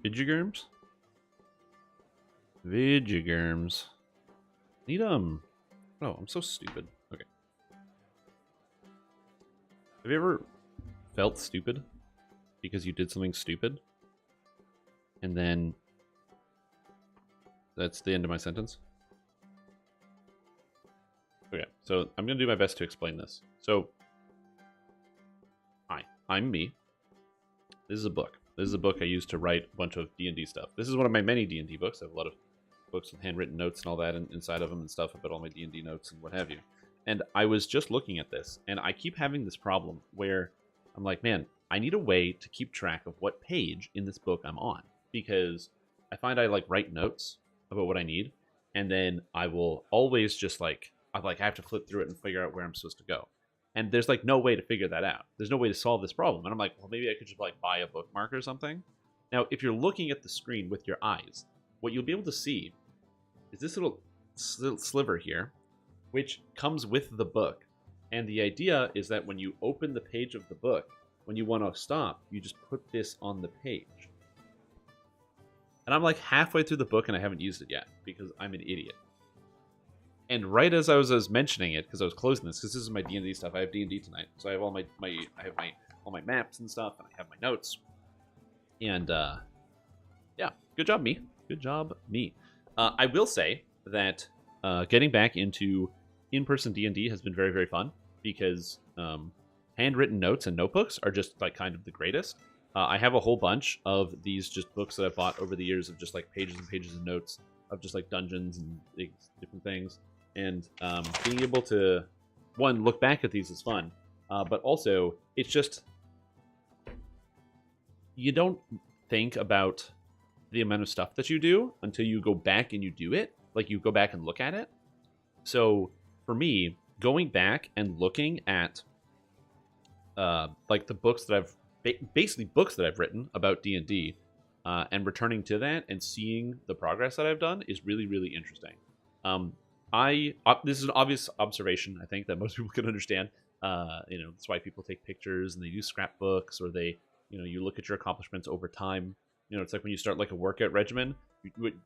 Vigigurms? Vigigurms. Need, Oh, I'm so stupid. Okay. Have you ever felt stupid because you did something stupid? And then that's the end of my sentence. Okay, so I'm going to do my best to explain this. So, hi, I'm me. This is a book. This is a book I use to write a bunch of D&D stuff. This is one of my many D&D books. I have a lot of books with handwritten notes and all that inside of them and stuff about all my D&D notes and what have you. And I was just looking at this, and I keep having this problem where I'm like, man, I need a way to keep track of what page in this book I'm on, because I find I like write notes about what I need, and then I will always just I have to flip through it and figure out where I'm supposed to go. And there's like no way to figure that out. There's no way to solve this problem. And I'm like, well, maybe I could just like buy a bookmark or something. Now, if you're looking at the screen with your eyes, what you'll be able to see is this little sliver here, which comes with the book. And the idea is that when you open the page of the book, when you want to stop, you just put this on the page. And I'm like halfway through the book and I haven't used it yet because I'm an idiot. And right as I was mentioning it, because I was closing this, because this is my D&D stuff. I have D&D tonight, so I have all my all my maps and stuff, and I have my notes. And yeah, good job, me. Good job, me. I will say that getting back into in-person D&D has been very, very fun because handwritten notes and notebooks are just like kind of the greatest. I have a whole bunch of these just books that I've bought over the years of just like pages and pages of notes of just like dungeons and different things. And being able to, one, look back at these is fun, but also it's just, you don't think about the amount of stuff that you do until you go back and you do it. Like you go back and look at it. So for me, going back and looking at like the books that I've basically books that I've written about D&D and returning to that and seeing the progress that I've done is really, really interesting. This is an obvious observation, I think, that most people can understand. That's why people take pictures and they do scrapbooks, or they, you look at your accomplishments over time. It's like when you start like a workout regimen.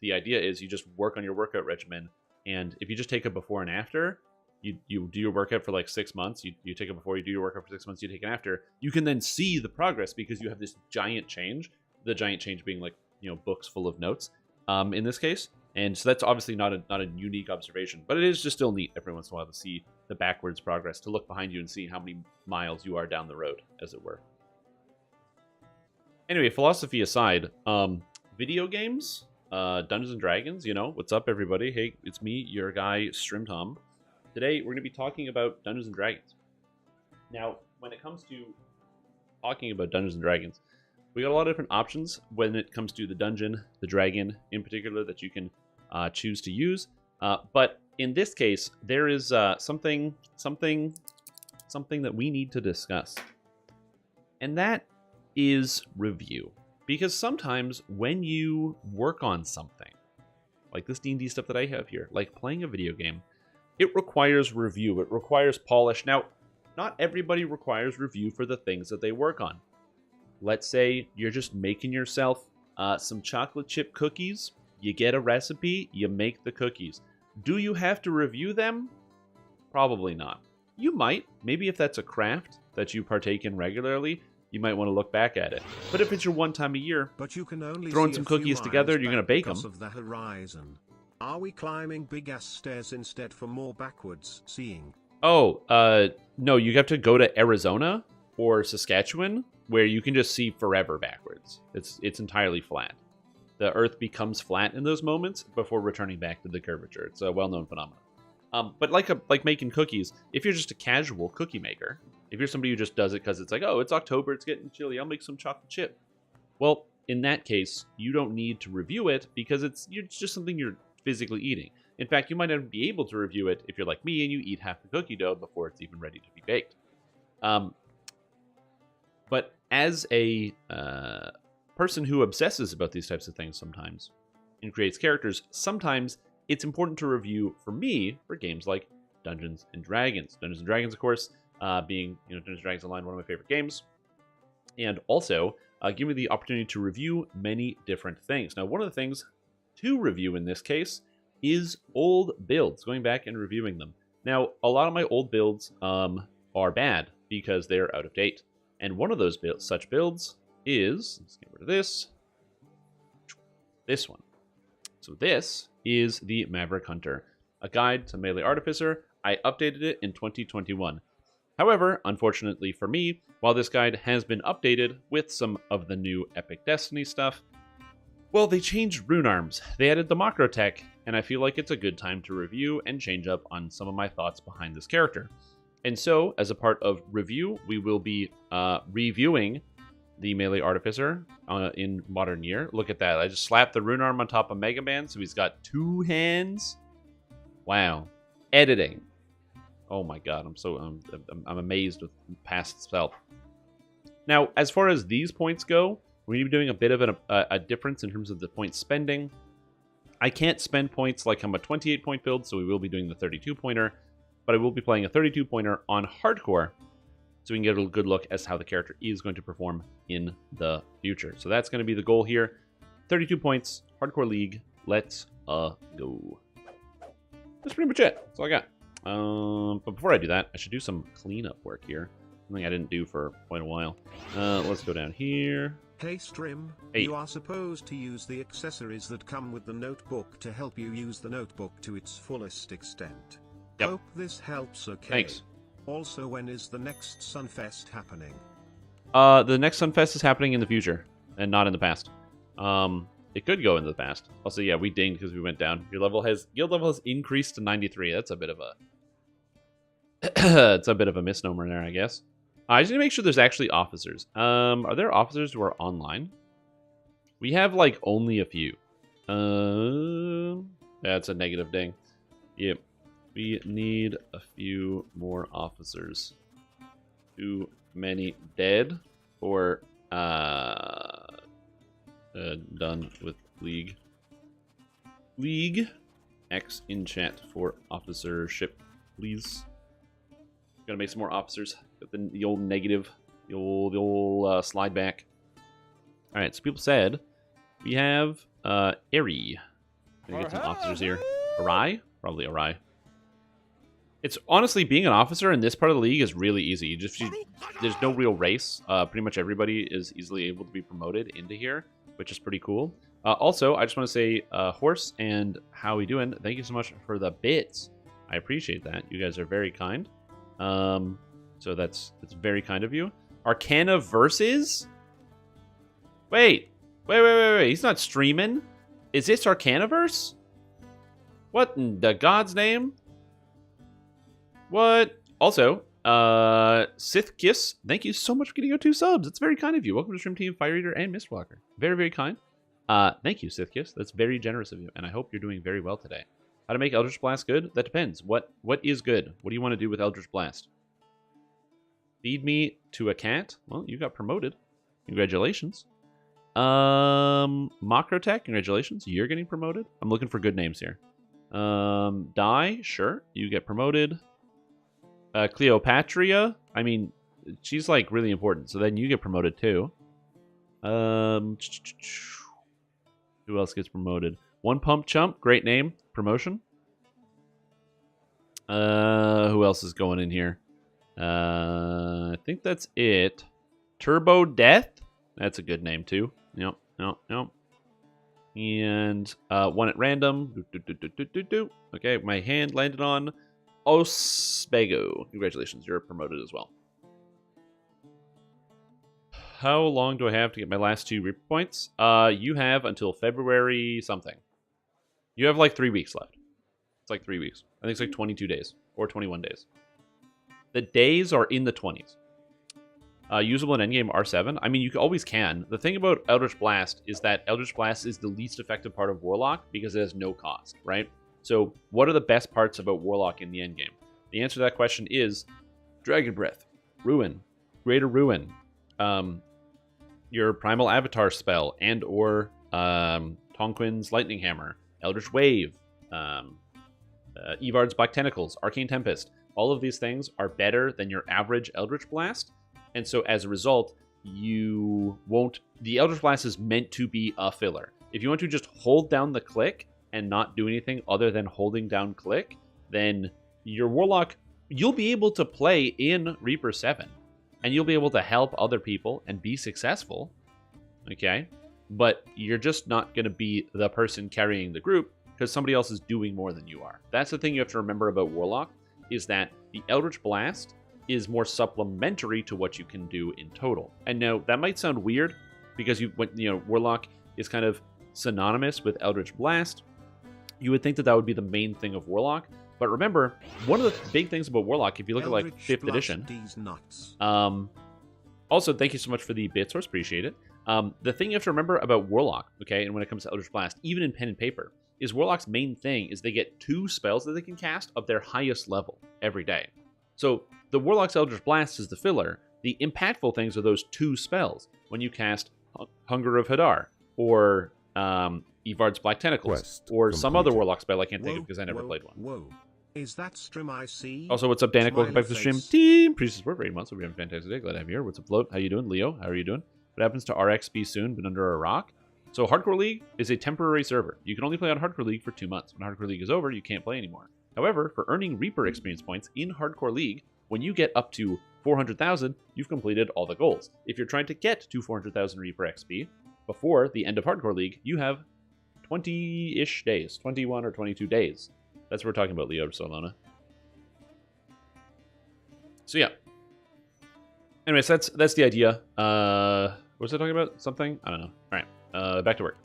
The idea is you just work on your workout regimen, and if you just take a before and after, you do your workout for like 6 months. You take it before, you do your workout for 6 months, you take it after. You can then see the progress because you have this giant change. The giant change being like books full of notes. In this case. And so that's obviously not a unique observation, but it is just still neat every once in a while to see the backwards progress, to look behind you and see how many miles you are down the road, as it were. Anyway, philosophy aside, video games, Dungeons and Dragons, what's up, everybody? Hey, it's me, your guy, Strimtom. Today, we're going to be talking about Dungeons and Dragons. Now, when it comes to talking about Dungeons and Dragons, we got a lot of different options when it comes to the dungeon, the dragon in particular, that you can choose to use. But in this case, there is something that we need to discuss. And that is review. Because sometimes when you work on something, like this D&D stuff that I have here, like playing a video game, it requires review. It requires polish. Now, not everybody requires review for the things that they work on. Let's say you're just making yourself some chocolate chip cookies. You get a recipe, you make the cookies. Do you have to review them? Probably not. You might. Maybe if that's a craft that you partake in regularly, you might want to look back at it. But if it's your one time a year, but you can only throwing some cookies together, you're going to bake them. Of the horizon. Are we climbing big ass stairs instead for more backwards seeing? Oh, no, you have to go to Arizona or Saskatchewan, where you can just see forever backwards. It's entirely flat. The Earth becomes flat in those moments before returning back to the curvature. It's a well-known phenomenon. But like making cookies, if you're just a casual cookie maker, if you're somebody who just does it because it's like, oh, it's October, it's getting chilly, I'll make some chocolate chip. Well, in that case, you don't need to review it because it's just something you're physically eating. In fact, you might not be able to review it if you're like me and you eat half the cookie dough before it's even ready to be baked. But as a person who obsesses about these types of things sometimes and creates characters, sometimes it's important to review, for me, for games like Dungeons and Dragons. Dungeons and Dragons, of course, being Dungeons and Dragons Online, one of my favorite games. And also, give me the opportunity to review many different things. Now, one of the things to review in this case is old builds, going back and reviewing them. Now, a lot of my old builds are bad because they're out of date. And one of those such builds is, let's get rid of this one. So this is the Maverick Hunter, a guide to Melee Artificer. I updated it in 2021. However, unfortunately for me, while this guide has been updated with some of the new Epic Destiny stuff, well, they changed rune arms. They added the macro tech, and I feel like it's a good time to review and change up on some of my thoughts behind this character. And so, as a part of review, we will be reviewing the Melee Artificer in Modern Year. Look at that. I just slapped the rune arm on top of Mega Man, so he's got 2 hands. Wow. Editing. Oh my god, I'm amazed with past self. Now, as far as these points go, we're going to be doing a bit of a difference in terms of the point spending. I can't spend points like I'm a 28-point build, so we will be doing the 32-pointer. But I will be playing a 32-pointer on Hardcore, so we can get a good look as to how the character is going to perform in the future. So that's going to be the goal here. 32 points, Hardcore League, let's go. That's pretty much it. That's all I got. But before I do that, I should do some cleanup work here. Something I didn't do for quite a while. Let's go down here. Hey Strim, hey. You are supposed to use the accessories that come with the notebook to help you use the notebook to its fullest extent. Yep. Hope this helps, okay? Thanks. Also, when is the next Sunfest happening? The next Sunfest is happening in the future, and not in the past. It could go into the past. Also, yeah, we dinged because we went down. Guild level has increased to 93. That's a bit of a it's a bit of a misnomer there, I guess. I just need to make sure there's actually officers. Are there officers who are online? We have like only a few. That's a negative ding. Yep. We need a few more officers. Too many dead or done with League. League X in chat for officership, please. Gotta make some more officers. Got the old negative, the old slide back. All right, so people said we have Eri. Gonna get some officers here. Arai? Probably Arai. It's honestly, being an officer in this part of the league is really easy. There's no real race. Pretty much everybody is easily able to be promoted into here, which is pretty cool. Also, I just want to say, Horse and how we doing? Thank you so much for the bits. I appreciate that. You guys are very kind. So that's very kind of you. Arcana versus? Wait. He's not streaming. Is this Arcanaverse? What in the God's name? What? Also, Sith Kiss, thank you so much for getting your 2 subs. It's very kind of you. Welcome to Stream Team, Fire Eater, and Mistwalker. Very, very kind. Thank you, Sith Kiss. That's very generous of you, and I hope you're doing very well today. How to make Eldritch Blast good? That depends. What is good? What do you want to do with Eldritch Blast? Feed me to a cat? Well, you got promoted. Congratulations. Macrotech, congratulations. You're getting promoted. I'm looking for good names here. Die, sure. You get promoted. Cleopatra, I mean, she's like really important, so then you get promoted too. Who else gets promoted? One Pump Chump, great name, promotion. Who else is going in here? I think that's it. Turbo Death, that's a good name too. Yep. And one at random. Okay, my hand landed on Osbego. Congratulations, you're promoted as well. How long do I have to get my last 2 Reaper points? You have until February something. You have like 3 weeks left. It's like 3 weeks. I think it's like 22 days or 21 days. The days are in the 20s. Usable in endgame R7. I mean, you always can. The thing about Eldritch Blast is that Eldritch Blast is the least effective part of Warlock because it has no cost, right? So, what are the best parts about Warlock in the endgame? The answer to that question is Dragon Breath, Ruin, Greater Ruin, your Primal Avatar spell, and or Tonquin's Lightning Hammer, Eldritch Wave, Evard's Black Tentacles, Arcane Tempest. All of these things are better than your average Eldritch Blast, and so as a result, you won't... The Eldritch Blast is meant to be a filler. If you want to just hold down the click and not do anything other than holding down click, then your Warlock, you'll be able to play in Reaper 7. And you'll be able to help other people and be successful. Okay? But you're just not going to be the person carrying the group because somebody else is doing more than you are. That's the thing you have to remember about Warlock, is that the Eldritch Blast is more supplementary to what you can do in total. And now, that might sound weird, because Warlock is kind of synonymous with Eldritch Blast. You would think that that would be the main thing of Warlock. But remember, one of the big things about Warlock, if you look at like 5th edition... Also, thank you so much for the bit source, appreciate it. The thing you have to remember about Warlock, okay, and when it comes to Eldritch Blast, even in pen and paper, is Warlock's main thing is they get 2 spells that they can cast of their highest level every day. So the Warlock's Eldritch Blast is the filler. The impactful things are those 2 spells. When you cast Hunger of Hadar, or Evard's Black Tentacles, or some other Warlock spell I can't think of because I never played one. Whoa. Is that Strim I see? Also, what's up, Danik? Welcome back to the stream. Team Priest Support for 8 months. Hope you're having a fantastic day. Glad to have you here. What's up, Float? How you doing? Leo, how are you doing? What happens to RXB soon? Been under a rock? So Hardcore League is a temporary server. You can only play on Hardcore League for 2 months. When Hardcore League is over, you can't play anymore. However, for earning Reaper experience points in Hardcore League, when you get up to 400,000, you've completed all the goals. If you're trying to get to 400,000 Reaper XP before the end of Hardcore League, you have 20-ish days, 21 or 22 days. That's what we're talking about, Leo Solana. So yeah. Anyways, that's the idea. What was I talking about? Something? I don't know. All right. Back to work.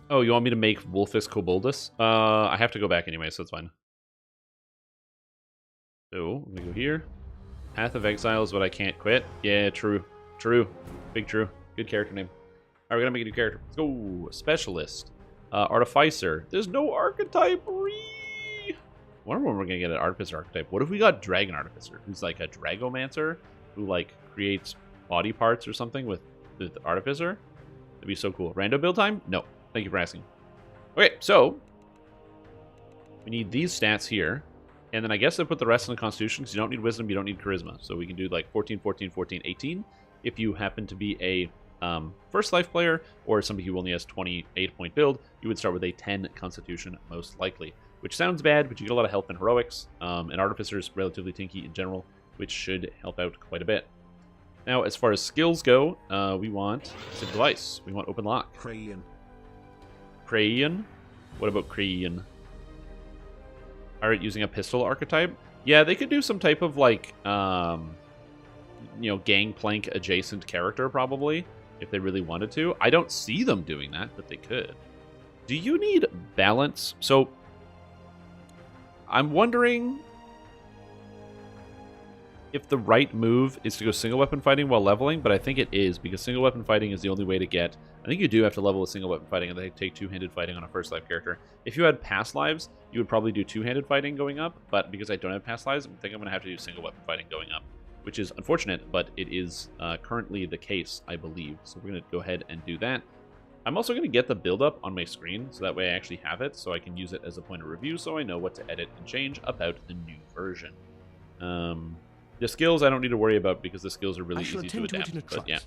Oh, you want me to make Wolfus Koboldus? I have to go back anyway, so it's fine. So, I'm gonna go here. Path of Exile is what I can't quit. Yeah, true. True. Big true. Good character name. Alright, we're gonna make a new character. Let's go. Specialist. Artificer. There's no archetype. I wonder when we're gonna get an Artificer archetype. What if we got Dragon Artificer, who's like a Dragomancer, who like creates body parts or something with Artificer? That'd be so cool. Rando build time? No. Thank you for asking. Okay, so we need these stats here. And then I guess I put the rest in the Constitution because you don't need Wisdom, you don't need Charisma. So we can do like 14, 14, 14, 18. If you happen to be a First Life player or somebody who only has 28-point build, you would start with a 10 Constitution most likely. Which sounds bad, but you get a lot of health in Heroics. And Artificer is relatively tinky in general, which should help out quite a bit. Now, as far as skills go, we want Civ Device. We want Open Lock. Crayon. Crayon? What about Crayon? Alright, using a pistol archetype? Yeah, they could do some type of, like, gangplank adjacent character, probably, if they really wanted to. I don't see them doing that, but they could. Do you need balance? So, I'm wondering if the right move is to go single weapon fighting while leveling, but I think it is, because single weapon fighting is the only way to get... I think you do have to level with single weapon fighting, and they take two-handed fighting on a first life character. If you had past lives, you would probably do two-handed fighting going up, but because I don't have past lives, I think I'm going to have to do single weapon fighting going up, which is unfortunate, but it is currently the case, I believe. So we're going to go ahead and do that. I'm also going to get the build-up on my screen, so that way I actually have it, so I can use it as a point of review, so I know what to edit and change about the new version. The skills I don't need to worry about, because the skills are really easy to adapt, but yeah.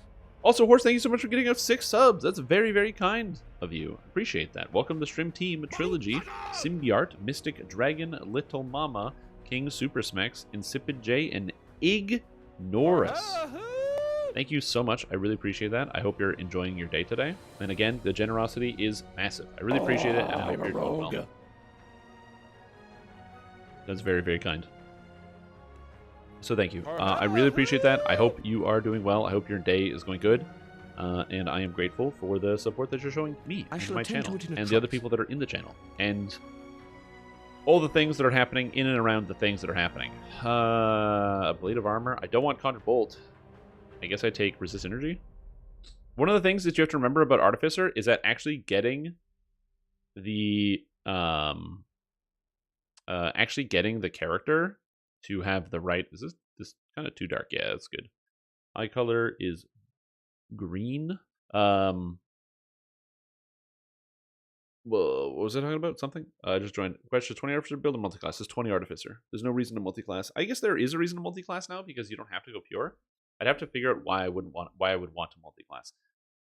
Also, Horse, thank you so much for getting us 6 subs. That's very, very kind of you. Appreciate that. Welcome to Stream Team Trilogy, Symbiart, Mystic Dragon, Little Mama, King Super Smex, Insipid J, and Ignorus. Thank you so much. I really appreciate that. I hope you're enjoying your day today. And again, the generosity is massive. I really appreciate it, and I hope you're doing well. That's very, very kind. So thank you. I really appreciate that. I hope you are doing well. I hope your day is going good. And I am grateful for the support that you're showing me and my channel and the other people that are in the channel. And all the things that are happening in and around the things that are happening. A Blade of Armor. I don't want Conjure Bolt. I guess I take Resist Energy. One of the things that you have to remember about Artificer is that actually getting the character to have the right... Is this kind of too dark? Yeah, that's good. Eye color is green. Whoa, what was I talking about? Something? I just joined. Question: 20 artificer build a multiclass. Is 20 artificer? There's no reason to multiclass. I guess there is a reason to multiclass now because you don't have to go pure. I'd have to figure out why I would want to multiclass.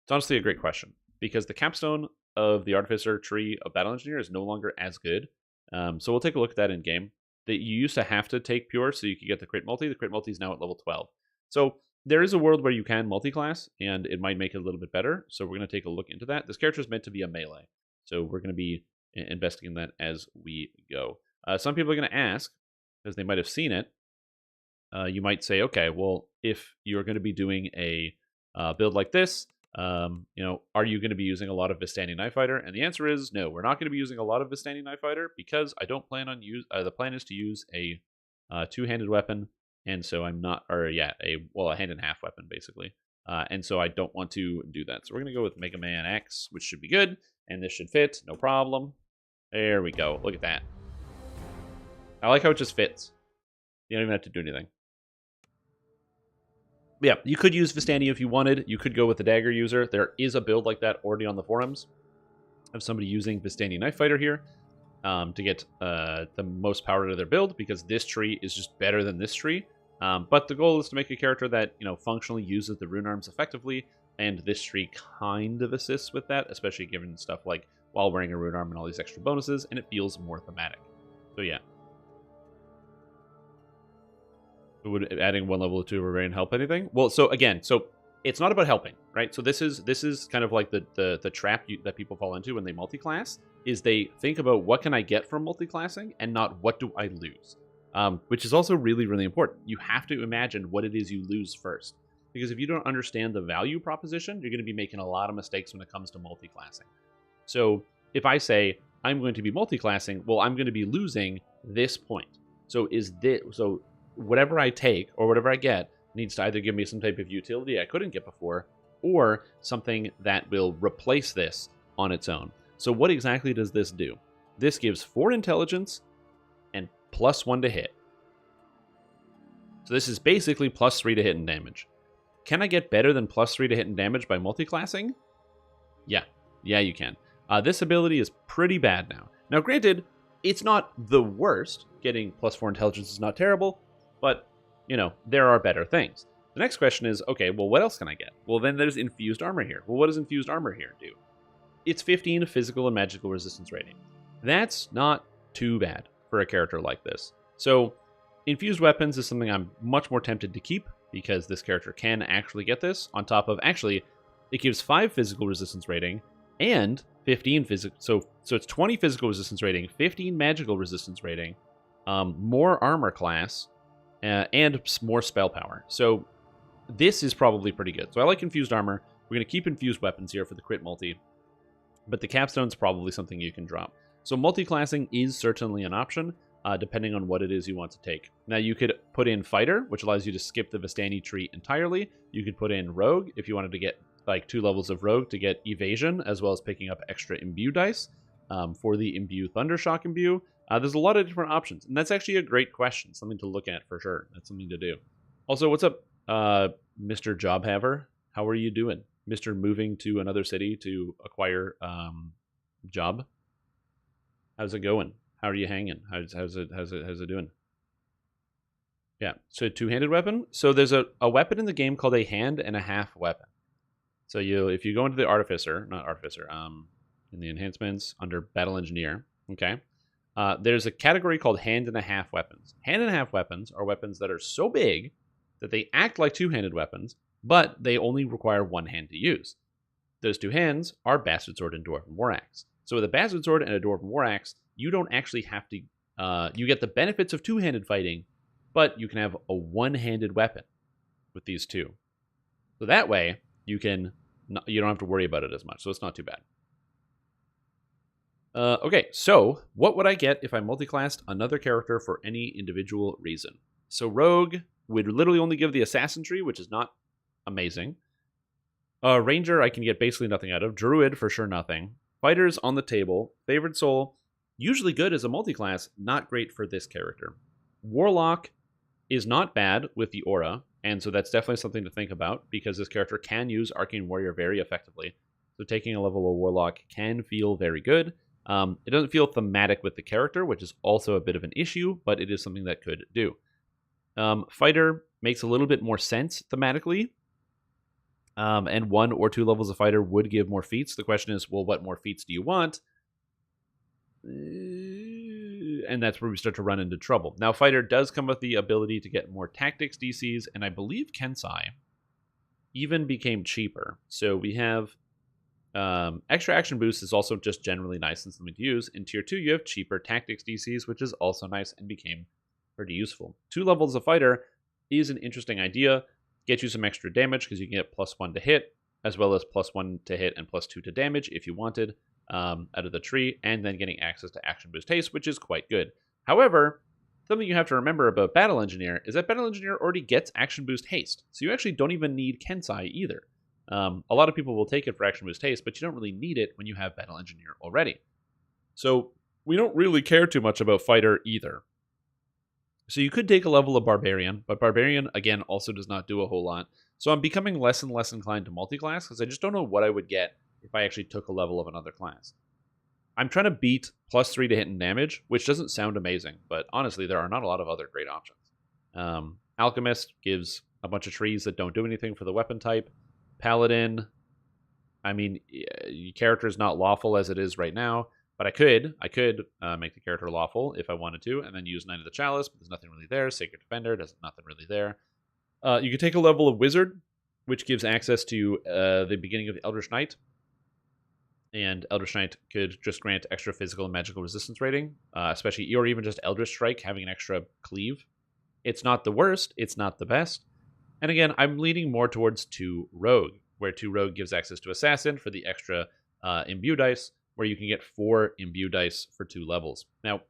It's honestly a great question because the capstone of the artificer tree of battle engineer is no longer as good. So we'll take a look at that in game. That you used to have to take pure so you could get the crit multi. The crit multi is now at level 12. So there is a world where you can multiclass, and it might make it a little bit better. So we're going to take a look into that. This character is meant to be a melee. So we're going to be investigating that as we go. Some people are going to ask, because they might have seen it, you might say, okay, well, if you're going to be doing a build like this, are you going to be using a lot of Vistani Knife Fighter? And the answer is no, we're not going to be using a lot of Vistani Knife Fighter because I don't plan on the plan is to use a two-handed weapon, and so I'm not, a hand-and-half weapon, basically. And so I don't want to do that. So we're going to go with Mega Man X, which should be good. And this should fit, no problem. There we go. Look at that. I like how it just fits. You don't even have to do anything. But yeah, you could use Vistani if you wanted. You could go with the dagger user. There is a build like that already on the forums of somebody using Vistani Knife Fighter here to get the most power to their build because this tree is just better than this tree. But the goal is to make a character that functionally uses the rune arms effectively, and this tree kind of assists with that, especially given stuff like while wearing a rune arm and all these extra bonuses, and it feels more thematic. So yeah. Would adding one level to a barbarian help anything? Well, so again, it's not about helping, right? So this is kind of like the trap that people fall into when they multiclass, is they think about what can I get from multiclassing and not what do I lose. Which is also really, really important. You have to imagine what it is you lose first. Because if you don't understand the value proposition, you're going to be making a lot of mistakes when it comes to multiclassing. So if I say, I'm going to be multiclassing, well, I'm going to be losing this point. So whatever I take or whatever I get needs to either give me some type of utility I couldn't get before, or something that will replace this on its own. So what exactly does this do? This gives 4 intelligence and +1 to hit. So this is basically +3 to hit and damage. Can I get better than +3 to hit and damage by multiclassing? Yeah, you can. This ability is pretty bad now. Now, granted, it's not the worst. Getting +4 intelligence is not terrible, but, there are better things. The next question is, okay, well, what else can I get? Well, then there's infused armor here. Well, what does infused armor here do? It's 15 physical and magical resistance rating. That's not too bad for a character like this. So, infused weapons is something I'm much more tempted to keep, because this character can actually get this, on top of, actually, it gives 5 physical resistance rating, and 15 physical, so it's 20 physical resistance rating, 15 magical resistance rating, more armor class, and more spell power. So this is probably pretty good. So I like infused armor. We're going to keep infused weapons here for the crit multi, but the capstone's probably something you can drop. So multiclassing is certainly an option, depending on what it is you want to take. Now, you could put in Fighter, which allows you to skip the Vistani tree entirely. You could put in Rogue, if you wanted to get like 2 levels of Rogue to get Evasion, as well as picking up extra Imbue dice for the Imbue Thundershock Imbue. There's a lot of different options, and that's actually a great question, something to look at for sure. That's something to do. Also, what's up, Mr. Jobhaver? How are you doing? Mr. Moving to another city to acquire job? How's it going? How are you hanging? How's it doing? Yeah, so 2-handed weapon. So there's a weapon in the game called a hand-and-a-half weapon. So if you go into the in the enhancements under Battle Engineer, okay, there's a category called hand-and-a-half weapons. Hand-and-a-half weapons are weapons that are so big that they act like 2-handed weapons, but they only require 1 hand to use. Those 2 hands are Bastard Sword and Dwarven War Axe. So with a Bastard Sword and a Dwarven War Axe, you don't actually have to, you get the benefits of 2-handed fighting, but you can have a 1-handed weapon with these 2. So that way, you don't have to worry about it as much, so it's not too bad. Okay, so what would I get if I multiclassed another character for any individual reason? So Rogue would literally only give the Assassin tree, which is not amazing. Ranger, I can get basically nothing out of. Druid, for sure nothing. Fighters on the table. Favored Soul, usually good as a multiclass, not great for this character. Warlock is not bad with the aura, and so that's definitely something to think about, because this character can use Arcane Warrior very effectively. So taking a level of Warlock can feel very good. It doesn't feel thematic with the character, which is also a bit of an issue, but it is something that could do. Fighter makes a little bit more sense thematically. And 1 or 2 levels of Fighter would give more feats. The question is, well, what more feats do you want? And that's where we start to run into trouble. Now, Fighter does come with the ability to get more Tactics DCs, and I believe Kensai even became cheaper. So we have extra action boost is also just generally nice and something to use. In Tier 2, you have cheaper Tactics DCs, which is also nice and became pretty useful. 2 levels of Fighter is an interesting idea. Get you some extra damage because you can get +1 to hit, as well as +1 to hit and +2 to damage if you wanted out of the tree, and then getting access to Action Boost Haste, which is quite good. However, something you have to remember about Battle Engineer is that Battle Engineer already gets Action Boost Haste, so you actually don't even need Kensai either. A lot of people will take it for Action Boost Haste, but you don't really need it when you have Battle Engineer already. So we don't really care too much about Fighter either. So you could take a level of Barbarian, but Barbarian, again, also does not do a whole lot. So I'm becoming less and less inclined to multi-class because I just don't know what I would get if I actually took a level of another class. I'm trying to beat +3 to hit and damage, which doesn't sound amazing, but honestly, there are not a lot of other great options. Alchemist gives a bunch of trees that don't do anything for the weapon type. Paladin, I mean, your character is not lawful as it is right now, but I could make the character lawful if I wanted to, and then use Knight of the Chalice, but there's nothing really there. Sacred Defender, there's nothing really there. You could take a level of Wizard, which gives access to the beginning of the Eldritch Knight. And Eldritch Knight could just grant extra physical and magical resistance rating, especially, or even just Eldritch Strike, having an extra cleave. It's not the worst, it's not the best. And again, I'm leaning more towards 2 Rogue, where 2 Rogue gives access to Assassin for the extra Imbue dice, where you can get 4 Imbue dice for 2 levels. Now,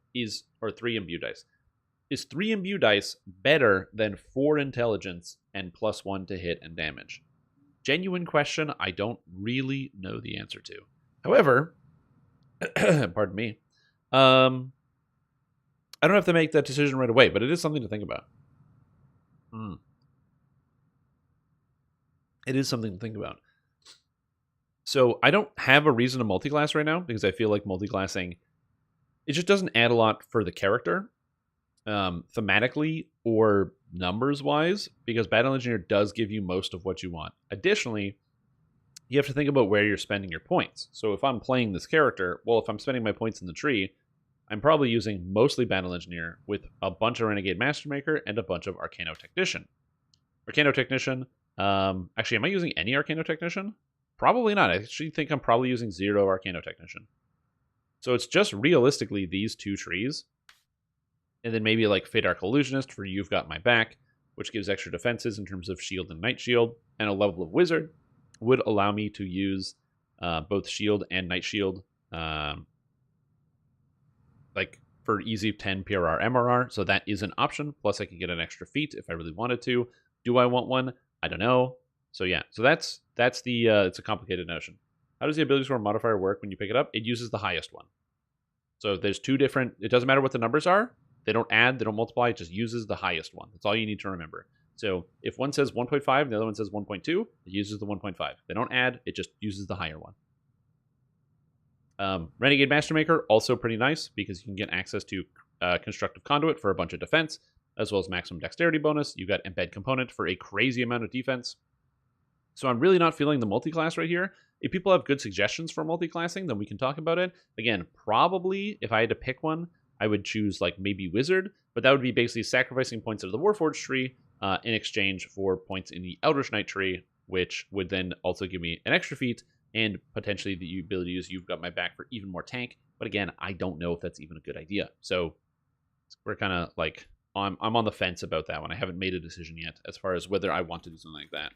or 3 Imbue dice. Is 3 Imbue dice better than 4 Intelligence and +1 to hit and damage? Genuine question I don't really know the answer to. However, pardon me, I don't have to make that decision right away, but it is something to think about. It is something to think about. So I don't have a reason to multiclass right now because I feel like multiclassing, it just doesn't add a lot for the character, thematically or numbers-wise, because Battle Engineer does give you most of what you want. Additionally, you have to think about where you're spending your points. So if I'm playing this character, well, if I'm spending my points in the tree, I'm probably using mostly Battle Engineer with a bunch of Renegade Mastermaker and a bunch of Arcano Technician. Arcano Technician, actually, am I using any Arcano Technician? Probably not. I actually think I'm probably using 0 Arcano Technician. So it's just realistically these 2 trees. And then maybe like Fate Arc Illusionist for You've Got My Back, which gives extra defenses in terms of Shield and Night Shield, and a level of Wizard would allow me to use both Shield and Night Shield, like for easy 10 PRR MRR. So that is an option. Plus, I can get an extra feat if I really wanted to. Do I want one? I don't know. So yeah, so that's the it's a complicated notion. How does the ability score modifier work when you pick it up? It uses the highest one. So there's 2 different. It doesn't matter what the numbers are. They don't add. They don't multiply. It just uses the highest one. That's all you need to remember. So if one says 1.5 and the other one says 1.2, it uses the 1.5. They don't add, it just uses the higher one. Renegade Mastermaker, also pretty nice because you can get access to Constructive Conduit for a bunch of defense, as well as maximum dexterity bonus. You've got Embed Component for a crazy amount of defense. So I'm really not feeling the multi-class right here. If people have good suggestions for multi-classing, then we can talk about it. Again, probably if I had to pick one, I would choose like maybe Wizard, but that would be basically sacrificing points out of the Warforged tree in exchange for points in the Eldritch Knight tree, which would then also give me an extra feat and potentially the ability to use You've Got My Back for even more tank. But again, I don't know if that's even a good idea. So we're kind of like, I'm on the fence about that one. I haven't made a decision yet as far as whether I want to do something like that.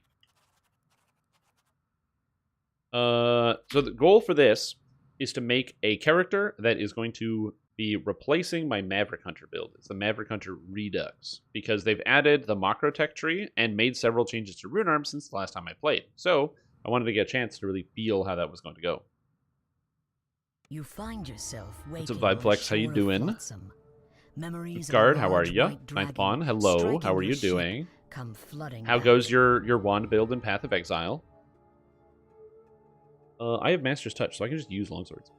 So the goal for this is to make a character that is going to be replacing my Maverick Hunter build. It's the Maverick Hunter Redux, because they've added the Macrotech tree and made several changes to Rune Arm since the last time I played. So I wanted to get a chance to really feel how that was going to go. You find yourself what's up, Vibeflex? How you doing? Guard, how are you? Ninth Pawn, hello. How are you doing? How goes your wand build in Path of Exile? I have Master's Touch, so I can just use longswords.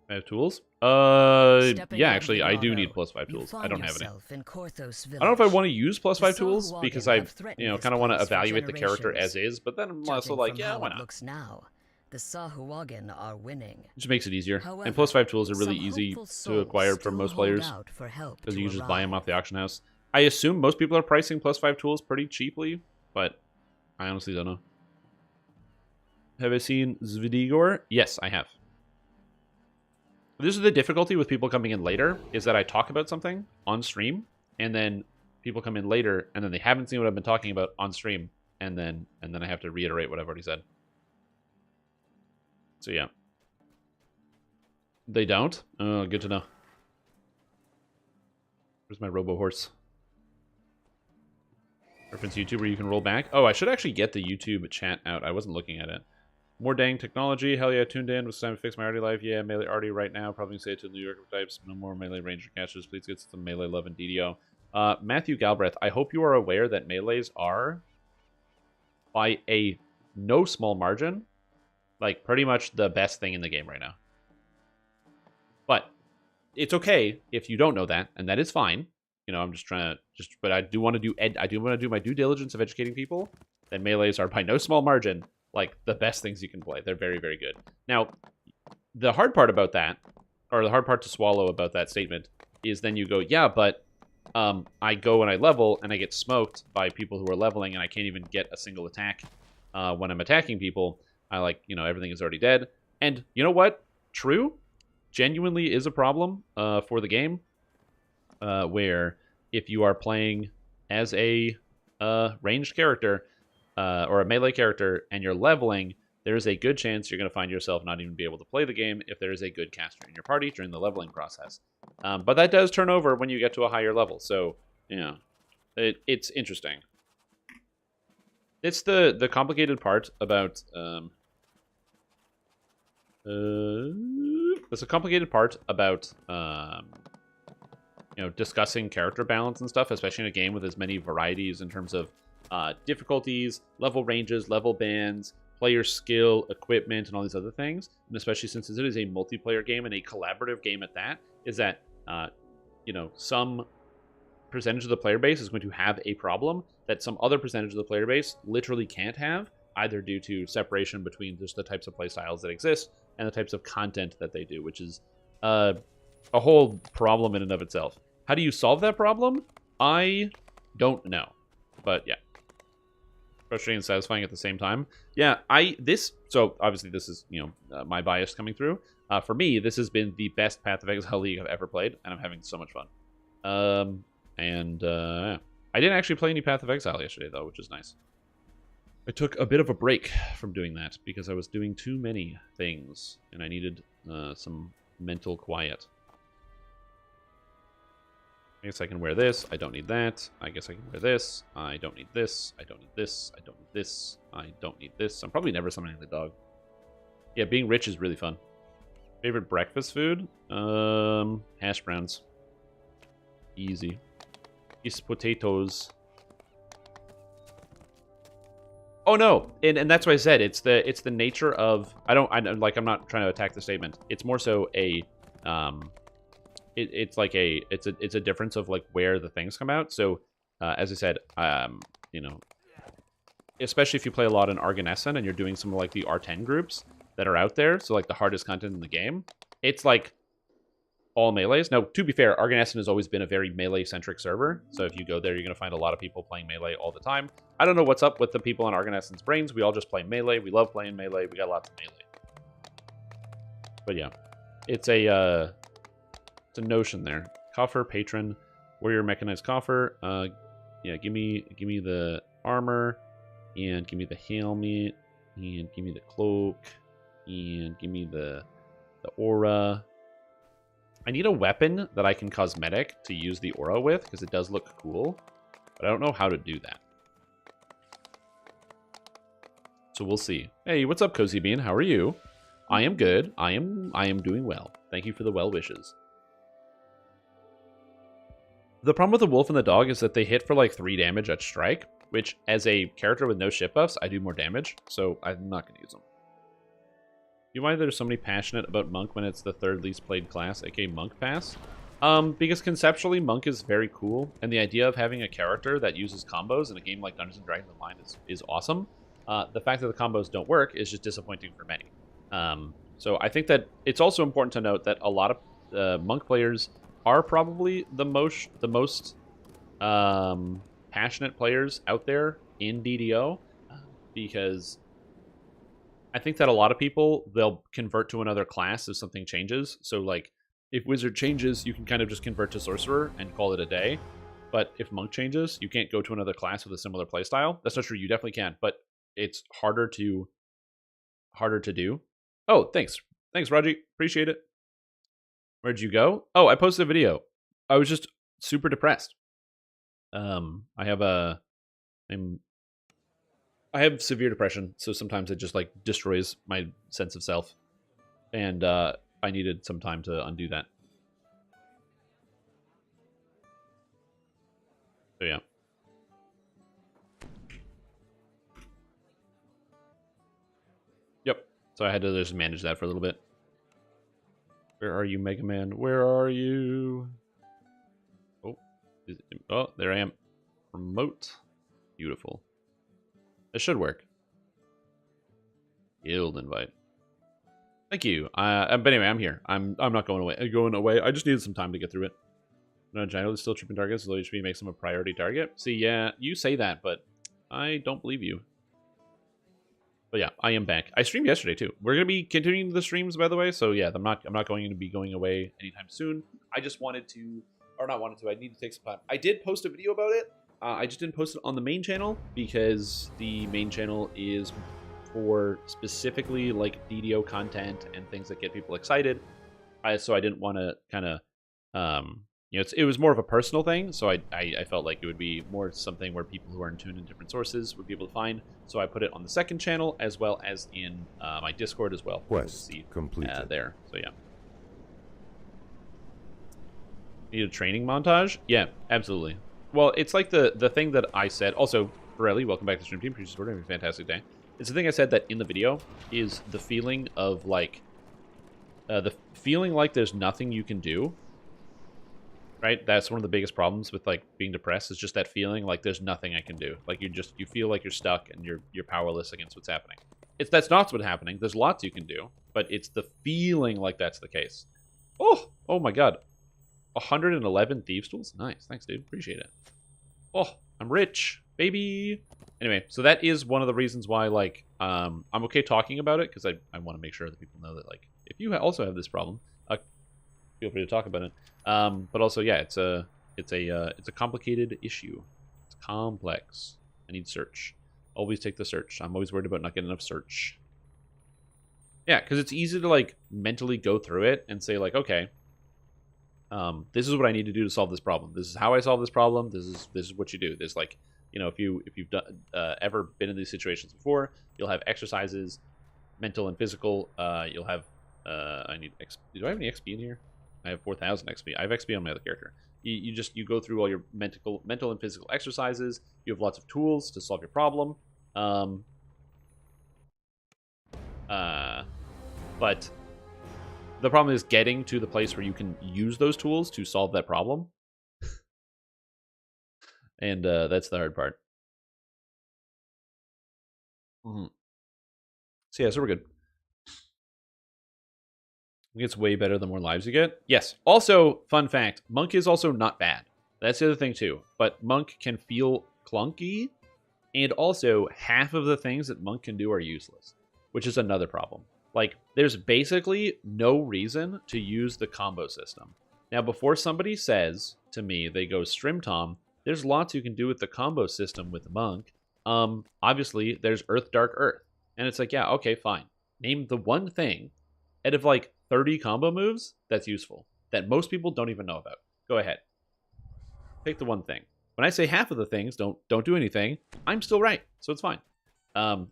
I have tools? Yeah, actually, I do need +5 tools. I don't have any. I don't know if I want to use +5 tools because I, kind of want to evaluate the character as is, but then I'm also like, yeah, why not? The Sahuagin are winning. It just makes it easier. However, and +5 tools are really easy to acquire from most players because you can just buy them off the auction house. I assume most people are pricing +5 tools pretty cheaply, but I honestly don't know. Have I seen Zvidigor? Yes, I have. This is the difficulty with people coming in later, is that I talk about something on stream, and then people come in later, and then they haven't seen what I've been talking about on stream, and then I have to reiterate what I've already said. So yeah. They don't? Oh, good to know. Where's my robo-horse? Reference YouTube where you can roll back. Oh, I should actually get the YouTube chat out. I wasn't looking at it. More dang technology. Hell yeah, tuned in. Was time to fix my arty life. Yeah, melee arty right now. Probably say it to New York types. No more melee ranger catchers. Please get some melee love in DDO. Matthew Galbraith, I hope you are aware that melees are, by a no small margin, like pretty much the best thing in the game right now. But it's okay if you don't know that, and that is fine. I'm just trying to but I do want to do my due diligence of educating people that melees are by no small margin like the best things you can play. They're very, very good. Now, the hard part about that, or the hard part to swallow about that statement, is then you go, yeah, but I go and I level and I get smoked by people who are leveling and I can't even get a single attack when I'm attacking people. I everything is already dead. And you know what? True. Genuinely is a problem for the game where if you are playing as a ranged character, or a melee character, and you're leveling, there's a good chance you're going to find yourself not even be able to play the game if there is a good caster in your party during the leveling process. But that does turn over when you get to a higher level, so, it's interesting. It's the complicated part about... There's a complicated part about, discussing character balance and stuff, especially in a game with as many varieties in terms of difficulties, level ranges, level bands, player skill, equipment, and all these other things. And especially since it is a multiplayer game and a collaborative game at that, is that, some percentage of the player base is going to have a problem that some other percentage of the player base literally can't have, either due to separation between just the types of playstyles that exist and the types of content that they do, which is a whole problem in and of itself. How do you solve that problem? I don't know. But yeah. Frustrating and satisfying at the same time. Yeah, so obviously this is, my bias coming through. For me, this has been the best Path of Exile League I've ever played, and I'm having so much fun. Yeah. I didn't actually play any Path of Exile yesterday, though, which is nice. I took a bit of a break from doing that because I was doing too many things, and I needed some mental quiet. I guess I can wear this. I don't need that. I guess I can wear this. I don't need this. I don't need this. I don't need this. I don't need this. I'm probably never summoning the dog. Yeah, being rich is really fun. Favorite breakfast food? Hash browns. Easy. Is potatoes. Oh no, and that's what I said. It's the nature of I'm not trying to attack the statement. It's more so a it's a difference of like where the things come out. So as I said, especially if you play a lot in Arganessen and you're doing some of like the R10 groups that are out there, so like the hardest content in the game, it's like all melees. Now, to be fair, Arganessen has always been a very melee-centric server, so if you go there, you're going to find a lot of people playing melee all the time. I don't know what's up with the people on Arganessen's brains. We all just play melee. We love playing melee. We got lots of melee. But yeah, it's a notion there. Coffer, patron, warrior, mechanized coffer. Yeah, give me the armor, and give me the helmet, and give me the cloak, and give me the aura. I need a weapon that I can cosmetic to use the aura with, because it does look cool, but I don't know how to do that. So we'll see. Hey, what's up, Cozy Bean? How are you? I am good. I am doing well. Thank you for the well wishes. The problem with the wolf and the dog is that they hit for like 3 damage at strike, which as a character with no ship buffs, I do more damage, so I'm not going to use them. You know why there's somebody passionate about Monk when it's the third least played class, aka Monk Pass? Because conceptually, Monk is very cool, and the idea of having a character that uses combos in a game like Dungeons & Dragons Online is awesome. The fact that the combos don't work is just disappointing for many. So I think that it's also important to note that a lot of Monk players are probably the most passionate players out there in DDO, because I think that a lot of people, they'll convert to another class if something changes. So like, if Wizard changes, you can kind of just convert to Sorcerer and call it a day. But if Monk changes, you can't go to another class with a similar playstyle. That's not true, you definitely can, but it's harder to do. Oh, thanks. Thanks, Raji. Appreciate it. Where'd you go? Oh, I posted a video. I was just super depressed. I have severe depression, so sometimes it just like destroys my sense of self. And I needed some time to undo that. So yeah. Yep. So I had to just manage that for a little bit. Where are you, Mega Man? Where are you? Oh, there I am. Promote. Beautiful. It should work. Guild invite. Thank you. But anyway, I'm here. I'm not going away. I just needed some time to get through it. No, Gino is still tripping targets. Low HP makes him a priority target. See, yeah, you say that, but I don't believe you. But yeah, I am back. I streamed yesterday too. We're gonna be continuing the streams, by the way. So yeah, I'm not going to be going away anytime soon. I just wanted to, or not wanted to. I need to take some time. I did post a video about it. I just didn't post it on the main channel because the main channel is for specifically like DDO content and things that get people excited. So I didn't want to kind of, you know, it was more of a personal thing. So I felt like it would be more something where people who are in tune in different sources would be able to find. So I put it on the second channel as well as in my Discord as well. Quest completed. There. So yeah. Need a training montage? Yeah, absolutely. Well, it's like the thing that I said. Also, Borelli, welcome back to the stream team. Appreciate support. Having a fantastic day. It's the thing I said that in the video is the feeling of like there's nothing you can do. Right? That's one of the biggest problems with like being depressed, is just that feeling like there's nothing I can do. Like you feel like you're stuck and you're powerless against what's happening. That's not what's happening. There's lots you can do, but it's the feeling like that's the case. Oh my god. 111 thieves tools? Nice. Thanks, dude. Appreciate it. Oh, I'm rich, baby. Anyway, so that is one of the reasons why, like, I'm okay talking about it, because I want to make sure that people know that, like, if you also have this problem, feel free to talk about it. But also, yeah, it's a complicated issue. It's complex. I need search. Always take the search. I'm always worried about not getting enough search. Yeah, because it's easy to like mentally go through it and say like, okay, this is what I need to do to solve this problem. This is how I solve this problem. This is what you do. There's like, you know, if you've done, ever been in these situations before, you'll have exercises, mental and physical. You'll have I need XP. Do I have any XP in here? I have 4,000 XP. I have XP on my other character. You go through all your mental and physical exercises. You have lots of tools to solve your problem. But the problem is getting to the place where you can use those tools to solve that problem. And that's the hard part. So yeah, so we're good. It gets way better the more lives you get. Yes. Also, fun fact, Monk is also not bad. That's the other thing too. But Monk can feel clunky, and also half of the things that Monk can do are useless, which is another problem. Like, there's basically no reason to use the combo system. Now, before somebody says to me, they go, Strim Tom, there's lots you can do with the combo system with Monk. Obviously, there's Earth, Dark, Earth. And it's like, yeah, okay, fine. Name the one thing out of like 30 combo moves that's useful, that most people don't even know about. Go ahead. Pick the one thing. When I say half of the things don't do anything, I'm still right. So it's fine. And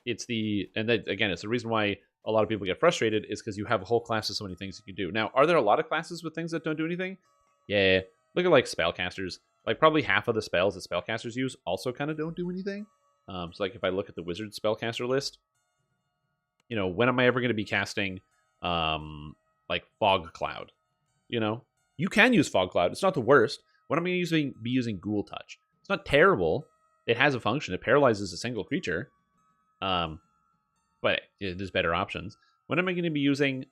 then again, it's the reason why a lot of people get frustrated, is because you have a whole class of so many things you can do. Now, are there a lot of classes with things that don't do anything? Yeah. Look at like spellcasters. Like, probably half of the spells that spellcasters use also kind of don't do anything. So, like, if I look at the wizard spellcaster list, you know, when am I ever going to be casting, like, Fog Cloud? You know? You can use Fog Cloud. It's not the worst. When am I going to be using Ghoul Touch? It's not terrible. It has a function. It paralyzes a single creature. But there's better options. When am I going to be using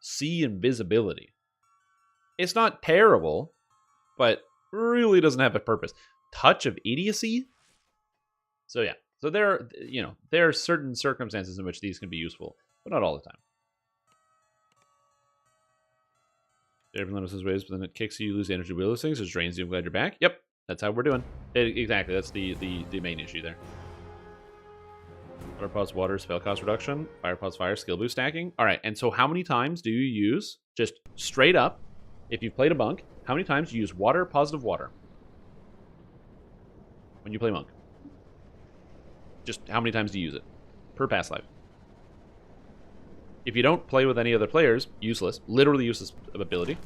Sea Invisibility? It's not terrible, but really doesn't have a purpose. Touch of Idiocy? So yeah. So there are certain circumstances in which these can be useful, but not all the time. Every limit is raised, but then it kicks you, lose the energy with those things, it drains you. I'm glad you're back. Yep, that's how we're doing. Exactly, that's the main issue there. Water pause water, spell cost reduction. Fire pause fire, skill boost stacking. All right, and so how many times do you use, just straight up, if you've played a monk, how many times do you use water, positive water when you play monk? Just how many times do you use it per past life? If you don't play with any other players, useless, literally useless ability,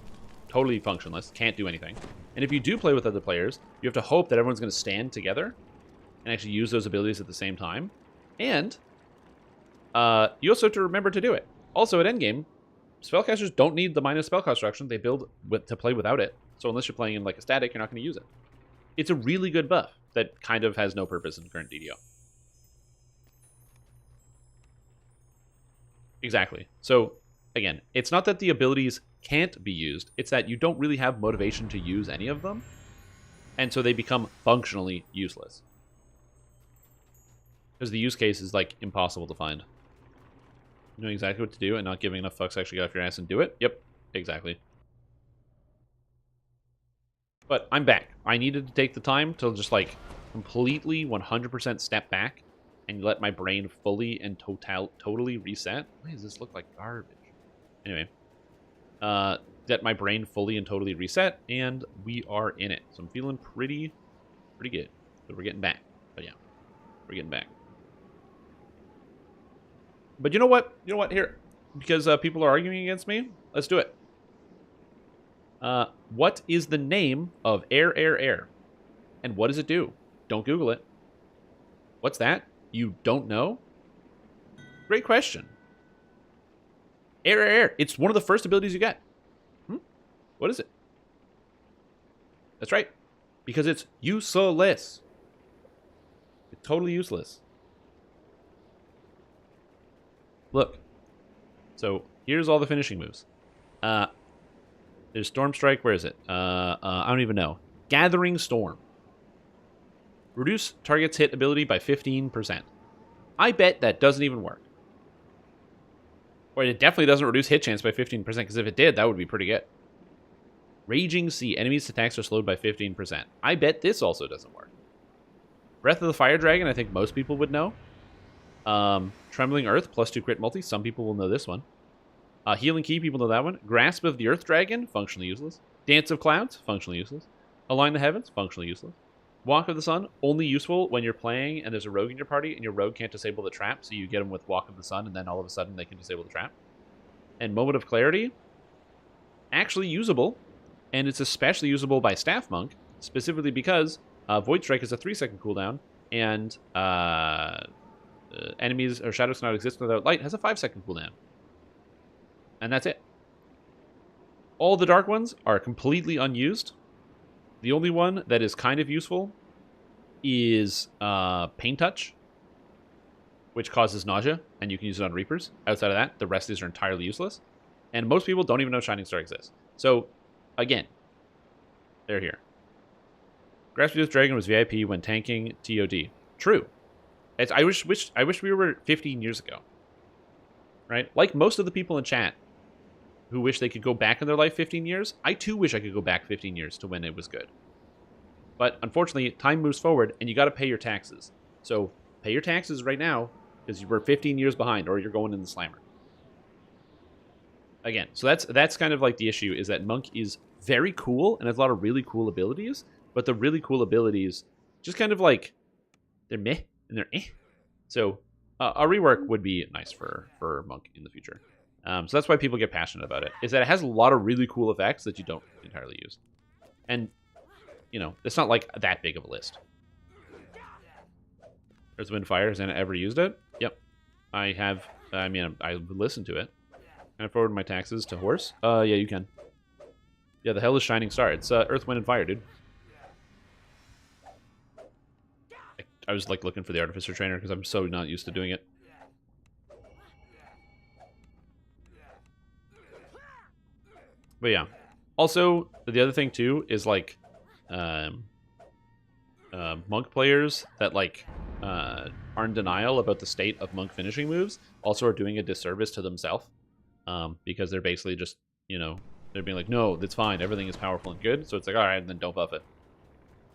totally functionless, can't do anything. And if you do play with other players, you have to hope that everyone's going to stand together and actually use those abilities at the same time. And you also have to remember to do it. Also, at endgame, spellcasters don't need the minus spell construction. They build to play without it. So unless you're playing in like a static, you're not going to use it. It's a really good buff that kind of has no purpose in current DDO. Exactly. So, again, it's not that the abilities can't be used. It's that you don't really have motivation to use any of them. And so they become functionally useless. Because the use case is, like, impossible to find. Knowing exactly what to do and not giving enough fucks to actually get off your ass and do it? Yep, exactly. But I'm back. I needed to take the time to just, like, completely 100% step back and let my brain fully and totally reset. Why does this look like garbage? Anyway, let my brain fully and totally reset, and we are in it. So I'm feeling pretty good. But we're getting back. But yeah, we're getting back. But you know what? You know what? Here, because people are arguing against me, let's do it. What is the name of air? And what does it do? Don't Google it. What's that? You don't know? Great question. Air. It's one of the first abilities you get. What is it? That's right. Because it's useless. It's totally useless. Look. So, here's all the finishing moves. There's Storm Strike. Where is it? I don't even know. Gathering Storm. Reduce target's hit ability by 15%. I bet that doesn't even work. Or it definitely doesn't reduce hit chance by 15%, because if it did, that would be pretty good. Raging Sea. Enemies' attacks are slowed by 15%. I bet this also doesn't work. Breath of the Fire Dragon, I think most people would know. Trembling Earth, +2 crit multi. Some people will know this one. Healing Key, people know that one. Grasp of the Earth Dragon, functionally useless. Dance of Clouds, functionally useless. Align the Heavens, functionally useless. Walk of the Sun, only useful when you're playing and there's a rogue in your party and your rogue can't disable the trap, so you get them with Walk of the Sun and then all of a sudden they can disable the trap. And Moment of Clarity, actually usable, and it's especially usable by Staff Monk, specifically because Void Strike is a 3-second cooldown, and enemies or shadows cannot exist without light has a 5-second cooldown. And that's it. All the dark ones are completely unused. The only one that is kind of useful is Pain Touch, which causes nausea, and you can use it on Reapers. Outside of that, the rest of these are entirely useless. And most people don't even know Shining Star exists. So, again, they're here. Grasp of the Dragon was VIP when tanking TOD. True. I wish we were 15 years ago. Right? Like most of the people in chat who wish they could go back in their life 15 years, I too wish I could go back 15 years to when it was good. But unfortunately, time moves forward, and you got to pay your taxes. So pay your taxes right now, because you were 15 years behind, or you're going in the slammer. Again, so that's kind of like the issue, is that Monk is very cool, and has a lot of really cool abilities, but the really cool abilities just kind of like, they're meh, and they're eh. So a rework would be nice for Monk in the future. So that's why people get passionate about it, is that it has a lot of really cool effects that you don't entirely use. And, you know, it's not like that big of a list. Earth, Wind, Fire. Has Anna ever used it? Yep. I have. I mean, I listened to it. Can I forward my taxes to Horse? Yeah, you can. Yeah, the hell is Shining Star? It's Earth, Wind, and Fire, dude. I was like looking for the Artificer Trainer because I'm so not used to doing it. But yeah. Also, the other thing too is like monk players that like are in denial about the state of monk finishing moves also are doing a disservice to themselves, because they're basically just, you know, they're being like, no, that's fine, everything is powerful and good, so it's like, all right, and then don't buff it.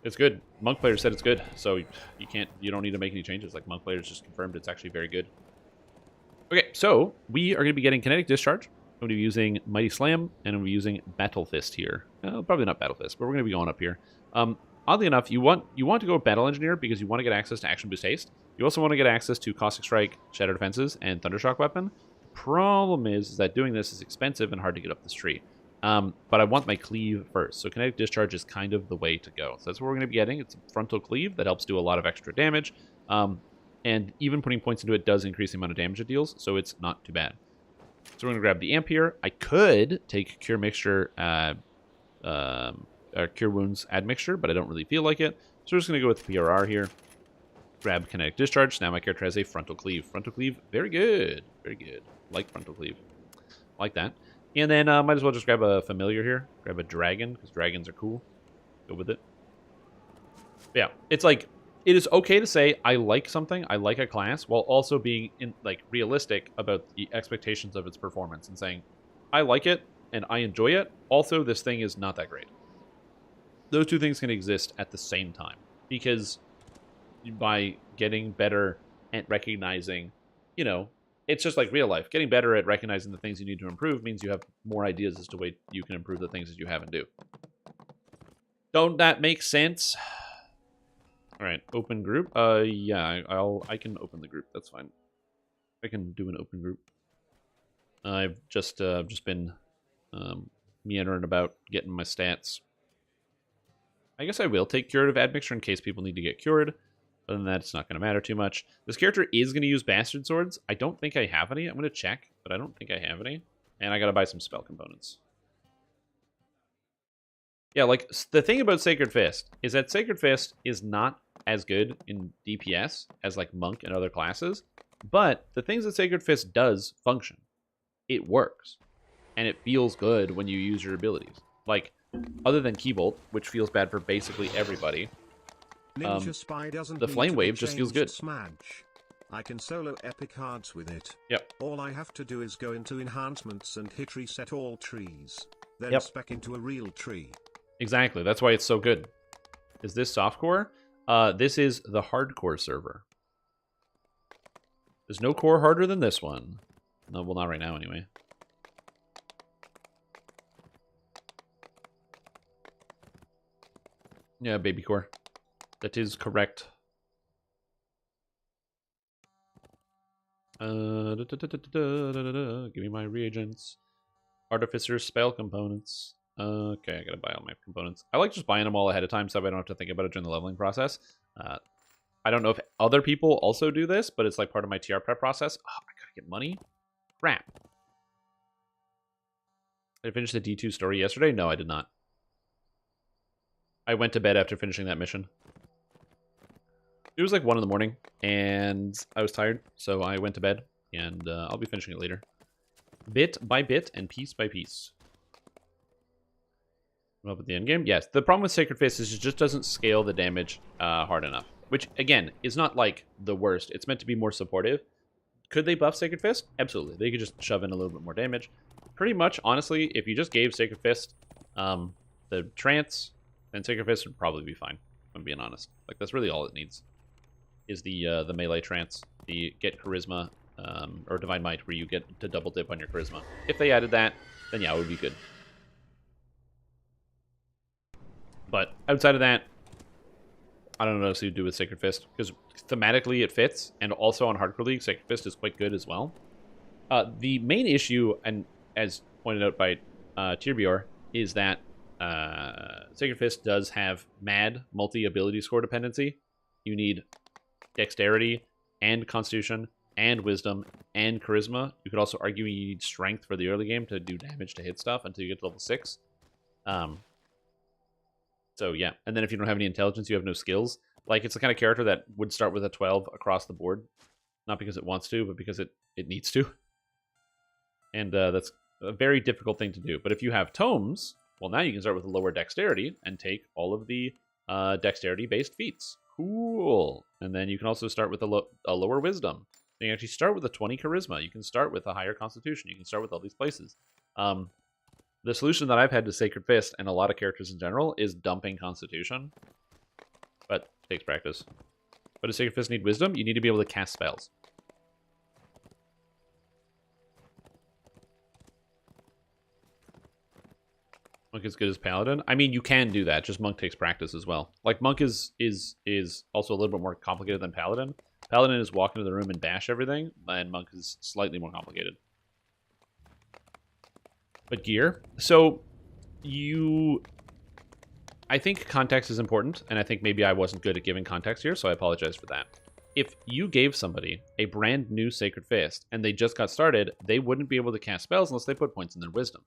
It's good. Monk players said it's good, so you don't need to make any changes. Like, monk players just confirmed it's actually very good. Okay, so we are going to be getting Kinetic Discharge. I'm going to be using Mighty Slam, and I'm going to be using Battle Fist here. Probably not Battle Fist, but we're going to be going up here. Oddly enough, you want to go with Battle Engineer because you want to get access to Action Boost Haste. You also want to get access to Caustic Strike, Shadow Defenses, and Thundershock Weapon. The problem is that doing this is expensive and hard to get up this tree. But I want my Cleave first, so Kinetic Discharge is kind of the way to go. So that's what we're going to be getting. It's a Frontal Cleave that helps do a lot of extra damage, and even putting points into it does increase the amount of damage it deals, so it's not too bad. So we're going to grab the Amp here. I could take Cure Mixture, Cure Wounds Admixture, but I don't really feel like it. So we're just going to go with PRR here. Grab Kinetic Discharge. Now my character has a Frontal Cleave. Frontal Cleave, very good. Very good. Like Frontal Cleave. Like that. And then might as well just grab a Familiar here. Grab a Dragon, because dragons are cool. Go with it. But yeah, it's like, it is okay to say I like something, I like a class, while also being realistic about the expectations of its performance and saying, I like it and I enjoy it. Also, this thing is not that great. Those two things can exist at the same time, because by getting better at recognizing, you know, it's just like real life. Getting better at recognizing the things you need to improve means you have more ideas as to way you can improve the things that you have and do. Don't that make sense? All right, open group. Yeah, I can open the group. That's fine. I can do an open group. I've just been meandering about getting my stats. I guess I will take Curative Admixture in case people need to get cured. Other than that, it's not going to matter too much. This character is going to use Bastard Swords. I don't think I have any. I'm going to check, but I don't think I have any. And I got to buy some spell components. Yeah, like, the thing about Sacred Fist is that Sacred Fist is not as good in DPS as, like, Monk and other classes. But the things that Sacred Fist does function. It works. And it feels good when you use your abilities. Like, other than Keybolt, which feels bad for basically everybody, Ninja Spy doesn't the Flame Wave just feels good. Smudge. I can solo epic cards with it. Yep. All I have to do is go into enhancements and hit reset all trees. Then spec into a real tree. Exactly. That's why it's so good. Is this softcore? This is the hardcore server. There's no core harder than this one. No, well, not right now anyway. Yeah, baby core. That is correct. Give me my reagents. Artificer spell components. Okay, I gotta buy all my components. I like just buying them all ahead of time so I don't have to think about it during the leveling process. I don't know if other people also do this, but it's like part of my TR prep process. Oh, I gotta get money? Crap. Did I finish the D2 story yesterday? No, I did not. I went to bed after finishing that mission. It was like 1 in the morning, and I was tired, so I went to bed, and I'll be finishing it later. Bit by bit and piece by piece. Up at the end game? Yes. The problem with Sacred Fist is it just doesn't scale the damage hard enough, which, again, is not, like, the worst. It's meant to be more supportive. Could they buff Sacred Fist? Absolutely. They could just shove in a little bit more damage. Pretty much, honestly, if you just gave Sacred Fist the trance, then Sacred Fist would probably be fine, if I'm being honest. Like, that's really all it needs, is the melee trance, the get charisma, or Divine Might, where you get to double dip on your charisma. If they added that, then yeah, it would be good. But outside of that, I don't know what else you'd do with Sacred Fist, because thematically it fits, and also on Hardcore League, Sacred Fist is quite good as well. The main issue, and as pointed out by Tyrbior, is that Sacred Fist does have mad multi-ability score dependency. You need dexterity and constitution and wisdom and charisma. You could also argue you need strength for the early game to do damage to hit stuff until you get to level 6. So yeah, and then if you don't have any intelligence, you have no skills. Like, it's the kind of character that would start with a 12 across the board. Not because it wants to, but because it needs to. And that's a very difficult thing to do. But if you have tomes, well, now you can start with a lower dexterity and take all of the dexterity-based feats. Cool. And then you can also start with a lower wisdom. You can actually start with a 20 charisma. You can start with a higher constitution. You can start with all these places. The solution that I've had to Sacred Fist and a lot of characters in general is dumping constitution. But it takes practice. But does Sacred Fist need wisdom? You need to be able to cast spells. Monk is good as Paladin. I mean, you can do that. Just Monk takes practice as well. Like, Monk is also a little bit more complicated than Paladin. Paladin is walk into the room and bash everything, and Monk is slightly more complicated. But gear. So, I think context is important, and I think maybe I wasn't good at giving context here, so I apologize for that. If you gave somebody a brand new Sacred Fist, and they just got started, they wouldn't be able to cast spells unless they put points in their wisdom.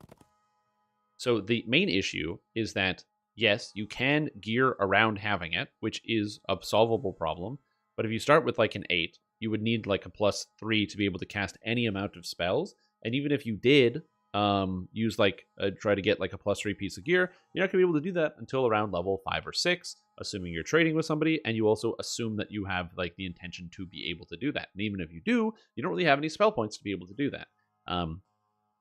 So the main issue is that, yes, you can gear around having it, which is a solvable problem. But if you start with like an 8, you would need like a +3 to be able to cast any amount of spells. And even if you did use like, try to get like a +3 piece of gear, you're not going to be able to do that until around level 5 or 6, assuming you're trading with somebody. And you also assume that you have like the intention to be able to do that. And even if you do, you don't really have any spell points to be able to do that.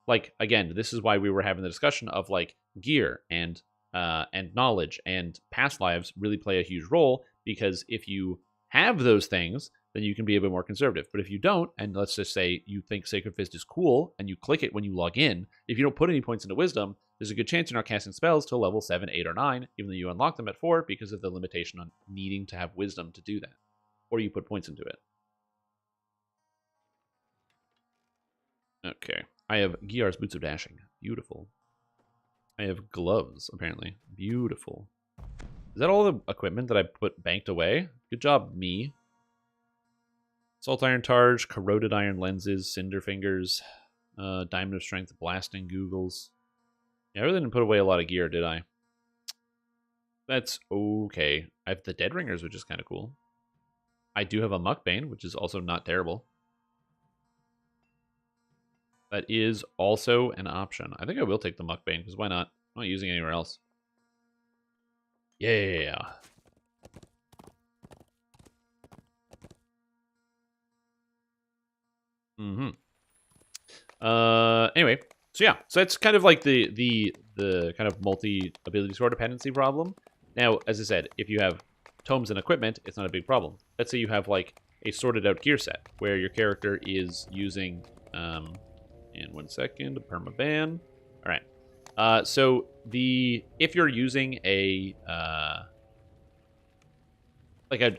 Like, again, this is why we were having the discussion of like gear and knowledge and past lives really play a huge role, because if you have those things, then you can be a bit more conservative. But if you don't, and let's just say you think Sacred Fist is cool and you click it when you log in, if you don't put any points into wisdom, there's a good chance you're not casting spells till level 7, 8, or 9, even though you unlock them at 4 because of the limitation on needing to have wisdom to do that. Or you put points into it. Okay. I have Giar's Boots of Dashing. Beautiful. I have gloves, apparently. Beautiful. Is that all the equipment that I put banked away? Good job, me. Salt Iron Targe, Corroded Iron Lenses, Cinder Fingers, Diamond of Strength, Blasting Googles. Yeah, I really didn't put away a lot of gear, did I? That's okay. I have the Dead Ringers, which is kind of cool. I do have a Muckbane, which is also not terrible. That is also an option. I think I will take the Muckbane, because why not? I'm not using it anywhere else. Yeah. Anyway, so yeah. So that's kind of like the kind of multi-ability score dependency problem. Now, as I said, if you have tomes and equipment, it's not a big problem. Let's say you have like a sorted out gear set, where your character is using... in 1 second, permaban. All right. So if you're using a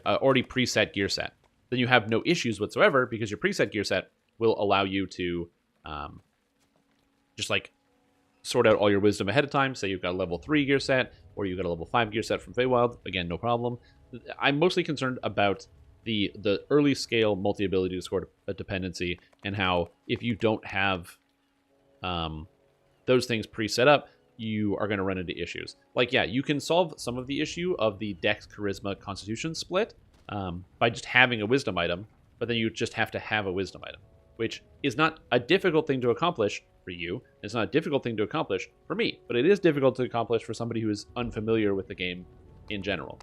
already preset gear set, then you have no issues whatsoever, because your preset gear set will allow you to just like sort out all your wisdom ahead of time. Say you've got a level 3 gear set, or you've got a level 5 gear set from Feywild. Again, no problem. I'm mostly concerned about the early scale multi-ability score dependency, and how if you don't have those things pre-set up, you are going to run into issues. Like, yeah, you can solve some of the issue of the Dex, Charisma, Constitution split by just having a wisdom item, but then you just have to have a wisdom item, which is not a difficult thing to accomplish for you. It's not a difficult thing to accomplish for me, but it is difficult to accomplish for somebody who is unfamiliar with the game in general.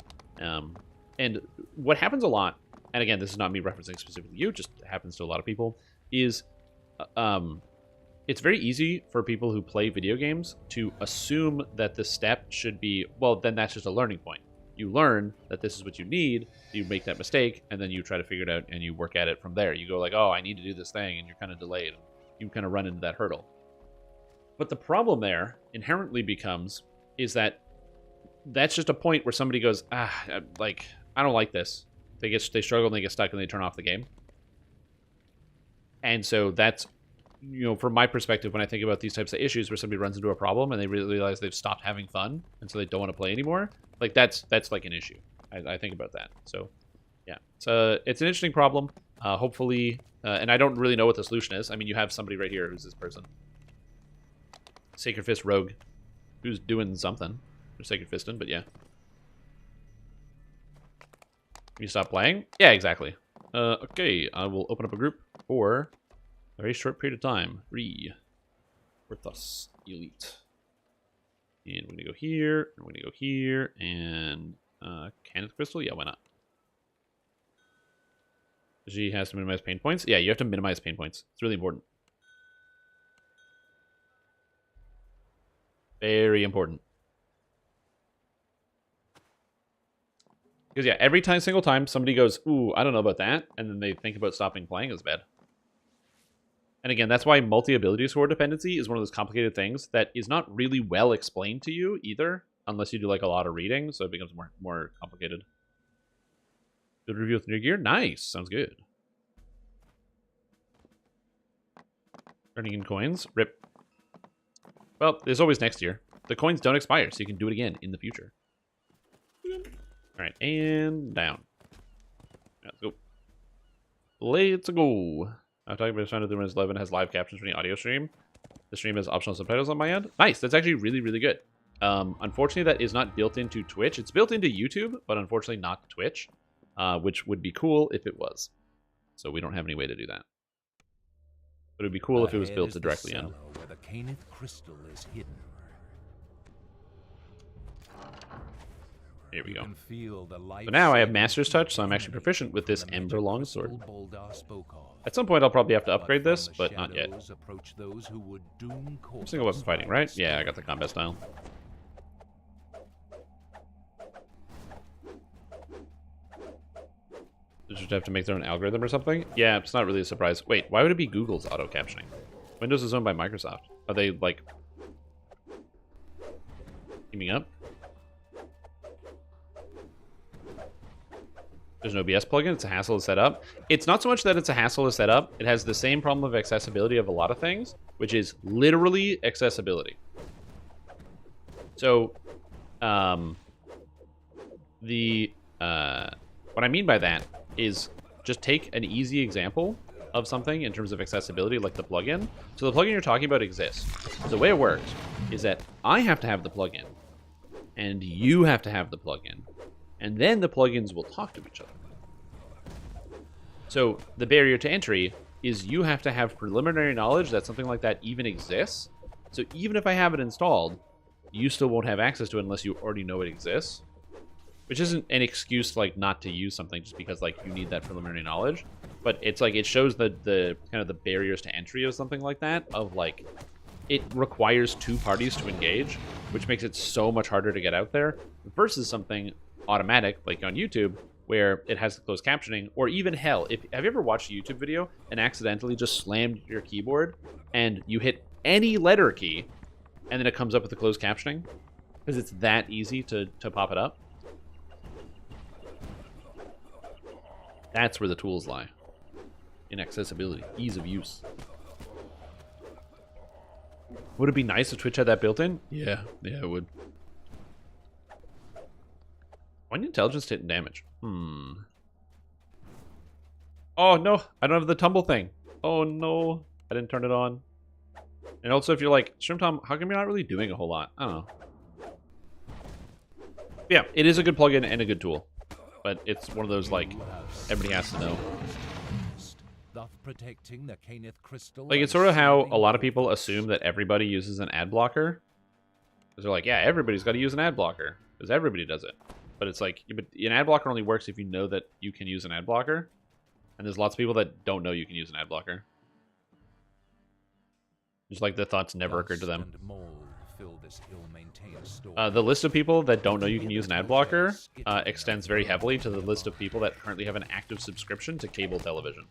And what happens a lot, and again, this is not me referencing specifically you, just happens to a lot of people, is it's very easy for people who play video games to assume that the step should be, well, then that's just a learning point. You learn that this is what you need, you make that mistake, and then you try to figure it out and you work at it from there. You go like, oh, I need to do this thing, and you're kind of delayed. You kind of run into that hurdle. But the problem there inherently becomes is that that's just a point where somebody goes, like, I don't like this. They struggle and they get stuck and they turn off the game. And so that's you know, from my perspective, when I think about these types of issues where somebody runs into a problem and they really realize they've stopped having fun and so they don't want to play anymore, like that's like an issue. I think about that. So yeah, it's an interesting problem. Hopefully, and I don't really know what the solution is. I mean, you have somebody right here who's this person, Sacred Fist Rogue, who's doing something. Or Sacred Fistin', but yeah. You stop playing? Yeah, exactly. Okay, I will open up a group for a very short period of time. Worthus Elite. And we're gonna go here, and we're gonna go here, and Kenneth Crystal? Yeah, why not? She has to minimize pain points. Yeah, you have to minimize pain points. It's really important. Very important. Because yeah, every single time somebody goes, ooh, I don't know about that, and then they think about stopping playing is bad. And again, that's why multi-ability sword dependency is one of those complicated things that is not really well explained to you either, unless you do like a lot of reading, so it becomes more complicated. Good review with new gear? Nice. Sounds good. Turning in coins? Rip. Well, there's always next year. The coins don't expire, so you can do it again in the future. Alright, and down. Let's go. Let's go. I'm talking about trying to do Windows 11 has live captions for the audio stream. The stream has optional subtitles on my end. Nice, that's actually really, really good. Unfortunately, that is not built into Twitch. It's built into YouTube, but unfortunately not Twitch, which would be cool if it was. So we don't have any way to do that. But it would be cool if it was built directly in. Where the Caneth crystal is hidden. Here we go. So now I have Master's Touch, so I'm actually proficient with this Ember Longsword. At some point I'll probably have to upgrade this, but not yet. Single weapon fighting, right? Yeah, I got the combat style. Did you just have to make their own algorithm or something? Yeah, it's not really a surprise. Wait, why would it be Google's auto-captioning? Windows is owned by Microsoft. Are they, like, teaming up? There's no OBS plugin. It's a hassle to set up. It's not so much that it's a hassle to set up. It has the same problem of accessibility of a lot of things, which is literally accessibility. So, what I mean by that is just take an easy example of something in terms of accessibility, like the plugin. So the plugin you're talking about exists. The way it works is that I have to have the plugin, and you have to have the plugin. And then the plugins will talk to each other. So the barrier to entry is you have to have preliminary knowledge that something like that even exists. So even if I have it installed, you still won't have access to it unless you already know it exists. Which isn't an excuse like not to use something just because like you need that preliminary knowledge. But it's like it shows the kind of the barriers to entry of something like that, of like it requires two parties to engage, which makes it so much harder to get out there versus something automatic like on YouTube where it has the closed captioning. Or even hell, have you ever watched a YouTube video and accidentally just slammed your keyboard and you hit any letter key and then it comes up with the closed captioning because it's that easy to pop it up? That's where the tools lie, in accessibility, ease of use. Would it be nice if Twitch had that built in? Yeah, it would. One intelligence hit and damage. Oh no, I don't have the tumble thing. Oh no, I didn't turn it on. And also, if you're like, Shrimp Tom, how come you're not really doing a whole lot? I don't know. Yeah, it is a good plugin and a good tool, but it's one of those like everybody has to know. Like it's sort of how a lot of people assume that everybody uses an ad blocker. Because they're like, yeah, everybody's got to use an ad blocker because everybody does it. But it's like, but an ad blocker only works if you know that you can use an ad blocker. And there's lots of people that don't know you can use an ad blocker. Just like the thoughts never occurred to them. The list of people that don't know you can use an ad blocker extends very heavily to the list of people that currently have an active subscription to cable television.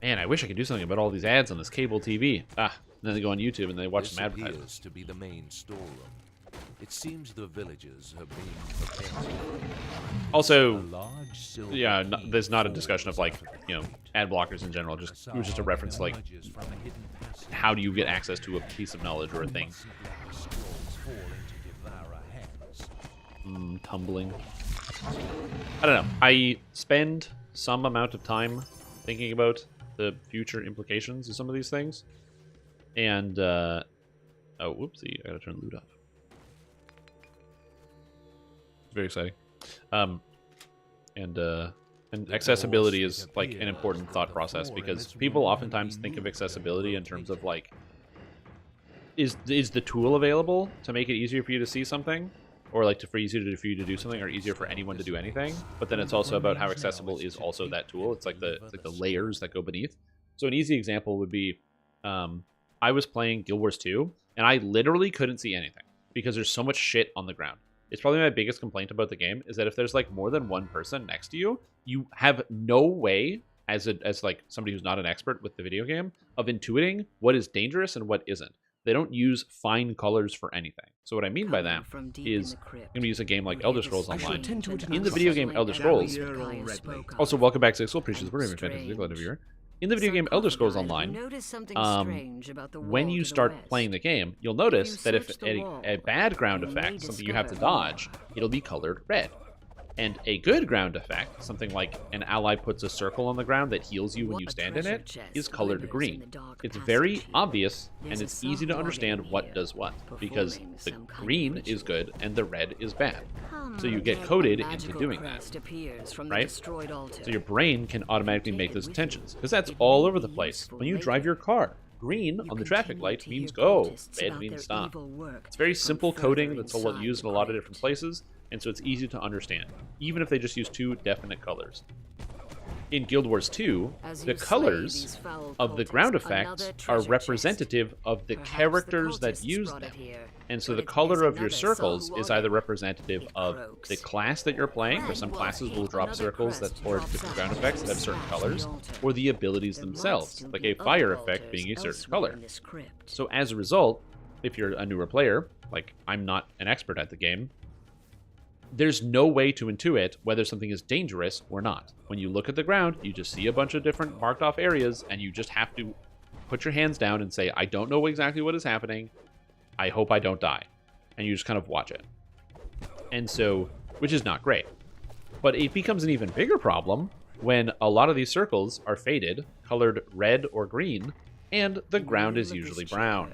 Man, I wish I could do something about all these ads on this cable TV. And then they go on YouTube and they watch some advertisements. To be the main storeroom. It seems the villagers are being prepared. Also, A large silver yeah, key there's not a falls discussion of like, to the you know, right. ad blockers in general. Just it was just a reference to like Emerges from a hidden passage. how do you get access to a piece of knowledge or a thing. Messy black scrolls fall into devourer hands. Tumbling. I don't know. I spend some amount of time thinking about the future implications of some of these things, and oh, whoopsie! I gotta turn loot off. Very exciting. And accessibility is like an important thought process because people oftentimes think of accessibility in terms of like, is the tool available to make it easier for you to see something, or like for you to do something, or easier for anyone to do anything? But then it's also about how accessible is also that tool. It's like the layers that go beneath. So an easy example would be, I was playing Guild Wars 2, and I literally couldn't see anything because there's so much shit on the ground. It's probably my biggest complaint about the game is that if there's like more than one person next to you, you have no way as like somebody who's not an expert with the video game of intuiting what is dangerous and what isn't. They don't use fine colors for anything. So what I mean by that is I'm going to use a game like Elder Scrolls Online. In the video game Elder Scrolls, also welcome back to Soul Preachers. We're going to be glad to be here. In the video game Elder Scrolls Online, when you start playing the game, you'll notice that if a bad ground effect, something you have to dodge, it'll be colored red. And a good ground effect, something like an ally puts a circle on the ground that heals you when you stand in it, is colored green. It's very obvious, and it's easy to understand what does what, because the green is good and the red is bad. So you get coded into doing that, right? So your brain can automatically make those intentions, because that's all over the place. When you drive your car, green on the traffic light means go, red means stop. It's very simple coding that's used in a lot of different places, and so it's easy to understand, even if they just use two definite colors. In Guild Wars 2, the colors of the ground effects are representative of the characters that use them. And so the color of your circles is either representative of the class that you're playing, for some classes will drop circles or different ground effects that have certain colors, or the abilities themselves, like a fire effect being a certain color. So as a result, if you're a newer player, like I'm not an expert at the game, there's no way to intuit whether something is dangerous or not. When you look at the ground, you just see a bunch of different marked off areas, and you just have to put your hands down and say, I don't know exactly what is happening. I hope I don't die. And you just kind of watch it. And so, which is not great. But it becomes an even bigger problem when a lot of these circles are faded, colored red or green, and the ground is usually brown.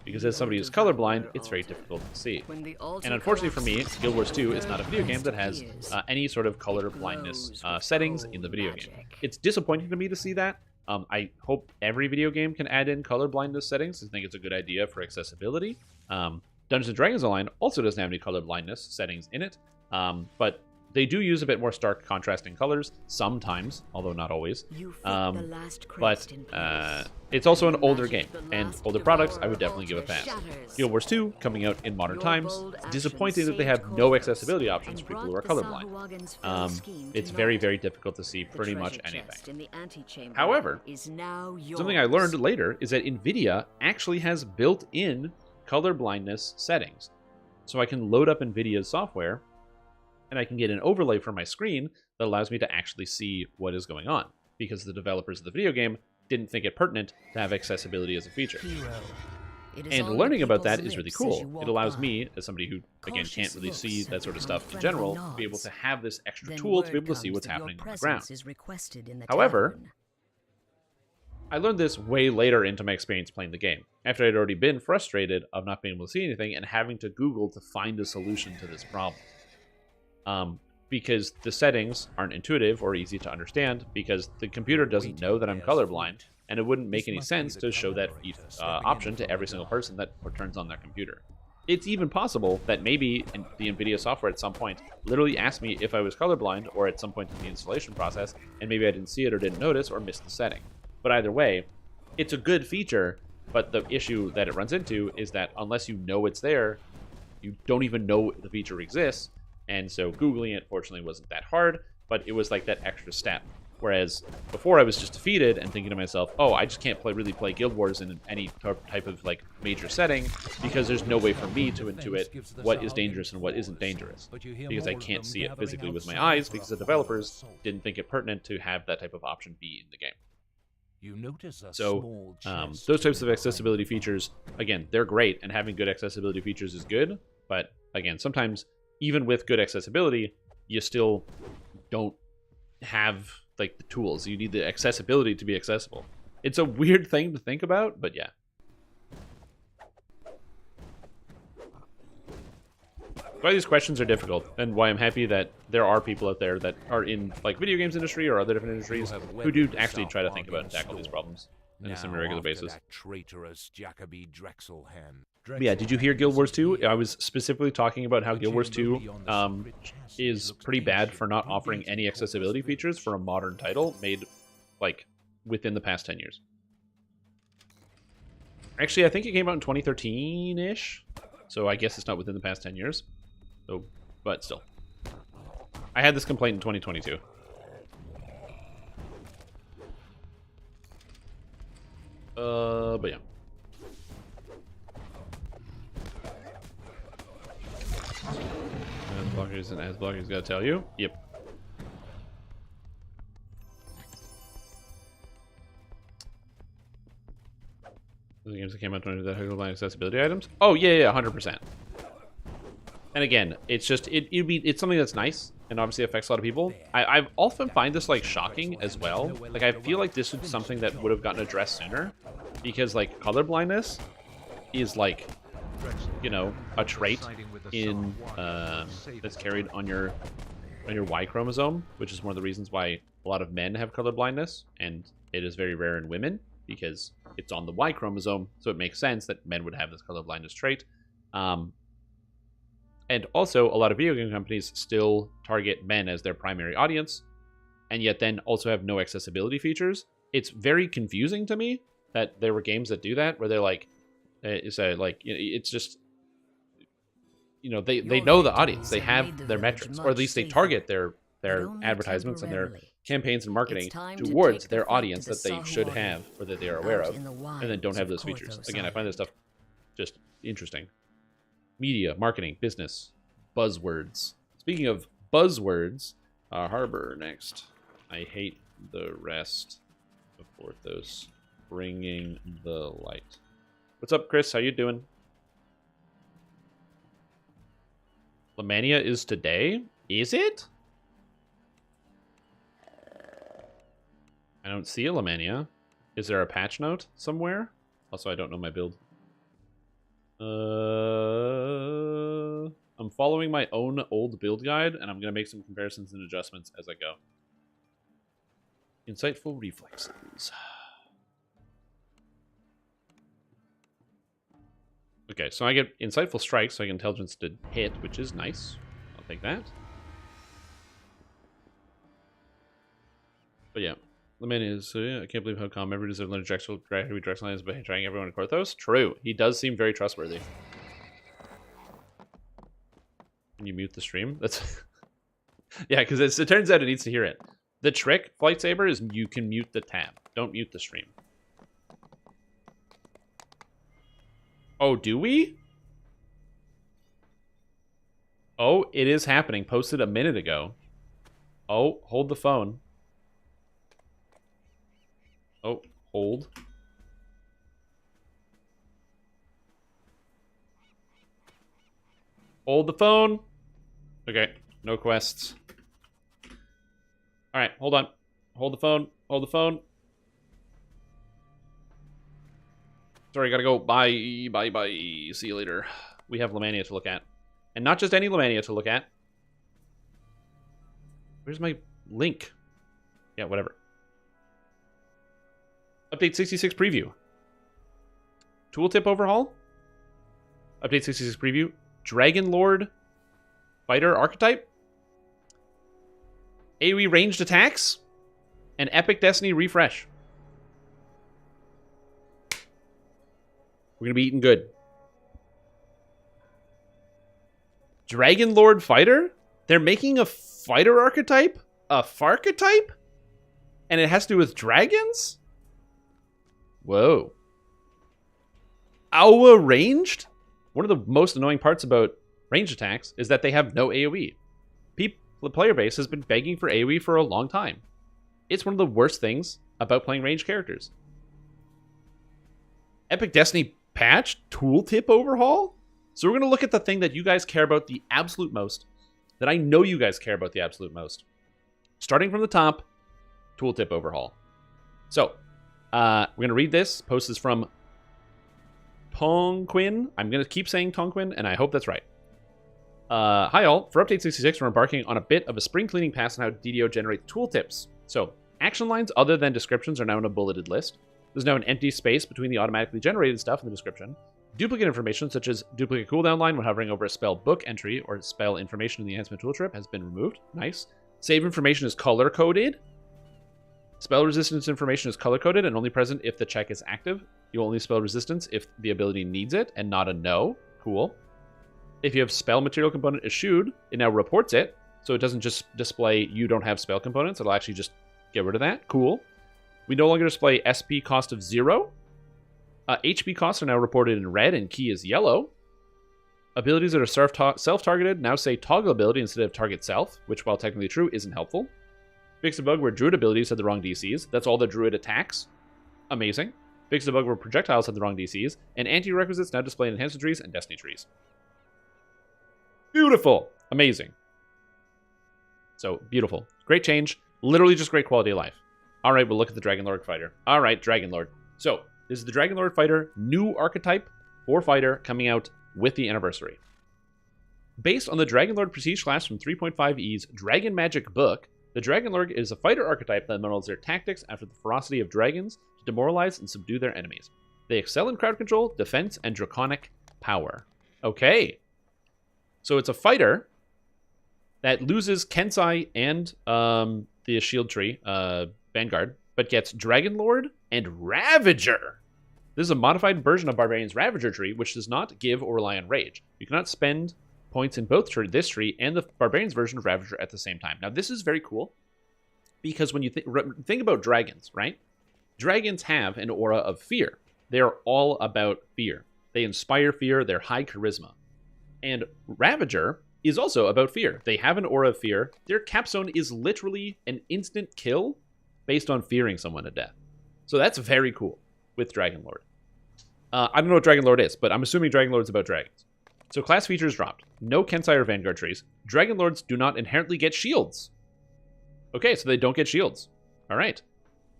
Because as somebody who's colorblind, it's very difficult to see. And unfortunately for me, Guild Wars 2 is not a video game that has any sort of color blindness settings in the video game. It's disappointing to me to see that. I hope every video game can add in color blindness settings. I think it's a good idea for accessibility. Dungeons & Dragons Online also doesn't have any color blindness settings in it, but they do use a bit more stark contrasting colors sometimes, although not always. But it's also an older game, and older products I would definitely give a pass. Guild Wars 2, coming out in modern times, disappointing that they have no accessibility options for people who are colorblind. It's very, very difficult to see pretty much anything. However, something I learned later is that NVIDIA actually has built-in color blindness settings. So I can load up NVIDIA's software, and I can get an overlay from my screen that allows me to actually see what is going on, because the developers of the video game didn't think it pertinent to have accessibility as a feature. And learning about that is really cool. It allows me, as somebody who, again, can't really see that sort of stuff in general, to be able to have this extra tool to be able to see what's happening on the ground. However, I learned this way later into my experience playing the game, after I'd already been frustrated of not being able to see anything and having to Google to find a solution to this problem. Because the settings aren't intuitive or easy to understand, because the computer doesn't know that I'm colorblind, and it wouldn't make any sense to show that option to every single person that turns on their computer. It's even possible that maybe the NVIDIA software at some point literally asked me if I was colorblind, or at some point in the installation process, and maybe I didn't see it or didn't notice or missed the setting. But either way, it's a good feature, but the issue that it runs into is that unless you know it's there, you don't even know the feature exists. And so Googling it, fortunately, wasn't that hard, but it was like that extra step. Whereas before I was just defeated and thinking to myself, oh, I just can't really play Guild Wars in any type of like major setting because there's no way for me to intuit what is dangerous and what isn't dangerous, because I can't see it physically with my eyes because the developers didn't think it pertinent to have that type of option be in the game. So those types of accessibility features, again, they're great, and having good accessibility features is good. But again, sometimes even with good accessibility, you still don't have like the tools. You need the accessibility to be accessible. It's a weird thing to think about, but yeah. Why these questions are difficult, and why I'm happy that there are people out there that are in like video games industry or other different industries who do actually try to think about and tackle these problems on a semi-regular basis. But yeah, did you hear Guild Wars 2? I was specifically talking about how Guild Wars 2 is pretty bad for not offering any accessibility features for a modern title made like within the past 10 years. Actually, I think it came out in 2013-ish, so I guess it's not within the past 10 years. So, but still. I had this complaint in 2022. But yeah. As blockers and as blockers gotta tell you. Yep. The games that came out that have line accessibility items. Oh yeah, 100%. And again, it's just it's something that's nice and obviously affects a lot of people. I often find this like shocking as well. Like I feel like this is something that would have gotten addressed sooner, because like color blindness is like, you know, a trait in that's carried on your Y chromosome, which is one of the reasons why a lot of men have color blindness, and it is very rare in women because it's on the Y chromosome. So it makes sense that men would have this color blindness trait. And also, a lot of video game companies still target men as their primary audience, and yet then also have no accessibility features. It's very confusing to me that there were games that do that, where they're like, it's just, you know, they know the audience, they have their metrics, or at least they target their advertisements and their campaigns and marketing towards their audience that they should have or that they are aware of, and then don't have those features. Again, I find this stuff just interesting. Media, marketing, business, buzzwords. Speaking of buzzwords, Harbor next. I hate the rest of Porthos. Bringing the light. What's up, Chris? How you doing? Lamania is today? Is it? I don't see a Lamania. Is there a patch note somewhere? Also, I don't know my build. I'm following my own old build guide, and I'm going to make some comparisons and adjustments as I go. Insightful reflexes. Okay, so I get Insightful Strike, so I get Intelligence to hit, which is nice. I'll take that. But yeah, Lemon is, I can't believe how calm every deserved Leonard Drexel is by trying everyone in Korthos. True, he does seem very trustworthy. Can you mute the stream? That's yeah, because it turns out it needs to hear it. The trick, Flight Saber, is you can mute the tab. Don't mute the stream. Oh, do we? Oh, it is happening. Posted a minute ago. Oh, hold the phone. Oh, hold. Hold the phone. Okay, no quests. All right, hold on. Hold the phone. Hold the phone. Sorry, gotta go. Bye, bye, bye. See you later. We have Lamania to look at. And not just any Lamania to look at. Where's my link? Yeah, whatever. Update 66 preview. Tooltip overhaul. Update 66 preview. Dragon Lord Fighter Archetype. AoE ranged attacks. And Epic Destiny refresh. We're going to be eating good. Dragon Lord Fighter? They're making a fighter archetype? A Farchetype? And it has to do with dragons? Whoa. Aua ranged? One of the most annoying parts about ranged attacks is that they have no AoE. The player base has been begging for AoE for a long time. It's one of the worst things about playing ranged characters. Epic Destiny patch? Tooltip overhaul? So we're going to look at the thing that you guys care about the absolute most. That I know you guys care about the absolute most. Starting from the top, tooltip overhaul. So, we're going to read this. Post is from Tonquin. I'm going to keep saying Tonquin, and I hope that's right. Hi all. For Update 66, we're embarking on a bit of a spring cleaning pass on how DDO generates tooltips. So, action lines other than descriptions are now in a bulleted list. There's now an empty space between the automatically generated stuff in the description. Duplicate information, such as duplicate cooldown line when hovering over a spell book entry or spell information in the enhancement tool trip, has been removed. Nice. Save information is color-coded. Spell resistance information is color-coded and only present if the check is active. You only spell resistance if the ability needs it and not a no. Cool. If you have spell material component eschewed, it now reports it, so it doesn't just display you don't have spell components. It'll actually just get rid of that. Cool. We no longer display SP cost of 0. HP costs are now reported in red and key is yellow. Abilities that are self-targeted now say toggle ability instead of target self, which, while technically true, isn't helpful. Fixed a bug where druid abilities had the wrong DCs. That's all the druid attacks. Amazing. Fixed a bug where projectiles had the wrong DCs. And anti-requisites now display enhancement trees and destiny trees. Beautiful. Amazing. So, beautiful. Great change. Literally just great quality of life. All right, we'll look at the Dragon Lord fighter. All right, Dragon Lord. So, this is the Dragon Lord fighter, new archetype for fighter coming out with the anniversary. Based on the Dragon Lord Prestige class from 3.5e's Dragon Magic book, the Dragon Lord is a fighter archetype that models their tactics after the ferocity of dragons to demoralize and subdue their enemies. They excel in crowd control, defense, and draconic power. Okay. So it's a fighter that loses Kensai and the shield tree, Vanguard, but gets Dragon Lord and Ravager. This is a modified version of Barbarian's Ravager tree, which does not give or rely on rage. You cannot spend points in both this tree and the Barbarian's version of Ravager at the same time. Now, this is very cool, because when you think about dragons, right? Dragons have an aura of fear. They are all about fear. They inspire fear. They're high charisma. And Ravager is also about fear. They have an aura of fear. Their capstone is literally an instant kill based on fearing someone to death. So that's very cool with Dragon Lord. I don't know what Dragon Lord is, but I'm assuming Dragon Lord's about dragons. So class features dropped. No Kensai or Vanguard trees. Dragon Lords do not inherently get shields. Okay, so they don't get shields. All right.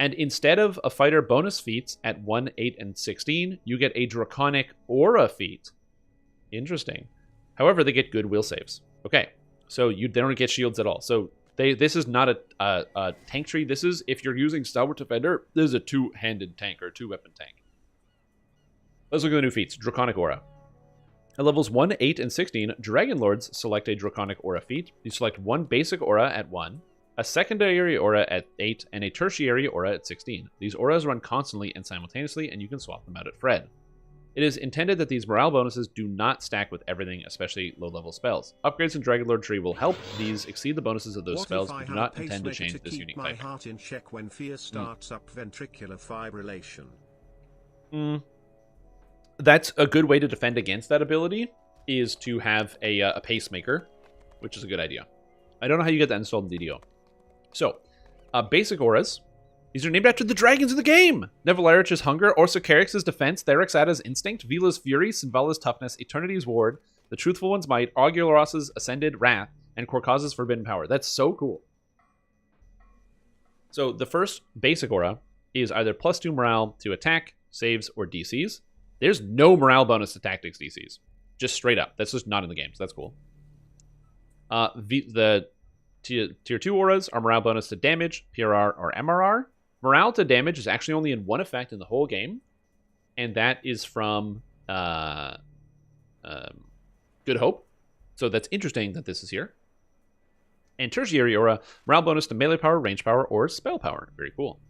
And instead of a fighter bonus feats at 1, 8, and 16, you get a Draconic Aura feat. Interesting. However, they get good will saves. Okay, so they don't get shields at all. So this is not a tank tree. This is, if you're using Stalwart Defender, this is a two-handed tank or a two-weapon tank. Let's look at the new feats. Draconic Aura. At levels 1, 8, and 16, Dragon Lords select a Draconic Aura feat. You select one basic aura at 1, a secondary aura at 8, and a tertiary aura at 16. These auras run constantly and simultaneously, and you can swap them out at Fred. It is intended that these morale bonuses do not stack with everything, especially low-level spells. Upgrades in Dragon Lord Tree will help these exceed the bonuses of those spells, but do not intend to change this unique my fighter. heart in check when fear starts up ventricular fibrillation. That's a good way to defend against that ability, is to have a pacemaker, which is a good idea. I don't know how you get that installed in DDO. So, basic auras. These are named after the dragons in the game! Nevalarich's Hunger, Orsocarix's Defense, Therixada's Instinct, Vila's Fury, Sinvala's Toughness, Eternity's Ward, the Truthful One's Might, Auguros's Ascended Wrath, and Korkaz's Forbidden Power. That's so cool. So the first basic aura is either +2 morale to attack, saves, or DCs. There's no morale bonus to tactics DCs. Just straight up. That's just not in the game, so that's cool. The tier 2 auras are morale bonus to damage, PRR, or MRR. Morale to damage is actually only in one effect in the whole game, and that is from Good Hope. So that's interesting that this is here. And tertiary aura, morale bonus to melee power, range power, or spell power. Very cool.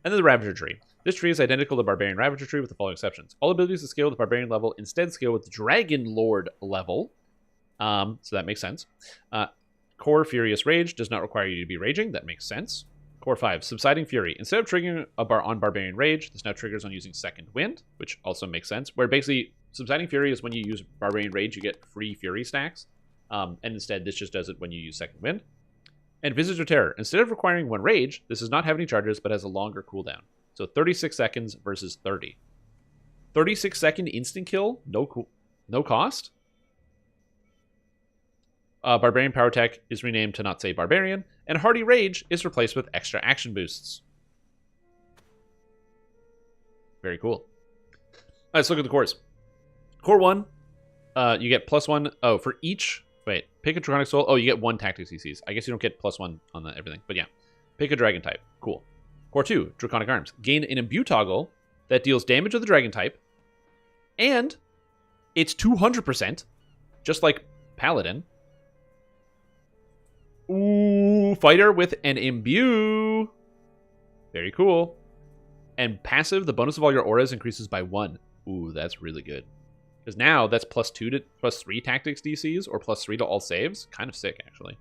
And then the Ravager tree. This tree is identical to Barbarian Ravager tree with the following exceptions. All abilities that scale with the Barbarian level instead scale with the Dragon Lord level. So that makes sense. Core Furious Rage does not require you to be raging. That makes sense. Core 5, Subsiding Fury. Instead of triggering on Barbarian Rage, this now triggers on using Second Wind, which also makes sense. Where basically, Subsiding Fury is when you use Barbarian Rage, you get free Fury stacks. And instead, this just does it when you use Second Wind. And Visage of Terror. Instead of requiring 1 Rage, this does not have any charges, but has a longer cooldown. So 36 seconds versus 30. 36-second instant kill, no cost. Barbarian Power Tech is renamed to not say Barbarian, and Hardy Rage is replaced with extra action boosts. Very cool. All right, let's look at the cores. Core 1, you get +1. Oh, for each... Wait, pick a Draconic Soul. Oh, you get 1 Tactics CCs. I guess you don't get +1 on everything, but yeah. Pick a Dragon type. Cool. Core 2, Draconic Arms. Gain an Imbue toggle that deals damage of the Dragon type, and it's 200%, just like Paladin. Ooh, fighter with an Imbue. Very cool. And passive, the bonus of all your auras increases by 1. Ooh, that's really good. Because now that's +2 to +3 tactics DCs or +3 to all saves. Kind of sick, actually.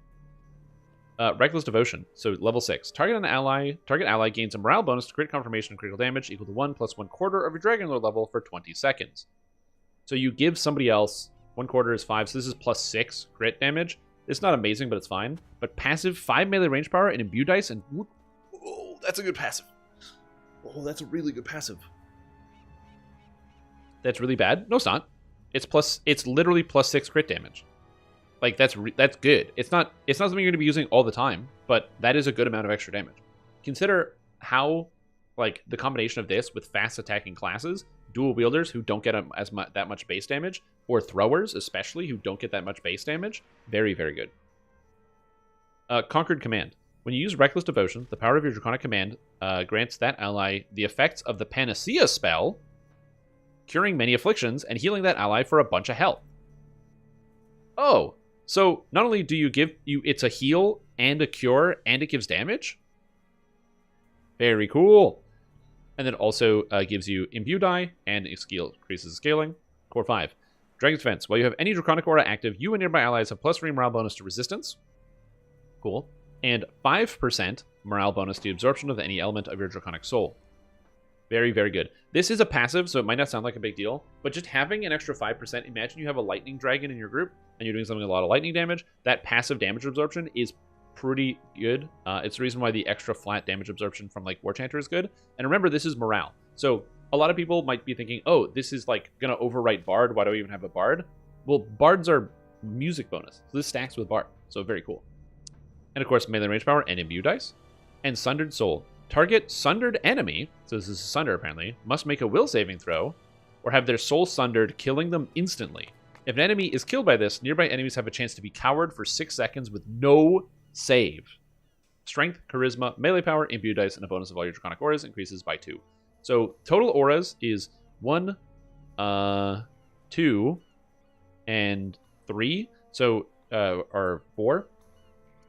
Reckless Devotion. So level 6. Target ally gains a morale bonus to crit confirmation and critical damage equal to 1 + 1/4 of your Dragonlord level for 20 seconds. So you give somebody else 1/4 is 5, so this is +6 crit damage. It's not amazing, but it's fine. But passive, 5 melee range power and Imbue dice, and oh, that's a good passive. Oh, that's a really good passive. That's really bad? No, it's not. It's literally +6 crit damage. Like that's good. It's not something you're going to be using all the time, but that is a good amount of extra damage. Consider how like the combination of this with fast attacking classes, dual wielders who don't get that much base damage, or throwers especially who don't get that much base damage. Very, very good. Conquered Command. When you use Reckless Devotion, the power of your Draconic Command grants that ally the effects of the Panacea spell, curing many afflictions and healing that ally for a bunch of health. Oh, so not only do you give it's a heal and a cure and it gives damage. Very cool. And then also gives you Imbue die and increases scaling. Core 5. Dragon's Defense. While you have any Draconic Aura active, you and nearby allies have +3 morale bonus to resistance. Cool. And 5% morale bonus to absorption of any element of your Draconic Soul. Very, very good. This is a passive, so it might not sound like a big deal, but just having an extra 5%, imagine you have a lightning dragon in your group, and you're doing something with a lot of lightning damage, that passive damage absorption is pretty good. It's the reason why the extra flat damage absorption from like War Chanter is good. And remember, this is morale. So a lot of people might be thinking, oh, this is like going to overwrite Bard. Why do I even have a Bard? Well, Bards are music bonus. So this stacks with Bard. So very cool. And of course, melee range power and Imbue dice. And Sundered Soul. Target sundered enemy, so this is Sunder apparently, must make a will saving throw or have their soul sundered, killing them instantly. If an enemy is killed by this, nearby enemies have a chance to be cowered for 6 seconds with no save. Strength, Charisma, melee power, Imbue dice, and a bonus of all your Draconic auras increases by 2. So total auras is 1, 2, and 3. So, or 4.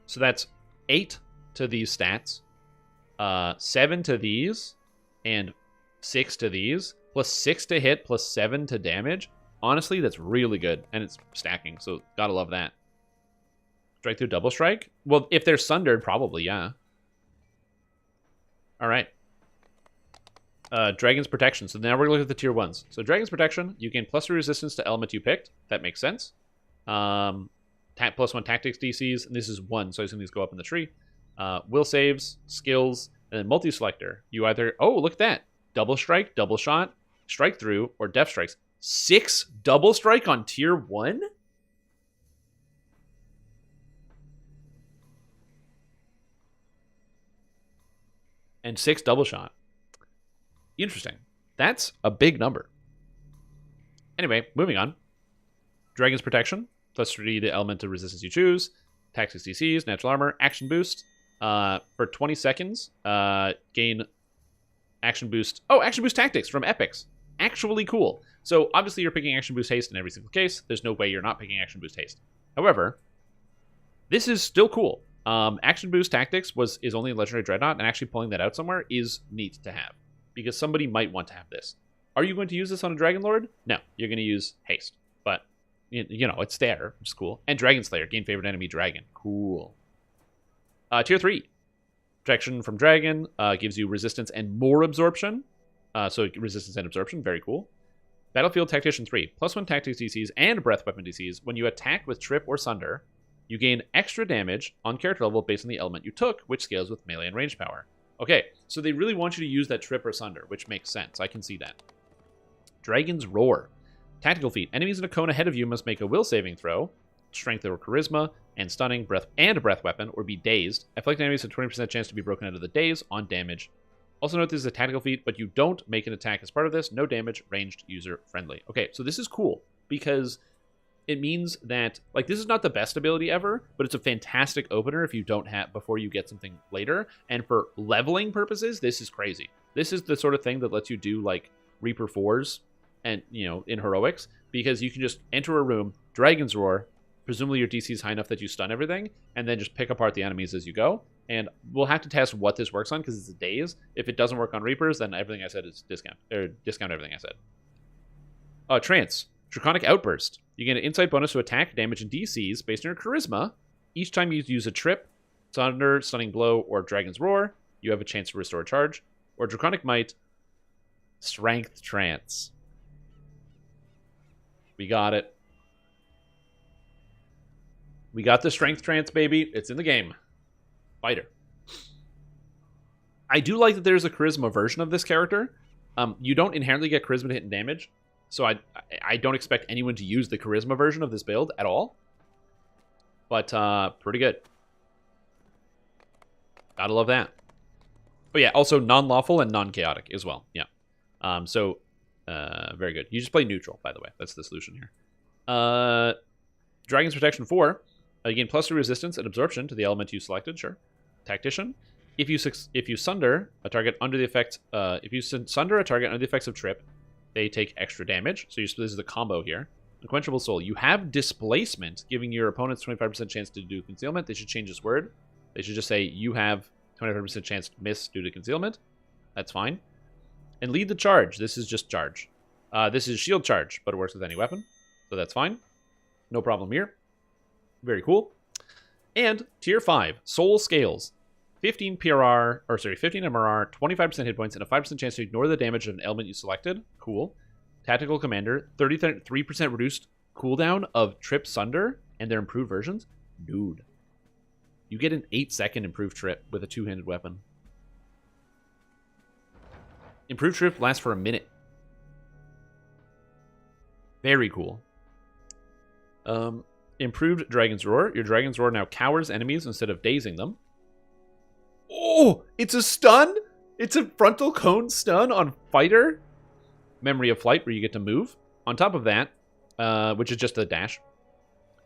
So that's 8 to these stats. 7 to these, and 6 to these, plus 6 to hit, plus 7 to damage. Honestly, that's really good, and it's stacking, so gotta love that. Strike through double strike? Well, if they're sundered, probably, yeah. Alright. Dragon's Protection. So now we're gonna look at the tier 1s. So Dragon's Protection, you gain +3 resistance to element you picked. That makes sense. +1 tactics DCs, and this is 1, so I assume these go up in the tree. Will saves, skills, and then multi-selector. You either, oh, look at that. Double strike, double shot, strike through, or def strikes. 6 double strike on tier 1? And 6 double shot. Interesting. That's a big number. Anyway, moving on. Dragon's Protection. +3 the element of resistance you choose. Tactics DCs, natural armor, action boost. For 20 seconds, gain action boost. Oh, action boost tactics from epics. Actually cool. So obviously you're picking action boost haste in every single case. There's no way you're not picking action boost haste. However, this is still cool. Action boost tactics is only in Legendary Dreadnought, and actually pulling that out somewhere is neat to have because somebody might want to have this. Are you going to use this on a Dragonlord? No, you're going to use haste, but you know it's there, which is cool. And Dragon Slayer, gain favorite enemy dragon. Cool. Tier 3. Protection from Dragon gives you resistance and more absorption. So resistance and absorption, very cool. Battlefield Tactician 3, +1 tactics DCs and breath weapon DCs. When you attack with Trip or Sunder, you gain extra damage on character level based on the element you took, which scales with melee and range power. Okay, so they really want you to use that Trip or Sunder, which makes sense. I can see that. Dragon's Roar. Tactical feat. Enemies in a cone ahead of you must make a will saving throw, strength or charisma, and stunning, breath weapon, or be dazed. Afflicted enemies have a 20% chance to be broken out of the daze on damage. Also note this is a tactical feat, but you don't make an attack as part of this. No damage, ranged, user friendly. Okay, so this is cool because it means that, like, this is not the best ability ever, but it's a fantastic opener if you don't have, before you get something later. And for leveling purposes, this is crazy. This is the sort of thing that lets you do, like, Reaper 4s and, you know, in heroics, because you can just enter a room, Dragon's Roar, presumably your DC is high enough that you stun everything, and then just pick apart the enemies as you go. And we'll have to test what this works on because it's a daze. If it doesn't work on Reapers, then everything I said is discount, or discount everything I said. Trance. Draconic Outburst. You get an insight bonus to attack, damage, and DCs based on your charisma. Each time you use a Trip, Thunder, Stunning Blow, or Dragon's Roar, you have a chance to restore charge. Or Draconic Might. Strength Trance. We got it. We got the Strength Trance, baby. It's in the game. Fighter. I do like that there's a charisma version of this character. You don't inherently get charisma to hit and damage, so I don't expect anyone to use the charisma version of this build at all. But pretty good. Gotta love that. Oh yeah, also non-lawful and non-chaotic as well. Yeah. Very good. You just play neutral, by the way. That's the solution here. Dragon's Protection 4. You gain +3 resistance and absorption to the element you selected. Sure. Tactician. If you sunder a target under the effect, sunder a target under the effects of Trip, they take extra damage. So this is the combo here. Unquenchable Soul. You have displacement, giving your opponents 25% chance to do concealment. They should change this word. They should just say you have 25% chance to miss due to concealment. That's fine. And lead the charge. This is just charge. This is shield charge, but it works with any weapon. So that's fine. No problem here. Very cool. And tier 5, Soul Scales. 15 PRR, or sorry, 15 MRR, 25% hit points, and a 5% chance to ignore the damage of an element you selected. Cool. Tactical Commander, 33% reduced cooldown of Trip Sunder and their improved versions. Dude. You get an 8-second improved Trip with a two-handed weapon. Improved Trip lasts for a minute. Very cool. Improved Dragon's Roar. Your Dragon's Roar now cowers enemies instead of dazing them. Oh, it's a stun? It's a frontal cone stun on Fighter. Memory of Flight, where you get to move. On top of that, which is just a dash.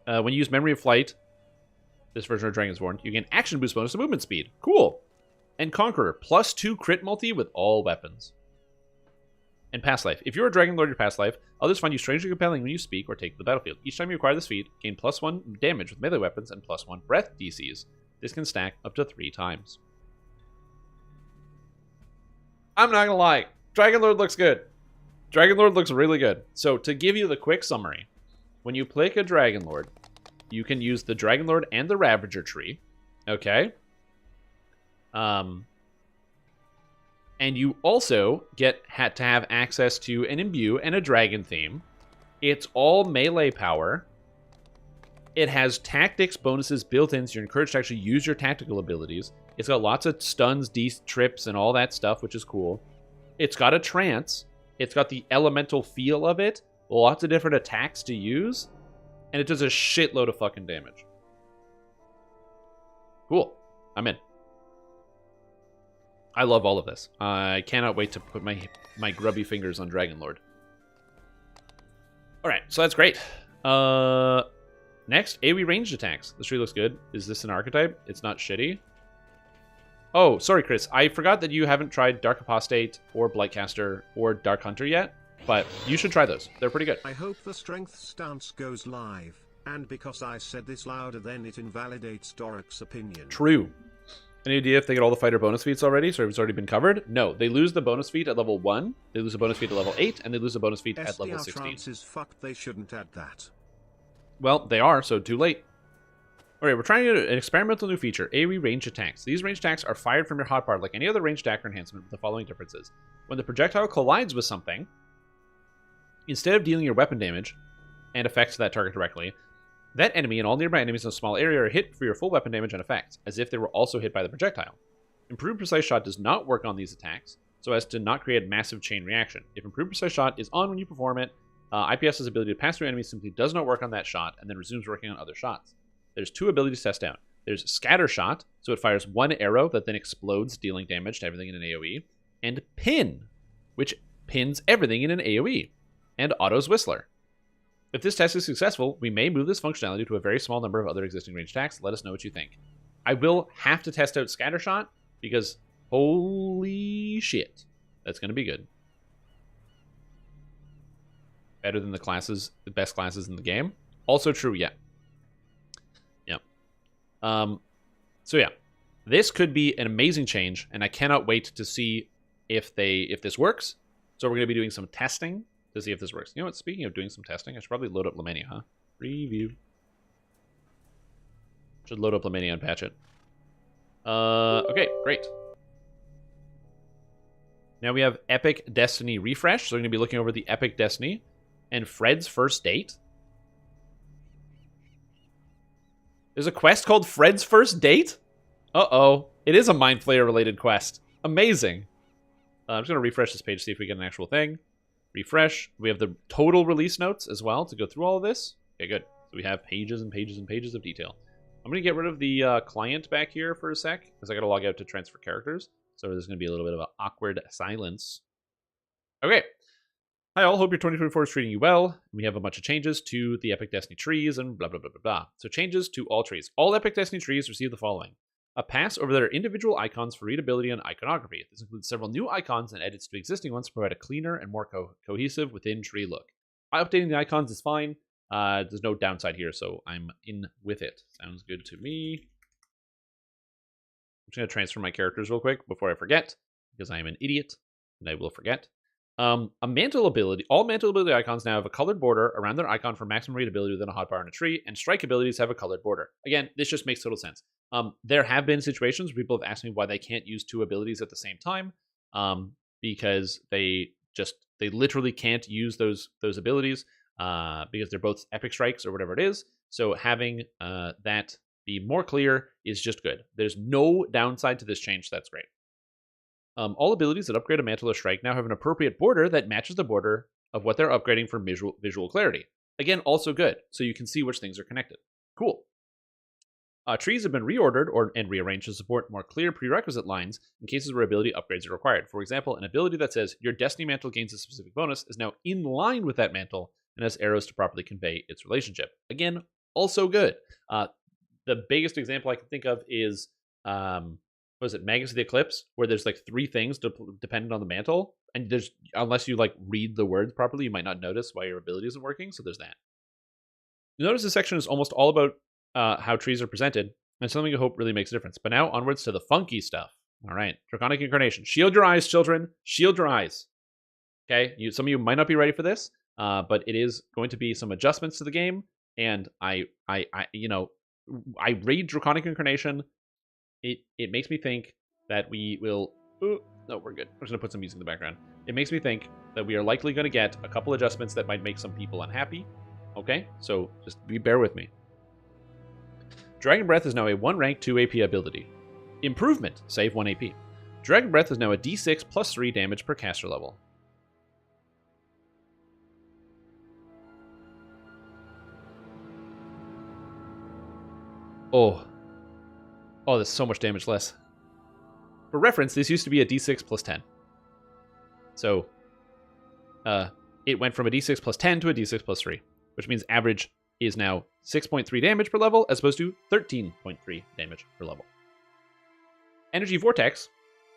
When you use Memory of Flight, this version of Dragon's Warn, you gain action boost bonus to movement speed. Cool. And Conqueror, +2 crit multi with all weapons. And Past Life. If you're a Dragon Lord in your past life, others find you strangely compelling when you speak or take the battlefield. Each time you acquire this feat, gain +1 damage with melee weapons and +1 breath DCs. This can stack up to 3 times. I'm not gonna lie. Dragon Lord looks good. Dragon Lord looks really good. So to give you the quick summary, when you pick a Dragon Lord, you can use the Dragon Lord and the Ravager tree. Okay? And you also had to have access to an Imbue and a Dragon theme. It's all melee power. It has tactics bonuses built in, so you're encouraged to actually use your tactical abilities. It's got lots of stuns, trips, and all that stuff, which is cool. It's got a trance. It's got the elemental feel of it. Lots of different attacks to use. And it does a shitload of fucking damage. Cool. I'm in. I love all of this. I cannot wait to put my grubby fingers on Dragon Lord. Alright, so that's great. Next, AoE ranged attacks. This tree looks good. Is this an archetype? It's not shitty. Oh, sorry, Chris. I forgot that you haven't tried Dark Apostate or Blightcaster or Dark Hunter yet, but you should try those. They're pretty good. I hope the strength stance goes live, and because I said this louder, then it invalidates Doric's opinion. True. Any idea if they get all the fighter bonus feats already, so it's already been covered? No, they lose the bonus feat at level 1, they lose a bonus feat at level 8, and they lose a bonus feat at level 16. Trance is fucked, they shouldn't add that. Well, they are, so too late. Alright, we're trying an experimental new feature, AoE ranged attacks. These ranged attacks are fired from your hotbar like any other ranged attack or enhancement with the following differences. When the projectile collides with something, instead of dealing your weapon damage and effects to that target directly, that enemy and all nearby enemies in a small area are hit for your full weapon damage and effects, as if they were also hit by the projectile. Improved Precise Shot does not work on these attacks, so as to not create massive chain reaction. If Improved Precise Shot is on when you perform it, IPS's ability to pass through enemies simply does not work on that shot, and then resumes working on other shots. There's 2 abilities to test out. There's Scatter Shot, so it fires 1 arrow that then explodes, dealing damage to everything in an AoE, and Pin, which pins everything in an AoE, and Otto's Whistler. If this test is successful, we may move this functionality to a very small number of other existing ranged attacks. Let us know what you think. I will have to test out Scatter Shot, because holy shit, that's going to be good. Better than the best classes in the game. Also true, yeah. So yeah, this could be an amazing change, and I cannot wait to see if this works. So we're going to be doing some testing to see if this works. You know what? Speaking of doing some testing, I should probably load up Lamania, huh? Review. Should load up Lamania and patch it. Okay, great. Now we have Epic Destiny Refresh. So we're going to be looking over the Epic Destiny and Fred's First Date. There's a quest called Fred's First Date? Uh-oh. It is a Mind Flayer related quest. Amazing. I'm just going to refresh this page, see if we get an actual thing. Refresh. We have the total release notes as well to go through all of this. Okay, good. So we have pages and pages and pages of detail. I'm going to get rid of the client back here for a sec, because I got to log out to transfer characters. So there's going to be a little bit of an awkward silence. Okay. Hi all, hope your 2024 is treating you well. We have a bunch of changes to the Epic Destiny trees and blah, blah, blah, blah, blah. So changes to all trees. All Epic Destiny trees receive the following. A pass over their individual icons for readability and iconography. This includes several new icons and edits to existing ones to provide a cleaner and more cohesive within tree look. Updating the icons is fine. There's no downside here, so I'm in with it. Sounds good to me. I'm just going to transfer my characters real quick before I forget, because I am an idiot, and I will forget. A mantle ability. All mantle ability icons now have a colored border around their icon for maximum readability within a hotbar in a tree, and strike abilities have a colored border. Again, this just makes total sense. There have been situations where people have asked me why they can't use 2 abilities at the same time, because they literally can't use those abilities, because they're both epic strikes or whatever it is. So having that be more clear is just good. There's no downside to this change, so that's great. All abilities that upgrade a mantle or strike now have an appropriate border that matches the border of what they're upgrading for visual clarity. Again, also good, so you can see which things are connected. Cool. Trees have been reordered and rearranged to support more clear prerequisite lines in cases where ability upgrades are required. For example, an ability that says your Destiny mantle gains a specific bonus is now in line with that mantle and has arrows to properly convey its relationship. Again, also good. The biggest example I can think of is what is it, Magus of the Eclipse, where there's like 3 things dependent on the mantle, and there's, unless you like read the words properly, you might not notice why your ability isn't working. So there's that. You notice this section is almost all about how trees are presented, and something I hope really makes a difference. But now onwards to the funky stuff. All right, Draconic Incarnation. Shield your eyes, children. Shield your eyes. Okay, some of you might not be ready for this, but it is going to be some adjustments to the game, and I read Draconic Incarnation. It makes me think that we will... no, we're good. I'm just going to put some music in the background. It makes me think that we are likely going to get a couple adjustments that might make some people unhappy. Okay? So just bear with me. Dragon Breath is now a 1 rank 2 AP ability. Improvement. Save 1 AP. Dragon Breath is now a D6 plus 3 damage per caster level. Oh, there's so much damage less. For reference, this used to be a D6 plus 10. So, it went from a D6 plus 10 to a D6 plus 3, which means average is now 6.3 damage per level as opposed to 13.3 damage per level. Energy Vortex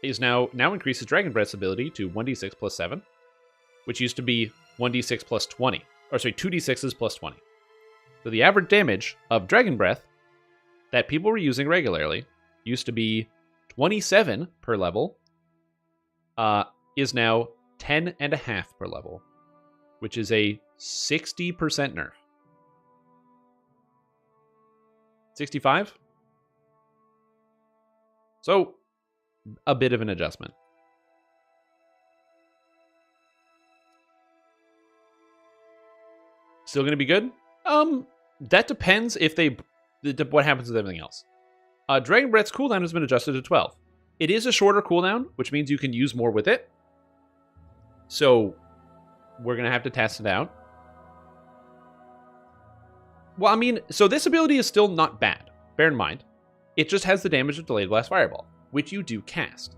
is now increases Dragon Breath's ability to 1d6 plus 7, which used to be 1d6 plus 20. Or sorry, 2d6s plus 20. So the average damage of Dragon Breath that people were using regularly used to be 27 per level, is now 10.5 per level, which is a 60% nerf. 65. So, a bit of an adjustment. Still going to be good? That depends if what happens with everything else. Dragon Breath's cooldown has been adjusted to 12. It is a shorter cooldown, which means you can use more with it. So, we're going to have to test it out. Well, I mean, so this ability is still not bad. Bear in mind, it just has the damage of Delayed Blast Fireball, which you do cast.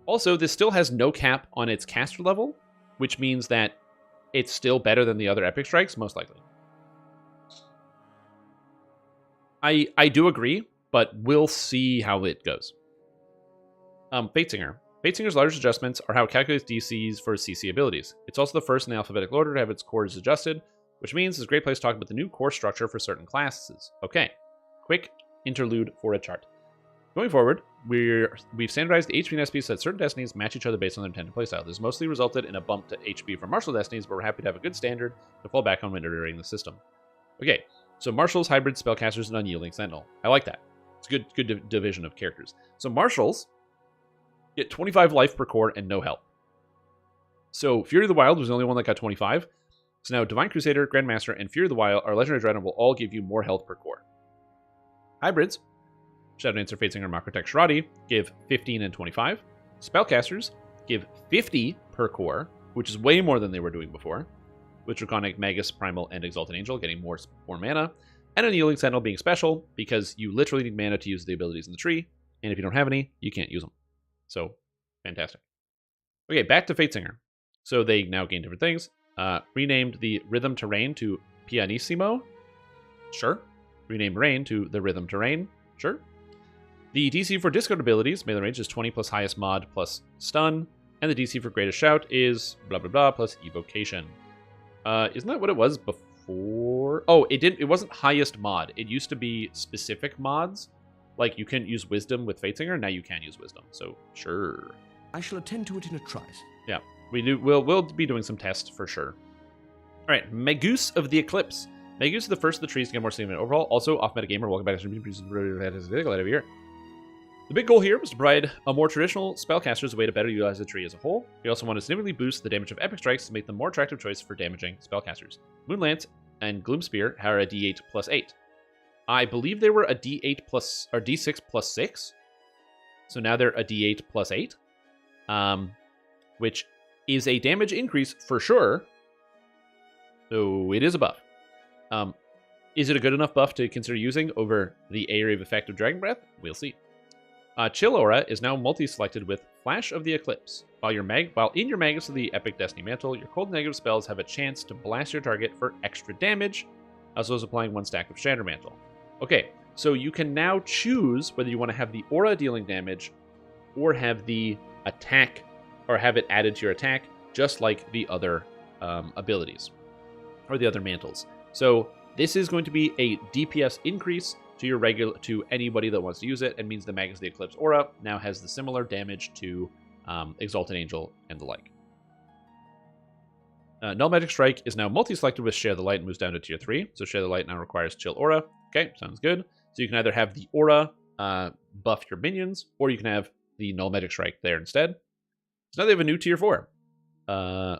Also, this still has no cap on its caster level, which means that it's still better than the other Epic Strikes, most likely. I do agree, but we'll see how it goes. Fatesinger. Fatesinger's largest adjustments are how it calculates DCs for CC abilities. It's also the first in the alphabetical order to have its cores adjusted, which means it's a great place to talk about the new core structure for certain classes. Okay, quick interlude for a chart. Going forward, we've standardized the HP and SP so that certain destinies match each other based on their intended playstyle. This mostly resulted in a bump to HP for martial destinies, but we're happy to have a good standard to fall back on when iterating the system. Okay, so martials, hybrid, spellcasters, and unyielding sentinel. I like that. It's a good division of characters. So martials get 25 life per core and no health. So Fury of the Wild was the only one that got 25. So now Divine Crusader, Grandmaster, and Fury of the Wild, our Legendary Dreadnought, will all give you more health per core. Hybrids, Shadow Dancer, Fatesinger, Macrotech, Shirati, give 15 and 25. Spellcasters give 50 per core, which is way more than they were doing before, with Draconic, Magus, Primal, and Exalted Angel getting more mana, and Unyielding Sentinel being special because you literally need mana to use the abilities in the tree, and if you don't have any, you can't use them. So, fantastic. Okay, back to Fatesinger. So they now gain different things. Renamed the Rhythm Terrain to Pianissimo. Sure. Renamed Rain to the Rhythm Terrain. Sure. The DC for Discard abilities, melee range, is 20 plus highest mod plus stun. And the DC for Greatest Shout is blah blah blah plus evocation. Isn't that what it was before? Oh, it wasn't highest mod. It used to be specific mods. Like you couldn't use Wisdom with Fatesinger, now you can use Wisdom. So sure. I shall attend to it in a trice. Yeah. We'll be doing some tests for sure. Alright, Magus of the Eclipse. Magus is the first of the trees to get more significant overall. Also, Off Meta Gamer, welcome back to the here. The big goal here was to provide a more traditional spellcaster as a way to better utilize the tree as a whole. We also want to significantly boost the damage of Epic Strikes to make them more attractive choice for damaging spellcasters. Moonlance and Gloomspear are a D8 plus 8. I believe they were a D8 plus or D6 plus 6. So now they're a D8 plus 8. Which is a damage increase for sure. So it is a buff. Is it a good enough buff to consider using over the area of effect of Dragon Breath? We'll see. Chill Aura is now multi-selected with Flash of the Eclipse. While in your Magus of the Epic Destiny Mantle, your cold negative spells have a chance to blast your target for extra damage, as well as applying 1 stack of Shatter Mantle. Okay, so you can now choose whether you want to have the aura dealing damage or have the attack, or have it added to your attack, just like the other abilities, or the other mantles. So this is going to be a DPS increase to anybody that wants to use it, and means the Magus of the Eclipse aura now has the similar damage to Exalted Angel and the like. Null Magic Strike is now multi-selected with Share the Light and moves down to tier 3. So Share the Light now requires Chill Aura. Okay, sounds good. So you can either have the aura buff your minions, or you can have the Null Magic Strike there instead. So now they have a new tier 4.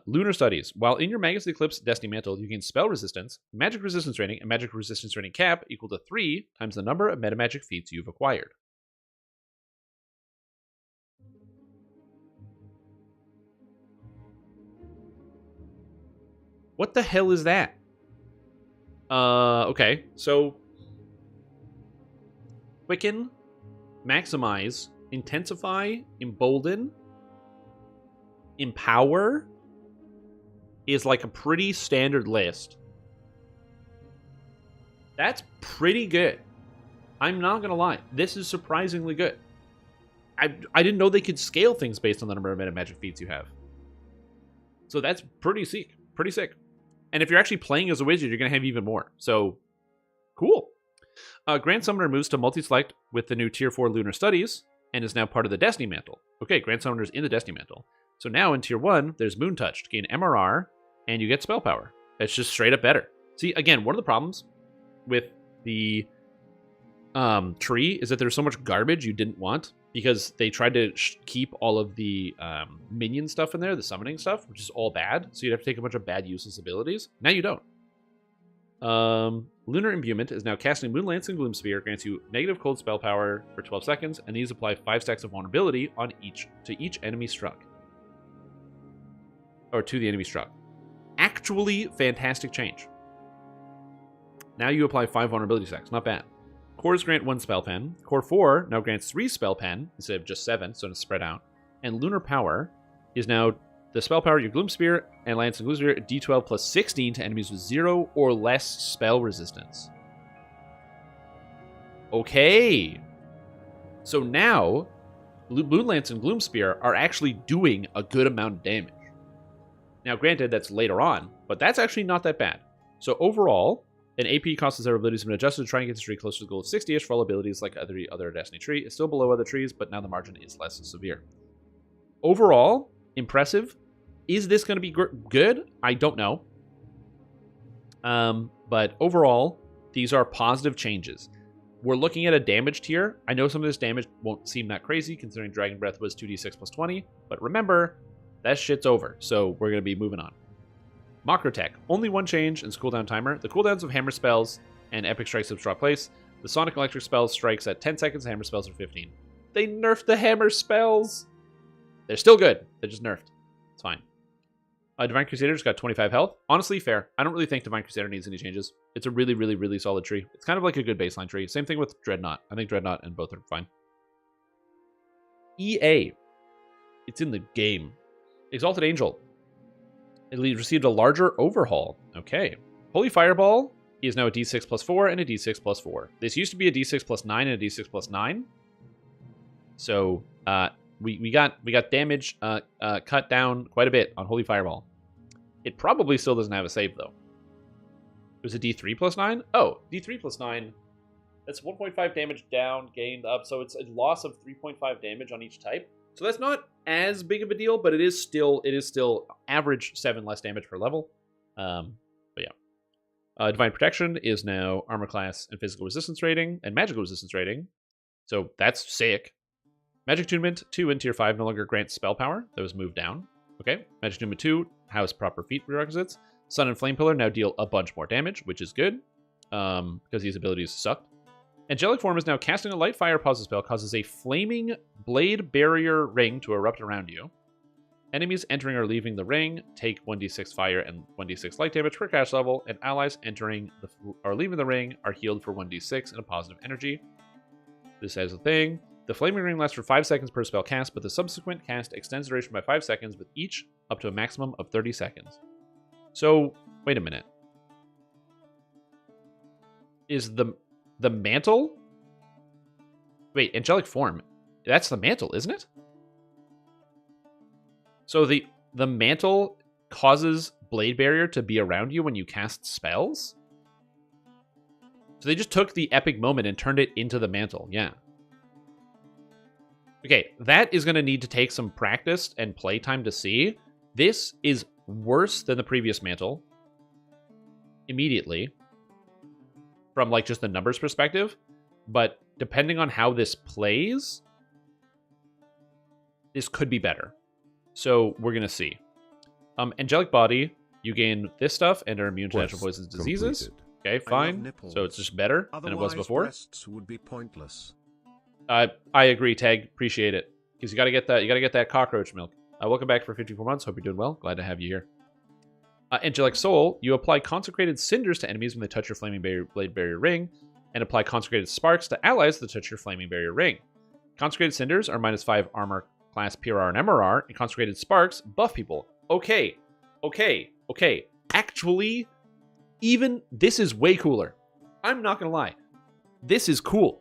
Lunar Studies. While in your Magus of the Eclipse Destiny Mantle, you gain spell resistance, magic resistance rating, and magic resistance rating cap equal to 3 times the number of metamagic feats you've acquired. What the hell is that? Okay, so Quicken, Maximize, Intensify, Embolden, Empower is like a pretty standard list. That's pretty good. I'm not gonna lie. This is surprisingly good. I didn't know they could scale things based on the number of metamagic feats you have. So that's pretty sick. Pretty sick. And if you're actually playing as a wizard, you're gonna have even more. So cool. Grand Summoner moves to multi-select with the new Tier 4 Lunar Studies and is now part of the Destiny Mantle. Okay, Grand Summoner's in the Destiny Mantle. So now in Tier 1, there's Moon Touch to gain MRR, and you get Spell Power. It's just straight up better. See, again, one of the problems with the tree is that there's so much garbage you didn't want because they tried to keep all of the minion stuff in there, the summoning stuff, which is all bad. So you'd have to take a bunch of bad useless abilities. Now you don't. Lunar Imbuement is now casting Moonlance and Gloomsphere, grants you negative cold spell power for 12 seconds, and these apply 5 stacks of vulnerability on each enemy struck. Or to the enemy struck. Actually fantastic change. Now you apply 5 vulnerability stacks, not bad. Cores grant 1 spell pen. Core 4 now grants 3 spell pen instead of just 7, so it's spread out. And Lunar Power is now the spell power, your Gloomsphere and Lance and Gloomsphere, D12 plus 16 to enemies with 0 or less spell resistance. Okay. So now, Moonlance and Gloomsphere are actually doing a good amount of damage. Now, granted, that's later on, but that's actually not that bad. So overall, an AP cost of 0 abilities has been adjusted to try and get the tree closer to the goal of 60-ish for all abilities like other Destiny tree. It's still below other trees, but now the margin is less severe. Overall, impressive. Is this going to be good? I don't know. But overall, these are positive changes. We're looking at a damage tier. I know some of this damage won't seem that crazy considering Dragon Breath was 2d6 plus 20. But remember, that shit's over. So we're going to be moving on. Macrotech. Only one change in cooldown timer. The cooldowns of hammer spells and epic strikes have drop place. The sonic electric spell strikes at 10 seconds. Hammer spells are 15. They nerfed the hammer spells. They're still good. They're just nerfed. It's fine. Divine Crusader's got 25 health. Honestly, fair. I don't really think Divine Crusader needs any changes. It's a really, really, really solid tree. It's kind of like a good baseline tree. Same thing with Dreadnought. I think Dreadnought and both are fine. EA. It's in the game. Exalted Angel. It received a larger overhaul. Okay. Holy Fireball is now a D6 plus 4 and a D6 plus 4. This used to be a D6 plus 9 and a D6 plus 9. So, we got damage cut down quite a bit on Holy Fireball. It probably still doesn't have a save, though. It was a D3 plus 9? Oh, D3 plus 9. That's 1.5 damage down, gained up, so it's a loss of 3.5 damage on each type. So that's not as big of a deal, but it is still average 7 less damage per level. But yeah. Divine Protection is now armor class and physical resistance rating, and magical resistance rating. So that's sick. Magic Attunement 2 in Tier 5 no longer grants spell power. That was moved down. Okay. Magic Attunement 2 has proper feat prerequisites. Sun and Flame Pillar now deal a bunch more damage, which is good. Because these abilities sucked. Angelic Form is now casting a light fire pause spell, causes a flaming blade barrier ring to erupt around you. Enemies entering or leaving the ring take 1d6 fire and 1d6 light damage per cast level, and allies entering or leaving the ring are healed for 1d6 and a positive energy. This has a thing. The flaming ring lasts for 5 seconds per spell cast, but the subsequent cast extends duration by 5 seconds with each up to a maximum of 30 seconds. So, wait a minute. Is the mantle? Wait, Angelic Form. That's the mantle, isn't it? So the mantle causes Blade Barrier to be around you when you cast spells? So they just took the epic moment and turned it into the mantle, yeah. Okay, that is going to need to take some practice and playtime to see. This is worse than the previous mantle. Immediately. From like just the numbers perspective. But depending on how this plays, this could be better. So we're going to see. Angelic Body, you gain this stuff and are immune to natural poisons and diseases. Okay, fine. So it's just better than it was before. Breasts would be pointless. I agree, Tag. Appreciate it. Because you gotta get that. You gotta get that cockroach milk. Welcome back for 54 months. Hope you're doing well. Glad to have you here. Angelic Soul, you apply consecrated cinders to enemies when they touch your flaming blade barrier ring, and apply consecrated sparks to allies that touch your flaming barrier ring. Consecrated cinders are -5 armor class PRR and MRR, and consecrated sparks buff people. Okay. Actually, even this is way cooler. I'm not gonna lie. This is cool.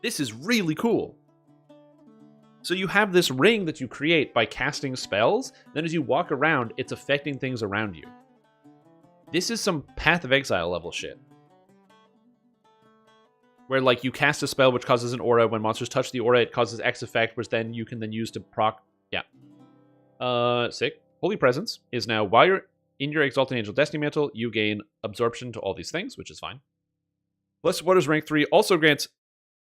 This is really cool. So you have this ring that you create by casting spells, then as you walk around, it's affecting things around you. This is some Path of Exile level shit. Where like you cast a spell which causes an aura, when monsters touch the aura, it causes X effect, which then you can then use to proc. Yeah. Sick. Holy Presence is now while you're In your Exalted Angel Destiny Mantle, you gain absorption to all these things, which is fine. Blessed Waters rank 3 also grants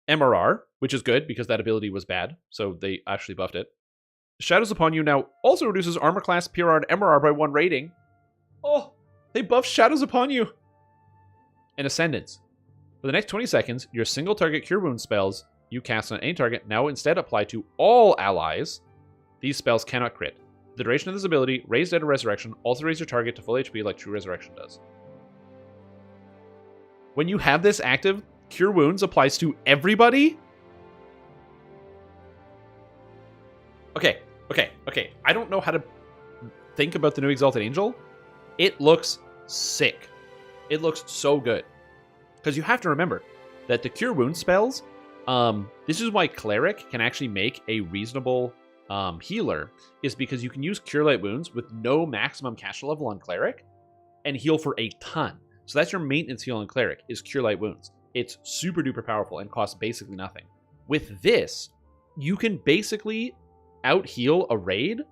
MRR, which is good because that ability was bad, so they actually buffed it. Shadows Upon You now also reduces armor class, PRR, and MRR by 1 rating. Oh, they buffed Shadows Upon You. And Ascendance. For the next 20 seconds, your single target Cure Wounds spells you cast on any target now instead apply to all allies. These spells cannot crit. The duration of this ability, Raise Dead or Resurrection, also raise your target to full HP like True Resurrection does. When you have this active, Cure Wounds applies to everybody? Okay. I don't know how to think about the new Exalted Angel. It looks sick. It looks so good. Because you have to remember that the Cure Wounds spells, this is why Cleric can actually make a reasonable healer, is because you can use Cure Light Wounds with no maximum caster level on Cleric and heal for a ton. So that's your maintenance heal on Cleric, is Cure Light Wounds. It's super duper powerful and costs basically nothing. With this, you can basically out-heal a raid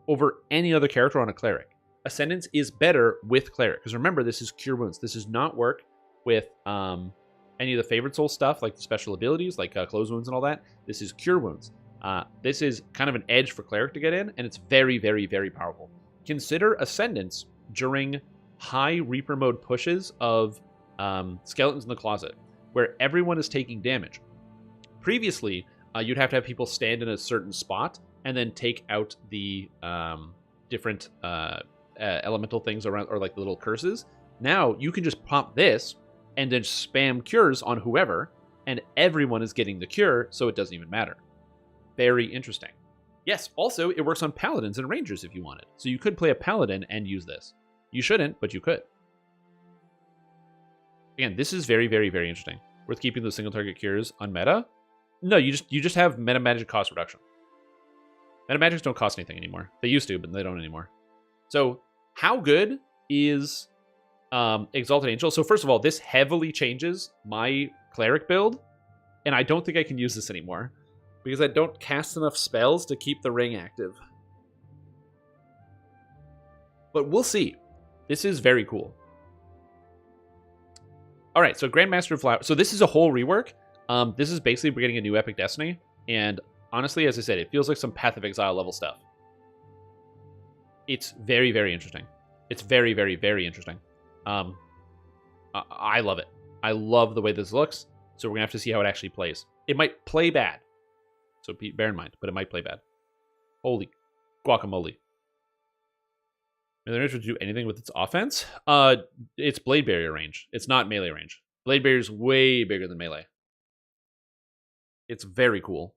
over any other character on a Cleric. Ascendance is better with Cleric, because remember, this is Cure Wounds. This does not work with any of the Favored Soul stuff, like the special abilities, like Close Wounds and all that. This is Cure Wounds. This is kind of an edge for Cleric to get in, and it's very, very, very powerful. Consider Ascendance during high Reaper mode pushes of Skeletons in the Closet, where everyone is taking damage. Previously, you'd have to have people stand in a certain spot and then take out the different elemental things around, or like the little curses. Now, you can just pop this and then spam cures on whoever, and everyone is getting the cure, so it doesn't even matter. Very interesting. Yes, also, it works on Paladins and Rangers if you wanted. So you could play a Paladin and use this. You shouldn't, but you could. Again, this is very, very, very interesting. Worth keeping those single target cures on meta? No, you just have meta magic cost reduction. Meta magics don't cost anything anymore. They used to, but they don't anymore. So, how good is Exalted Angel? So first of all, this heavily changes my Cleric build, and I don't think I can use this anymore, because I don't cast enough spells to keep the ring active. But we'll see. This is very cool. Alright, so Grandmaster of Flower. So this is a whole rework. This is basically we're getting a new Epic Destiny, and honestly, as I said, it feels like some Path of Exile level stuff. It's very, very interesting. It's very, very, very interesting. I love it. I love the way this looks, so we're going to have to see how it actually plays. It might play bad, so bear in mind, but it might play bad. Holy guacamole. Are they able to do anything with its offense? It's Blade Barrier range. It's not melee range. Blade Barrier is way bigger than melee. It's very cool.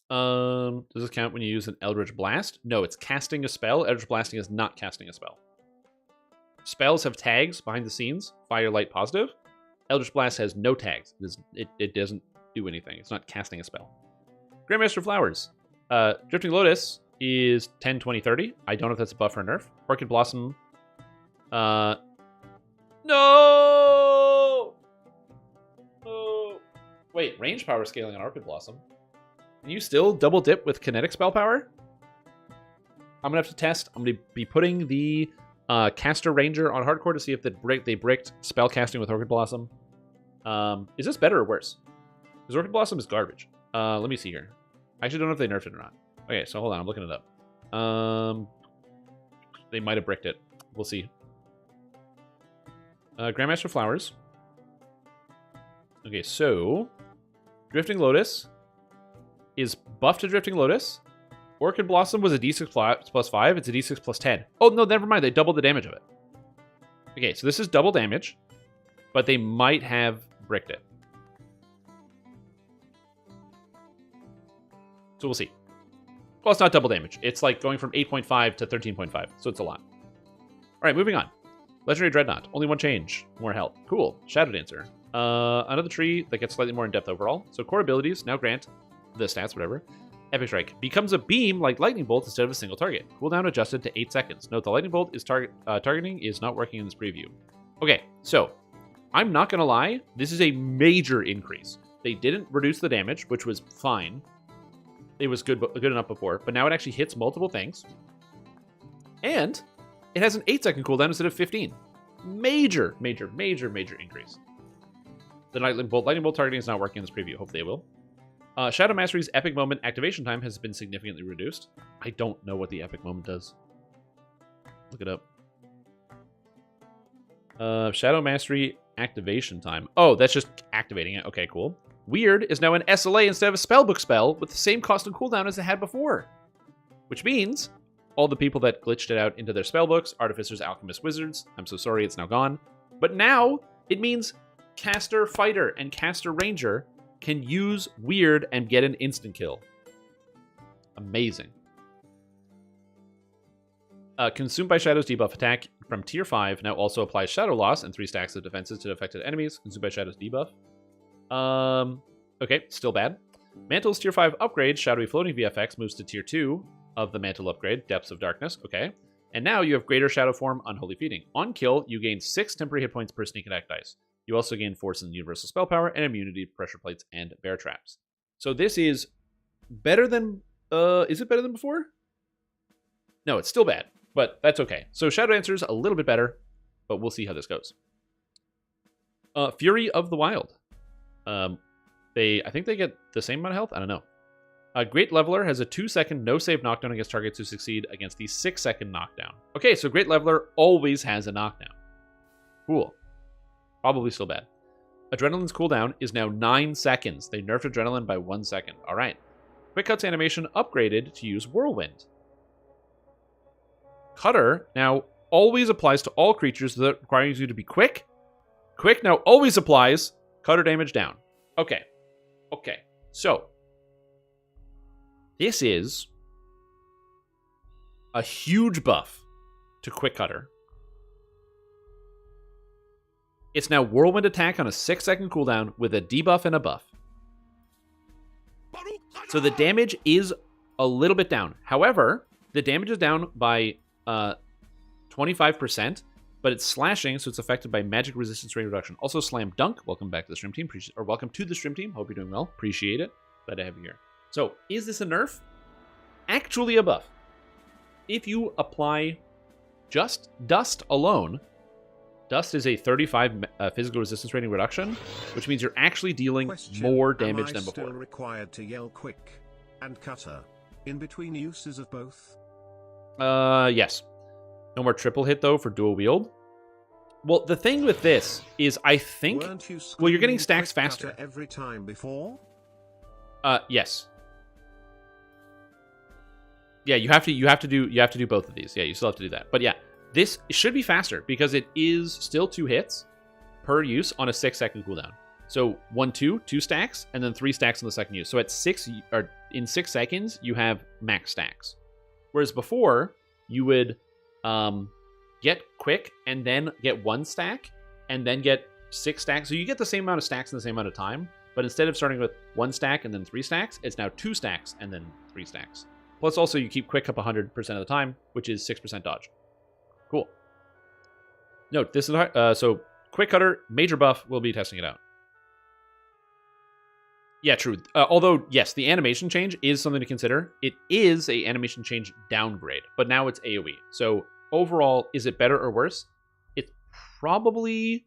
Does this count when you use an Eldritch Blast? No, it's casting a spell. Eldritch Blasting is not casting a spell. Spells have tags behind the scenes. Fire, Light, Positive. Eldritch Blast has no tags. It doesn't do anything. It's not casting a spell. Grandmaster Flowers. Drifting Lotus is 10, 20, 30. I don't know if that's a buff or a nerf. Orchid Blossom. No! Oh. Wait, range power scaling on Orchid Blossom. Can you still double dip with kinetic spell power? I'm going to have to test. I'm going to be putting the Caster Ranger on Hardcore to see if they bricked spell casting with Orchid Blossom. Is this better or worse? Because Orchid Blossom is garbage. Let me see here. I actually don't know if they nerfed it or not. Okay, so hold on. I'm looking it up. They might have bricked it. We'll see. Grandmaster Flowers. Okay, so Drifting Lotus is buffed to Drifting Lotus. Orchid Blossom was a d6 plus 5. It's a d6 plus 10. Oh, no, never mind. They doubled the damage of it. Okay, so this is double damage, but they might have bricked it. So we'll see. Well, it's not double damage. It's like going from 8.5 to 13.5, so it's a lot. All right, moving on. Legendary Dreadnought. Only one change. More health. Cool. Shadow Dancer. Another tree that gets slightly more in depth overall. So core abilities now grant the stats, whatever. Epic Strike. Becomes a beam like Lightning Bolt instead of a single target. Cooldown adjusted to 8 seconds. Note the Lightning Bolt is targeting is not working in this preview. Okay, so I'm not going to lie. This is a major increase. They didn't reduce the damage, which was fine. It was good enough before, but now it actually hits multiple things. And it has an 8-second cooldown instead of 15. Major increase. The lightning bolt targeting is not working in this preview. Hopefully it will. Shadow Mastery's Epic Moment activation time has been significantly reduced. I don't know what the Epic Moment does. Look it up. Shadow Mastery activation time. Oh, that's just activating it. Okay, cool. Weird is now an SLA instead of a spellbook spell with the same cost and cooldown as it had before. Which means all the people that glitched it out into their spellbooks, artificers, alchemists, wizards, I'm so sorry it's now gone. But now it means caster fighter and caster ranger can use weird and get an instant kill. Amazing. Consumed by Shadows debuff attack from tier 5 now also applies Shadow Loss and 3 stacks of defenses to affected enemies. Consumed by Shadows debuff. Okay, still bad. Mantle's tier 5 upgrade, Shadowy Floating VFX, moves to tier 2 of the Mantle upgrade, Depths of Darkness. Okay. And now you have Greater Shadow Form, Unholy Feeding. On kill, you gain 6 temporary hit points per sneak attack dice. You also gain Force and Universal Spell Power and immunity, Pressure Plates, and Bear Traps. So this is better than... is it better than before? No, it's still bad, but that's okay. So Shadow Dancer's a little bit better, but we'll see how this goes. Fury of the Wild. I think they get the same amount of health? I don't know. Great Leveler has a 2-second no-save knockdown against targets who succeed against the 6-second knockdown. Okay, so Great Leveler always has a knockdown. Cool. Probably still bad. Adrenaline's cooldown is now 9 seconds. They nerfed Adrenaline by 1 second. All right. Quick Cut's animation upgraded to use Whirlwind. Cutter now always applies to all creatures that requires you to be quick. Quick now always applies Cutter damage down. Okay. Okay. So, this is a huge buff to Quick Cutter. It's now Whirlwind attack on a 6-second cooldown with a debuff and a buff. So the damage is a little bit down. However, the damage is down by 25%, but it's slashing, so it's affected by magic resistance rate reduction. Also, Slam Dunk, welcome back to the stream team, or welcome to the stream team. Hope you're doing well. Appreciate it. Glad to have you here. So, is this a nerf? Actually a buff. If you apply just Dust alone, Dust is a 35 physical resistance rating reduction, which means you're actually dealing more damage than before. Am I still required to yell Quick and Cutter in between uses of both? Yes. No more triple hit, though, for dual wield. Well, the thing with this is I think... Well, you're getting stacks faster. Every time before? Yes. Yeah, you have to do both of these. Yeah, you still have to do that. But yeah, this should be faster because it is still 2 hits per use on a 6-second cooldown. So 1, 2 stacks, and then 3 stacks on the second use. So at in 6 seconds, you have max stacks. Whereas before, you would get quick and then get 1 stack and then get 6 stacks. So you get the same amount of stacks in the same amount of time, but instead of starting with 1 stack and then 3 stacks, it's now 2 stacks and then 3 stacks. Plus also you keep quick up 100% of the time, which is 6% dodge. Cool. Note, this is so Quick Cutter, major buff, we'll be testing it out. Yeah, true. Although, yes, the animation change is something to consider. It is a animation change downgrade, but now it's AoE. So overall, is it better or worse? It's probably...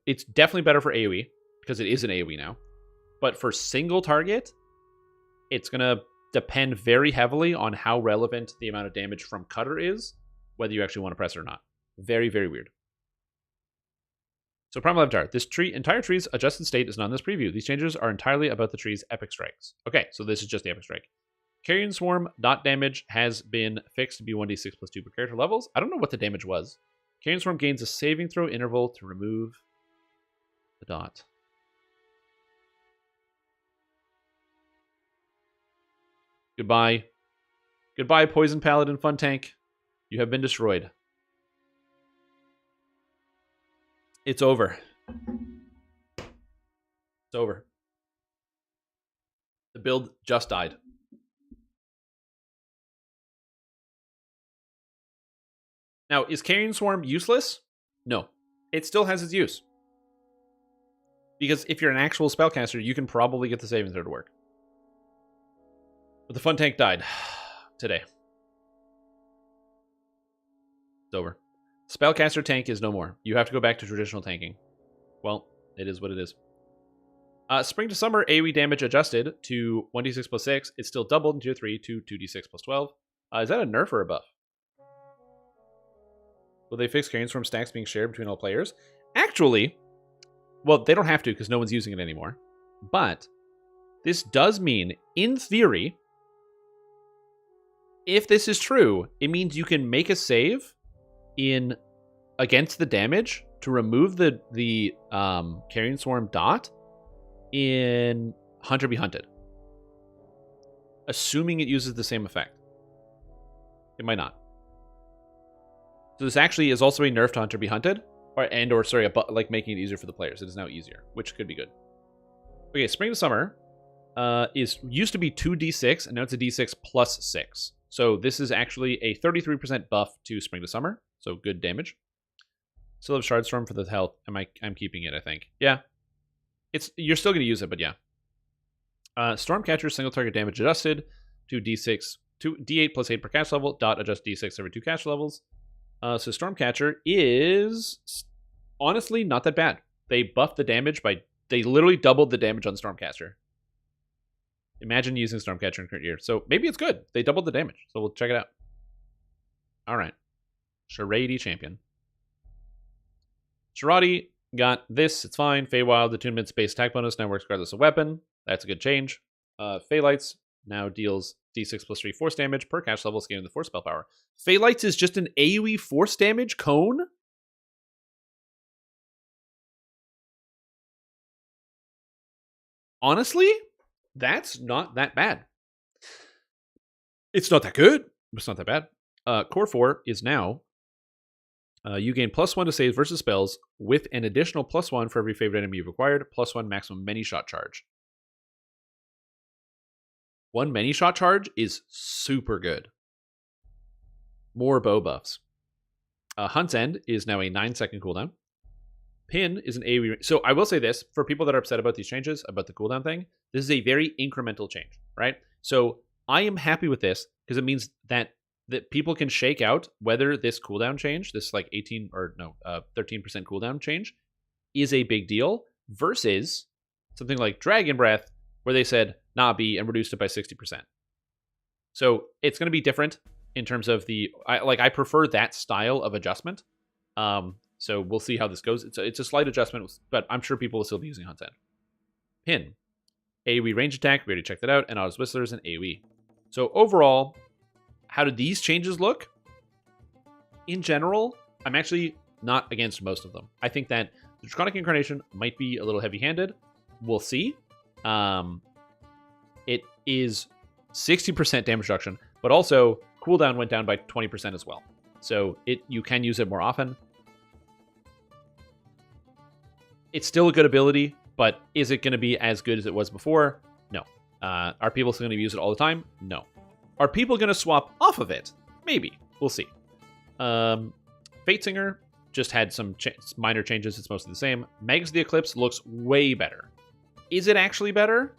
It's definitely better for AoE, because it is an AoE now. But for single target, it's going to depend very heavily on how relevant the amount of damage from Cutter is, whether you actually want to press it or not. Very, very weird. So Primal Avatar, this entire tree's adjusted state is not in this preview. These changes are entirely about the tree's epic strikes. Okay, so this is just the epic strike. Carrion Swarm dot damage has been fixed to be 1d6 plus 2 per character levels. I don't know what the damage was. Carrion Swarm gains a saving throw interval to remove the dot. Goodbye. Goodbye, Poison Paladin Fun Tank. You have been destroyed. It's over. It's over. The build just died. Now, is Carrion Swarm useless? No. It still has its use. Because if you're an actual spellcaster, you can probably get the saving throw to work. But the Fun Tank died today. It's over. Spellcaster tank is no more. You have to go back to traditional tanking. Well, it is what it is. Spring to summer, AoE damage adjusted to 1d6 plus 6. It's still doubled in tier 3 to 2d6 plus 12. Is that a nerf or a buff? Will they fix Carrion Swarm stacks being shared between all players? Actually, well, they don't have to because no one's using it anymore. But this does mean, in theory, if this is true, it means you can make a save in against the damage to remove the Carrion Swarm dot in Hunter Be Hunted. Assuming it uses the same effect. It might not. So this actually is also a nerf to Hunter Be Hunted, like making it easier for the players. It is now easier, which could be good. Okay, Spring to Summer used to be 2d6, and now it's a d6 plus 6. So this is actually a 33% buff to Spring to Summer, so good damage. Still have Shardstorm for the health. I'm keeping it, I think. Yeah. You're still going to use it, but yeah. Stormcatcher single target damage adjusted to d8 plus 8 per cast level. Dot adjust d6 every 2 cast levels. So Stormcatcher is honestly not that bad. They buffed the damage they literally doubled the damage on Stormcatcher. Imagine using Stormcatcher in current year. So maybe it's good. They doubled the damage. So we'll check it out. All right. Charade champion. Sharadi got this. It's fine. Feywild, attunement's base attack bonus now works regardless of weapon. That's a good change. Phaelites now deals d6 plus 3 force damage per cast level, scaling the force spell power. Phaelites is just an AoE force damage cone? Honestly, that's not that bad. It's not that good, but it's not that bad. Core 4 is now you gain +1 to saves versus spells with an additional +1 for every favorite enemy you've acquired, +1 maximum many shot charge. One many shot charge is super good. More bow buffs. Hunt's End is now a 9-second cooldown. Pin is an AoE. So I will say this, for people that are upset about these changes, about the cooldown thing, this is a very incremental change, right? So I am happy with this because it means that people can shake out whether this cooldown change, this like 13% cooldown change, is a big deal versus something like Dragon Breath, where they said, nah, B, and reduced it by 60%. So it's going to be different in terms of I prefer that style of adjustment. So we'll see how this goes. It's a slight adjustment, but I'm sure people will still be using Hunt's End. Pin. AoE range attack, we already checked that out, and Autos Whistlers and AoE. So overall, how do these changes look? In general, I'm actually not against most of them. I think that the Draconic Incarnation might be a little heavy-handed. We'll see. It is 60% damage reduction, but also cooldown went down by 20% as well. So you can use it more often. It's still a good ability, but is it going to be as good as it was before? No. Are people still going to use it all the time? No. Are people going to swap off of it? Maybe. We'll see. Fatesinger just had some minor changes. It's mostly the same. Mags of the Eclipse looks way better. Is it actually better?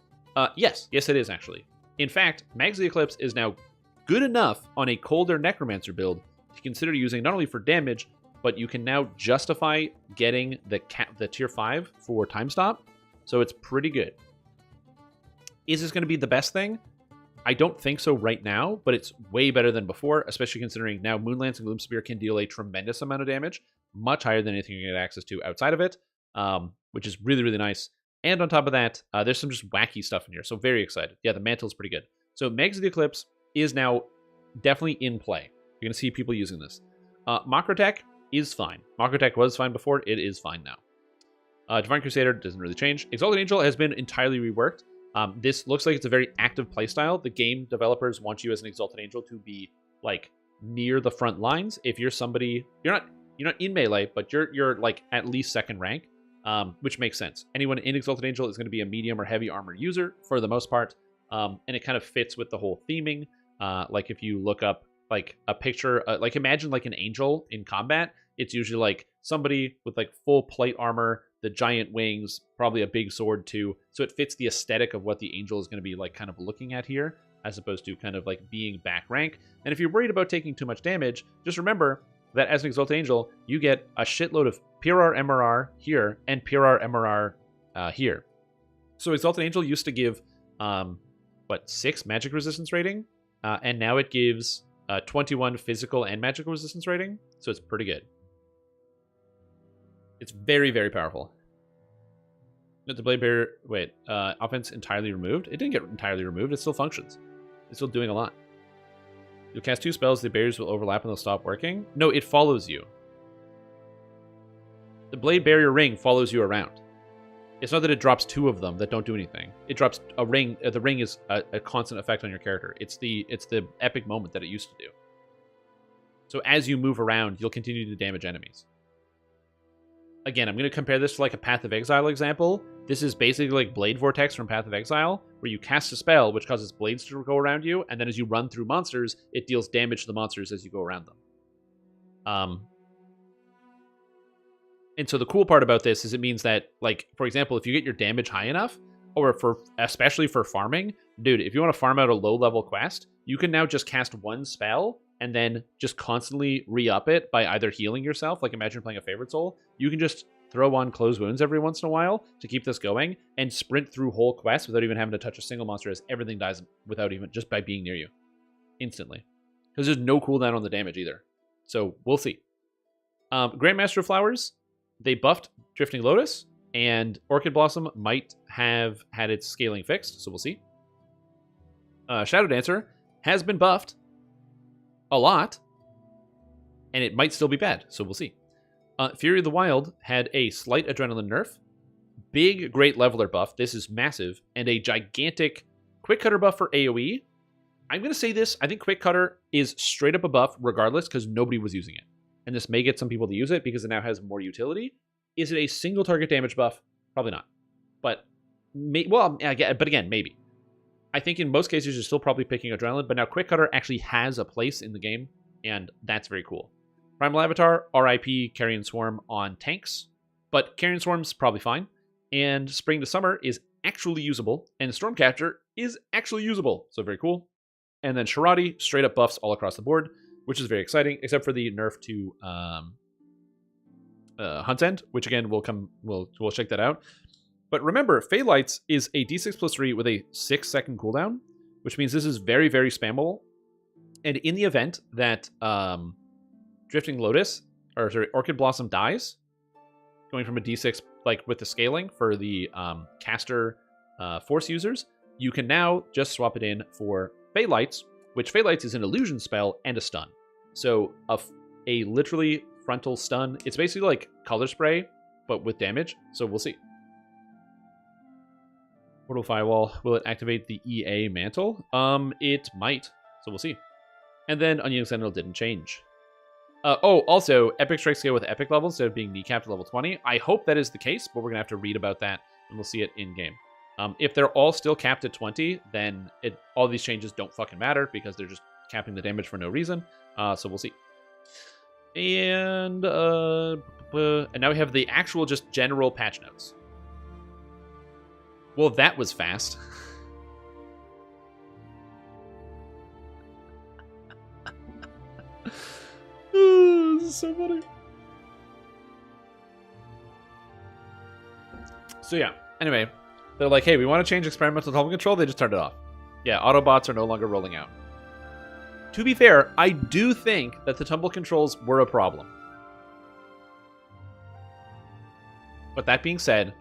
Yes. Yes, it is actually. In fact, Mags of the Eclipse is now good enough on a colder Necromancer build to consider using not only for damage, but you can now justify getting the tier 5 for Time Stop. So it's pretty good. Is this going to be the best thing? I don't think so right now, but it's way better than before, especially considering now Moonlance and Gloomspear can deal a tremendous amount of damage, much higher than anything you get access to outside of it, which is really, really nice. And on top of that, there's some just wacky stuff in here, so very excited. Yeah, the mantle's pretty good. So Mags of the Eclipse is now definitely in play. You're going to see people using this. Makrotech is fine. Makrotech was fine before. It is fine now. Divine Crusader doesn't really change. Exalted Angel has been entirely reworked. This looks like it's a very active playstyle. The game developers want you as an Exalted Angel to be like near the front lines. If you're somebody, you're not in melee, but you're like at least second rank, which makes sense. Anyone in Exalted Angel is going to be a medium or heavy armor user for the most part, and it kind of fits with the whole theming. Like if you look up like a picture, like imagine like an angel in combat. It's usually like somebody with like full plate armor, the giant wings, probably a big sword too. So it fits the aesthetic of what the angel is going to be like kind of looking at here, as opposed to kind of like being back rank. And if you're worried about taking too much damage, just remember, that as an Exalted Angel, you get a shitload of PRR MRR here and PRR MRR here. So Exalted Angel used to give, 6 magic resistance rating, and now it gives 21 physical and magical resistance rating, so it's pretty good. It's very, very powerful. The Blade Bearer, offense entirely removed? It didn't get entirely removed, it still functions. It's still doing a lot. You'll cast 2 spells, the barriers will overlap and they'll stop working. No, it follows you. The Blade Barrier Ring follows you around. It's not that it drops 2 of them that don't do anything. It drops a ring. The ring is a constant effect on your character. It's the epic moment that it used to do. So as you move around, you'll continue to damage enemies. Again, I'm going to compare this to like a Path of Exile example. This is basically like Blade Vortex from Path of Exile, where you cast a spell which causes blades to go around you, and then as you run through monsters, it deals damage to the monsters as you go around them. And so the cool part about this is it means that, like, for example, if you get your damage high enough, or especially for farming, dude, if you want to farm out a low-level quest, you can now just cast one spell and then just constantly re-up it by either healing yourself, like imagine playing a Favorite Soul. You can just throw on Close Wounds every once in a while to keep this going, and sprint through whole quests without even having to touch a single monster, as everything dies without even, just by being near you. Instantly. Because there's no cooldown on the damage either. So, we'll see. Grandmaster Flowers, they buffed Drifting Lotus, and Orchid Blossom might have had its scaling fixed, so we'll see. Shadow Dancer has been buffed a lot, and it might still be bad, so we'll see. Fury of the Wild had a slight Adrenaline nerf, big Great Leveler buff, this is massive, and a gigantic Quick Cutter buff for AoE. I'm going to say this, I think Quick Cutter is straight up a buff regardless, because nobody was using it. And this may get some people to use it because it now has more utility. Is it a single target damage buff? Probably not. But, again, maybe. I think in most cases you're still probably picking Adrenaline, but now Quick Cutter actually has a place in the game, and that's very cool. Primal Avatar, RIP Carrion Swarm on tanks, but Carrion Swarm's probably fine. And Spring to Summer is actually usable, and Stormcatcher is actually usable, so very cool. And then Sharadi, straight up buffs all across the board, which is very exciting, except for the nerf to Hunt's End, which again we'll check that out. But remember, Fey Lights is a d6+3 with a 6-second cooldown, which means this is very, very spammable. And in the event that Orchid Blossom dies, going from a d6, like with the scaling for the caster force users, you can now just swap it in for Fey Lights, which Fey Lights is an illusion spell and a stun. So a literally frontal stun. It's basically like Color Spray, but with damage. So we'll see. Portal Firewall. Will it activate the EA mantle? It might. So we'll see. And then Onion Sentinel didn't change. Also, Epic Strike Scale with Epic level instead of being kneecapped at level 20. I hope that is the case, but we're going to have to read about that, and we'll see it in-game. If they're all still capped at 20, then all these changes don't fucking matter, because they're just capping the damage for no reason. So we'll see. And now we have the actual just general patch notes. Well, that was fast. This is so funny. So yeah, anyway, they're like, hey, we want to change experimental tumble control. They just turned it off. Yeah, Autobots are no longer rolling out. To be fair, I do think that the tumble controls were a problem. But that being said,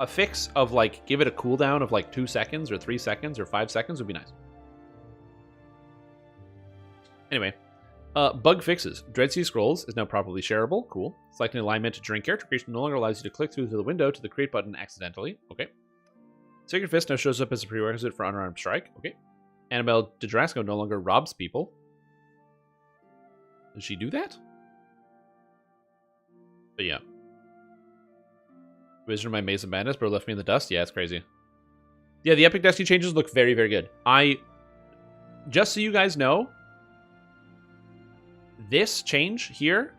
a fix of like, give it a cooldown of like 2 seconds or 3 seconds or 5 seconds would be nice. Anyway, bug fixes. Dreadsea Scrolls is now properly shareable. Cool. Selecting alignment during character creation no longer allows you to click through to the window to the create button accidentally. Okay. Sacred Fist now shows up as a prerequisite for unarmed strike. Okay. Annabelle Dedrasco no longer robs people. Does she do that? But yeah. Wizard of my Maze of Madness, bro left me in the dust. Yeah, it's crazy. Yeah, the Epic Destiny changes look very, very good. Just so you guys know, this change here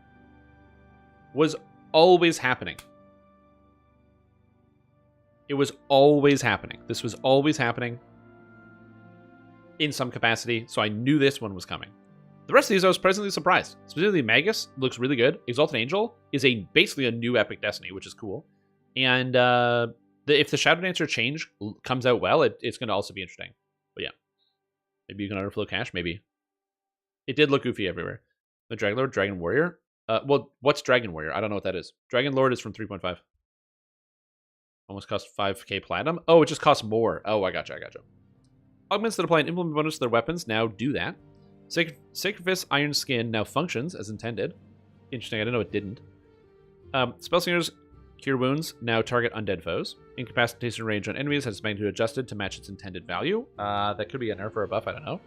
was always happening. It was always happening. This was always happening in some capacity, so I knew this one was coming. The rest of these I was pleasantly surprised. Specifically, Magus looks really good. Exalted Angel is basically a new Epic Destiny, which is cool. And if the Shadow Dancer change comes out well, it's going to also be interesting. But yeah. Maybe you can underflow cash, maybe. It did look goofy everywhere. The Dragon Lord, Dragon Warrior. Well, what's Dragon Warrior? I don't know what that is. Dragon Lord is from 3.5. Almost cost 5k platinum. Oh, it just costs more. Oh, I gotcha. Augments that apply an implement bonus to their weapons now do that. Sacred Fist Iron Skin now functions as intended. Interesting, I didn't know it didn't. Spellslingers Cure Wounds now target undead foes. Incapacitation range on enemies has been adjusted to match its intended value. That could be a nerf or a buff, I don't know.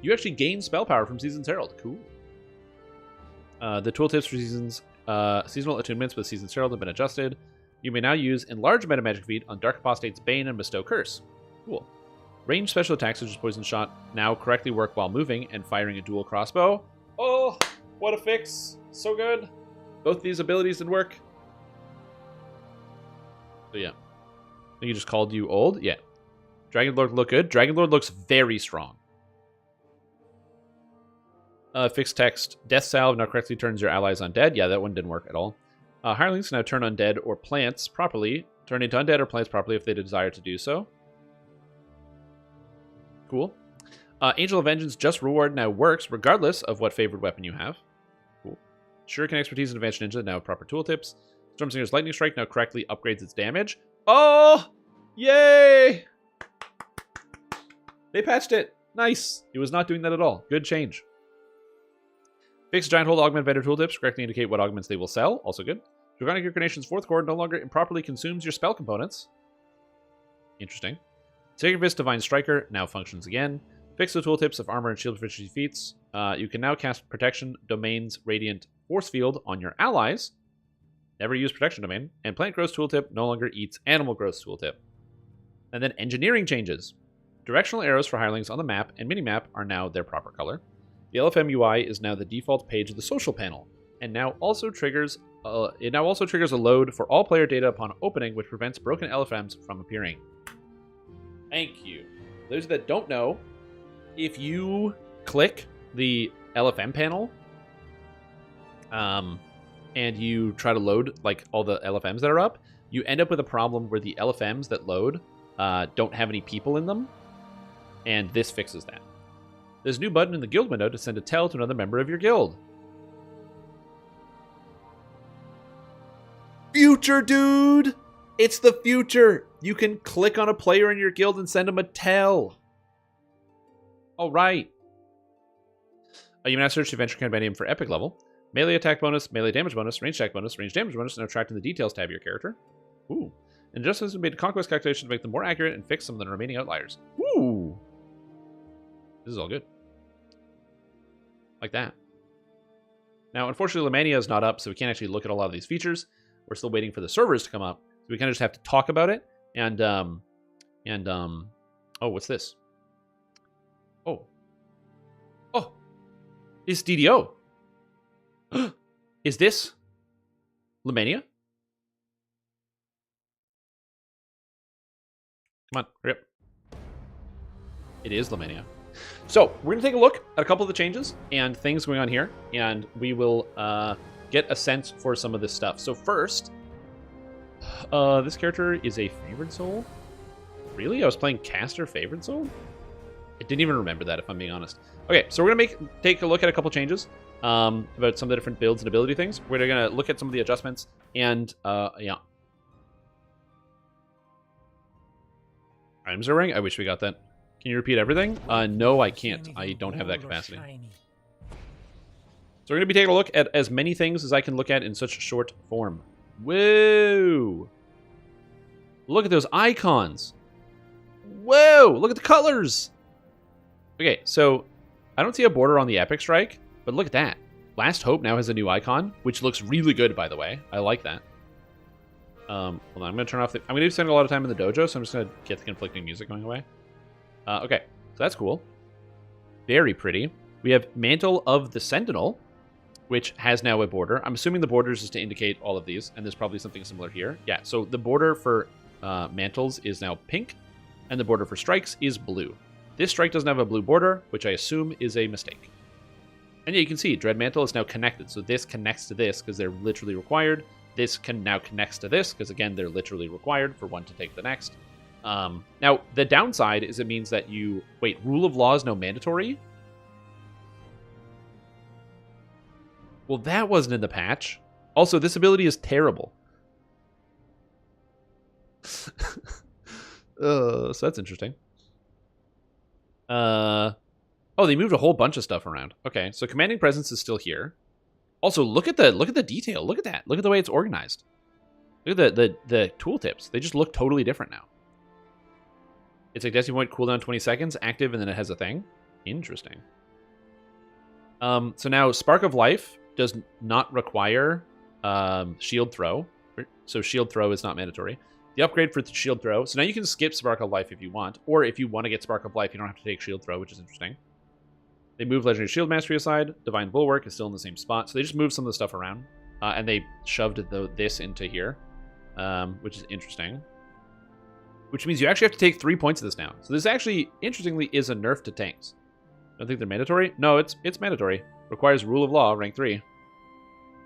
You actually gain spell power from Season's Herald. Cool. The tooltips for seasonal attunements with Season's Herald have been adjusted. You may now use Enlarge Meta Magic Feat on Dark Apostate's Bane and Bestow Curse. Cool. Ranged special attacks such as Poison Shot now correctly work while moving and firing a dual crossbow. Oh, what a fix. So good. Both these abilities did work. So yeah. I think you just called you old? Yeah. Dragon Lord look good. Dragon Lord looks very strong. Fixed text. Death Salve now correctly turns your allies undead. Yeah, that one didn't work at all. Hirelings now turn undead or plants properly. Turn into undead or plants properly if they desire to do so. Cool. Angel of Vengeance just reward now works regardless of what favored weapon you have. Cool. Shuriken Expertise and Advanced Ninja now proper tooltips. Stormsinger's Lightning Strike now correctly upgrades its damage. Oh! Yay! They patched it. Nice. It was not doing that at all. Good change. Fix Giant Hold Augment Vendor Tooltips correctly indicate what augments they will sell. Also good. Draconic Incarnation's fourth core no longer improperly consumes your spell components. Interesting. Sacred Fist Divine Striker now functions again. Fix the tooltips of armor and shield proficiency feats. You can now cast Protection Domain's Radiant Force Field on your allies. Never use Protection Domain. And Plant Growth Tooltip no longer eats Animal Growth Tooltip. And then engineering changes. Directional arrows for hirelings on the map and minimap are now their proper color. The LFM UI is now the default page of the social panel, and now also triggers. It now also triggers a load for all player data upon opening, which prevents broken LFMs from appearing. Thank you. Those that don't know, if you click the LFM panel, and you try to load like all the LFMs that are up, you end up with a problem where the LFMs that load don't have any people in them, and this fixes that. There's a new button in the guild window to send a tell to another member of your guild. Future, dude! It's the future! You can click on a player in your guild and send them a tell. Alright. You can now search the Adventure Compendium for epic level. Melee attack bonus, melee damage bonus, range attack bonus, range damage bonus, and are tracked in the details tab of your character. Ooh. And adjustments have been made to conquest calculations to make them more accurate and fix some of the remaining outliers. Ooh! This is all good. Like that. Now, unfortunately, Lemania is not up, so we can't actually look at a lot of these features. We're still waiting for the servers to come up. So we kind of just have to talk about it. And oh, what's this? Oh. Oh. It's DDO. Is this Lemania? Come on, hurry up. It is Lemania. So, we're going to take a look at a couple of the changes and things going on here, and we will get a sense for some of this stuff. So first, this character is a Favored Soul? Really? I was playing Caster Favored Soul? I didn't even remember that, if I'm being honest. Okay, so we're going to take a look at a couple changes about some of the different builds and ability things. We're going to look at some of the adjustments, and yeah. Items are ring? I wish we got that. Can you repeat everything? No, I can't. I don't have that capacity. So we're going to be taking a look at as many things as I can look at in such short form. Whoa! Look at those icons! Whoa! Look at the colors! Okay, so I don't see a border on the Epic Strike, but look at that. Last Hope now has a new icon, which looks really good, by the way. I like that. Hold on, I'm going to turn off the... I'm going to be spending a lot of time in the dojo, so I'm just going to get the conflicting music going away. Okay, so that's cool. Very pretty. We have Mantle of the Sentinel, which has now a border. I'm assuming the borders is to indicate all of these, and there's probably something similar here. Yeah, so the border for mantles is now pink, and the border for strikes is blue. This strike doesn't have a blue border, which I assume is a mistake. And yeah, you can see Dread Mantle is now connected. So this connects to this because they're literally required. This can now connects to this because, again, they're literally required for one to take the next. Now, the downside is it means that you... Wait, Rule of Law is no mandatory? Well, that wasn't in the patch. Also, this ability is terrible. So that's interesting. Oh, they moved a whole bunch of stuff around. Okay, so Commanding Presence is still here. Also, look at the detail. Look at that. Look at the way it's organized. Look at the tooltips. They just look totally different now. It's like Destiny Point cooldown 20 seconds, active, and then it has a thing. Interesting. So now Spark of Life does not require Shield Throw. So Shield Throw is not mandatory. The upgrade for the Shield Throw. So now you can skip Spark of Life if you want. Or if you want to get Spark of Life, you don't have to take Shield Throw, which is interesting. They move Legendary Shield Mastery aside. Divine Bulwark is still in the same spot. So they just moved some of the stuff around. And they shoved this into here. Which is interesting. Which means you actually have to take 3 points of this now. So this actually, interestingly, is a nerf to tanks. Don't think they're mandatory? No, it's mandatory. Requires Rule of Law, rank 3.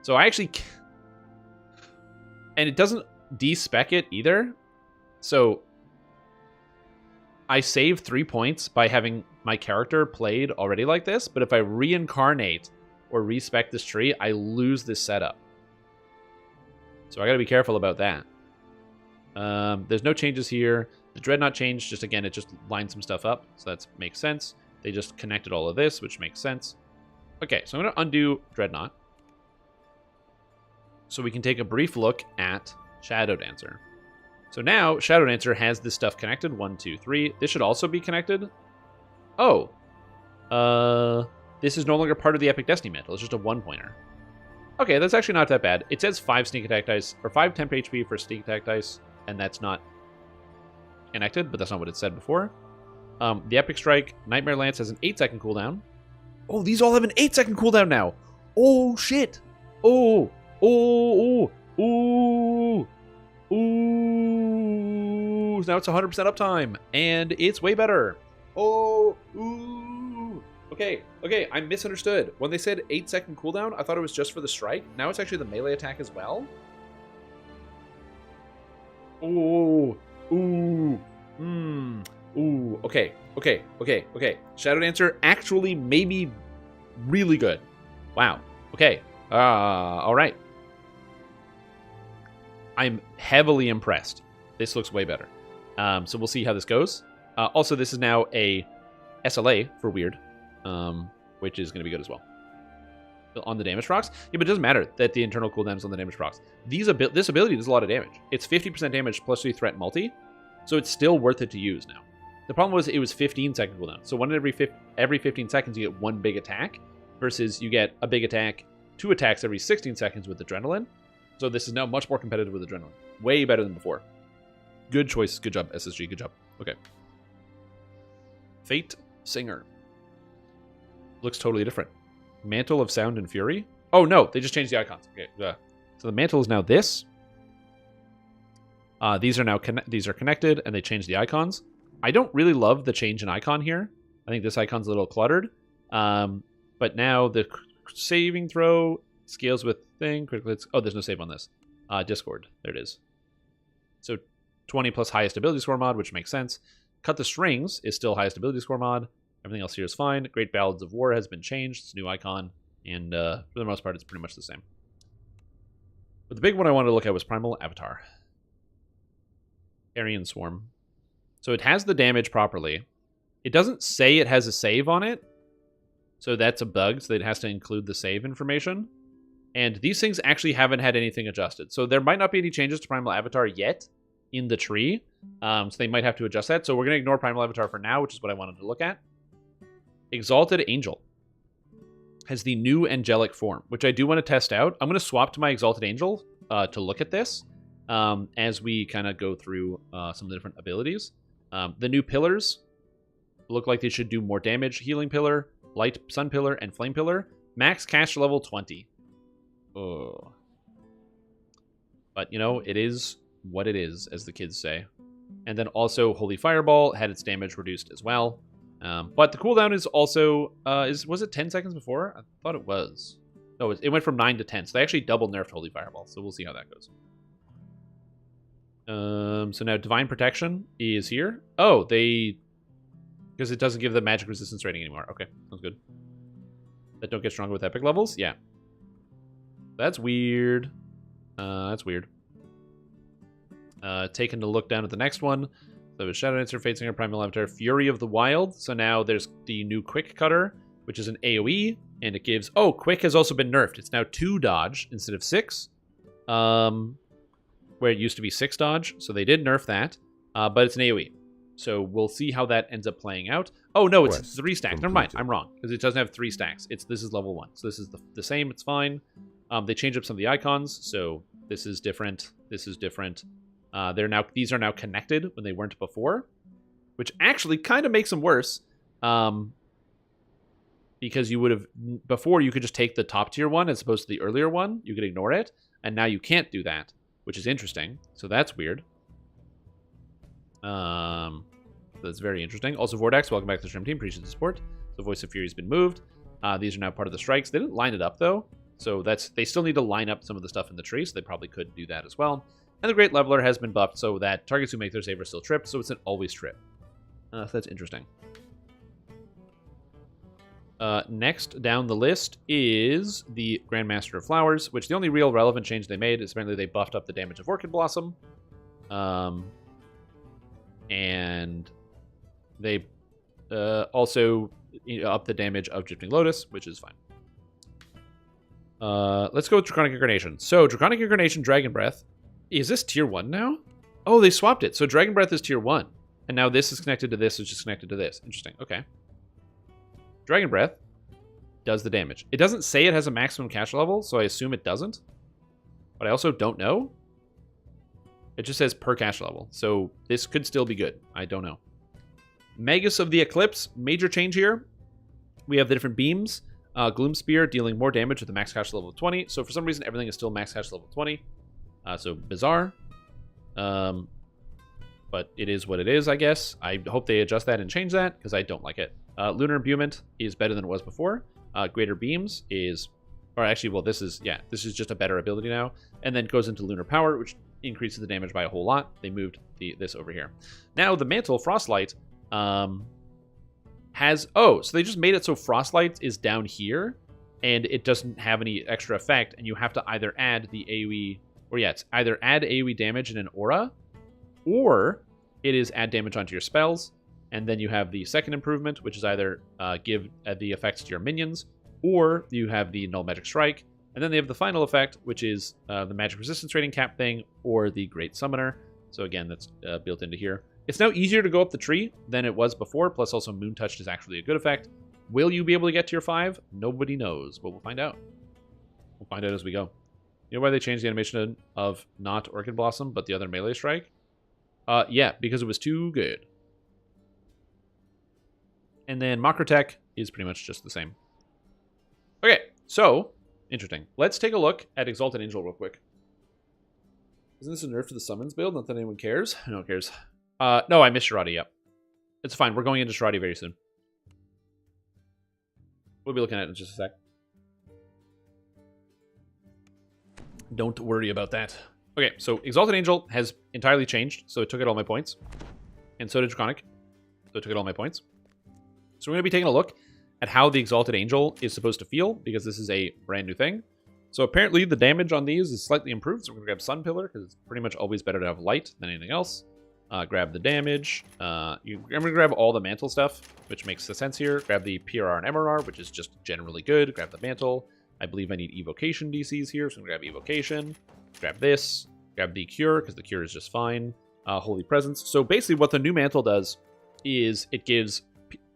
So I actually... And it doesn't de-spec it either. So I save 3 points by having my character played already like this, but if I reincarnate or respec this tree, I lose this setup. So I gotta be careful about that. There's no changes here. The Dreadnought changed, just again, it just lined some stuff up, so that makes sense. They just connected all of this, which makes sense. Okay, so I'm gonna undo Dreadnought. So we can take a brief look at Shadow Dancer. So now, Shadow Dancer has this stuff connected. 1, 2, 3. This should also be connected. Oh. This is no longer part of the Epic Destiny Mantle. It's just a 1-pointer. Okay, that's actually not that bad. It says 5 sneak attack dice, or 5 temp HP for sneak attack dice, and that's not connected, but that's not what it said before. The Epic Strike, Nightmare Lance has an 8-second cooldown. Oh, these all have an 8-second cooldown now. Oh, shit. Oh. Oh, oh, ooh, ooh. Now it's 100% uptime, and it's way better. Oh, ooh. Okay, I misunderstood. When they said 8-second cooldown, I thought it was just for the strike. Now it's actually the melee attack as well. Ooh, ooh, ooh. Okay. Shadow Dancer actually maybe really good. Wow. Okay. All right. I'm heavily impressed. This looks way better. So we'll see how this goes. Also, this is now a SLA for weird, which is going to be good as well. On the damage procs. Yeah, but it doesn't matter that the internal cooldown is on the damage procs. This ability does a lot of damage. It's 50% damage plus 3 threat multi, so it's still worth it to use now. The problem was it was 15-second cooldown. So every 15 seconds you get 1 big attack, versus you get a big attack, 2 attacks every 16 seconds with Adrenaline. So this is now much more competitive with Adrenaline. Way better than before. Good choice. Good job, SSG. Good job. Okay. Fate Singer. Looks totally different. Mantle of Sound and Fury. Oh, no. They just changed the icons. Okay. So the mantle is now this. These are now these are connected, and they changed the icons. I don't really love the change in icon here. I think this icon's a little cluttered. But now the saving throw scales with thing, critical hits. Oh, there's no save on this. Discord. There it is. So 20 plus highest ability score mod, which makes sense. Cut the Strings is still highest ability score mod. Everything else here is fine. Great Ballads of War has been changed. It's a new icon. And for the most part, it's pretty much the same. But the big one I wanted to look at was Primal Avatar. Carrion Swarm. So it has the damage properly. It doesn't say it has a save on it. So that's a bug, so it has to include the save information. And these things actually haven't had anything adjusted. So there might not be any changes to Primal Avatar yet in the tree. So they might have to adjust that. So we're going to ignore Primal Avatar for now, which is what I wanted to look at. Exalted Angel has the new angelic form, which I do want to test out. I'm going to swap to my Exalted Angel to look at this as we kind of go through some of the different abilities. The new pillars look like they should do more damage. Healing Pillar, Light Sun Pillar, and Flame Pillar. Max caster level 20. Oh. But, you know, it is what it is, as the kids say. And then also Holy Fireball had its damage reduced as well. But the cooldown is also, was it 10 seconds before? I thought it was. No, it went from 9 to 10. So they actually double nerfed Holy Fireball. So we'll see how that goes. So now Divine Protection is here. Oh, because it doesn't give the magic resistance rating anymore. Okay, sounds good. That don't get stronger with epic levels? Yeah. That's weird. That's weird. Taking a look down at the next one. So Shadow Dancer, Fate Singer, Primal Avatar, Fury of the Wild. So now there's the new Quick Cutter, which is an AoE, and it gives... Oh, Quick has also been nerfed. It's now 2 dodge instead of 6. Where it used to be 6 dodge. So they did nerf that. But it's an AoE. So we'll see how that ends up playing out. Oh, no, it's 3 stacks. Never mind, I'm wrong. Because it doesn't have 3 stacks. This is level 1. So this is the same. It's fine. They changed up some of the icons. So this is different. This is different. These are now connected when they weren't before. Which actually kind of makes them worse. Because you would have... Before, you could just take the top tier one as opposed to the earlier one. You could ignore it. And now you can't do that. Which is interesting. So that's weird. That's very interesting. Also, Vortex, welcome back to the stream team. Appreciate the support. The Voice of Fury has been moved. These are now part of the strikes. They didn't line it up, though. So they still need to line up some of the stuff in the tree, so they probably could do that as well. And the Great Leveler has been buffed so that targets who make their save are still tripped, so it's an always trip. So that's interesting. Next down the list is the Grandmaster of Flowers, which the only real relevant change they made is apparently they buffed up the damage of Orchid Blossom. And they also up the damage of Drifting Lotus, which is fine. Let's go with Draconic Incarnation. So, Draconic Incarnation Dragon Breath. Is this tier 1 now? Oh, they swapped it. So, Dragon Breath is tier 1. And now this is connected to this, which is connected to this. Interesting. Okay. Dragon Breath does the damage. It doesn't say it has a maximum caster level, so I assume it doesn't. But I also don't know. It just says per caster level. So, this could still be good. I don't know. Magus of the Eclipse. Major change here. We have the different beams. Gloom Spear dealing more damage with a max caster level of 20. So for some reason, everything is still max caster level 20. So bizarre. But it is what it is, I guess. I hope they adjust that and change that, because I don't like it. Lunar Imbuement is better than it was before. Greater Beams is... Or actually, well, this is just a better ability now. And then goes into Lunar Power, which increases the damage by a whole lot. They moved this over here. Now, the Mantle, Frostlight... has... Oh, so they just made it so Frostlight is down here, and it doesn't have any extra effect, and you have to either add the AoE... Or yeah, it's either add AoE damage in an aura, or it is add damage onto your spells, and then you have the second improvement, which is either give the effects to your minions, or you have the Null Magic Strike, and then they have the final effect, which is the Magic Resistance Rating Cap thing, or the Great Summoner. So again, that's built into here. It's now easier to go up the tree than it was before, plus also Moon Touch is actually a good effect. Will you be able to get tier 5? Nobody knows, but we'll find out. We'll find out as we go. You know why they changed the animation of not Orchid Blossom, but the other melee strike? Yeah, because it was too good. And then Makrotech is pretty much just the same. Okay, so, interesting. Let's take a look at Exalted Angel real quick. Isn't this a nerf to the summons build? Not that anyone cares. No one cares. No, I missed Shirati, yep. It's fine, we're going into Shirati very soon. We'll be looking at it in just a sec. Don't worry about that. Okay, so Exalted Angel has entirely changed, so it took out all my points. And so did Draconic, so it took out all my points. So we're going to be taking a look at how the Exalted Angel is supposed to feel, because this is a brand new thing. So apparently the damage on these is slightly improved, so we're going to grab Sun Pillar, because it's pretty much always better to have light than anything else. Grab the damage. I'm going to grab all the mantle stuff, which makes sense here. Grab the PRR and MRR, which is just generally good. Grab the mantle. I believe I need evocation DCs here, so I'm going to grab evocation. Grab this. Grab the cure, because the cure is just fine. Holy Presence. So basically what the new mantle does is it gives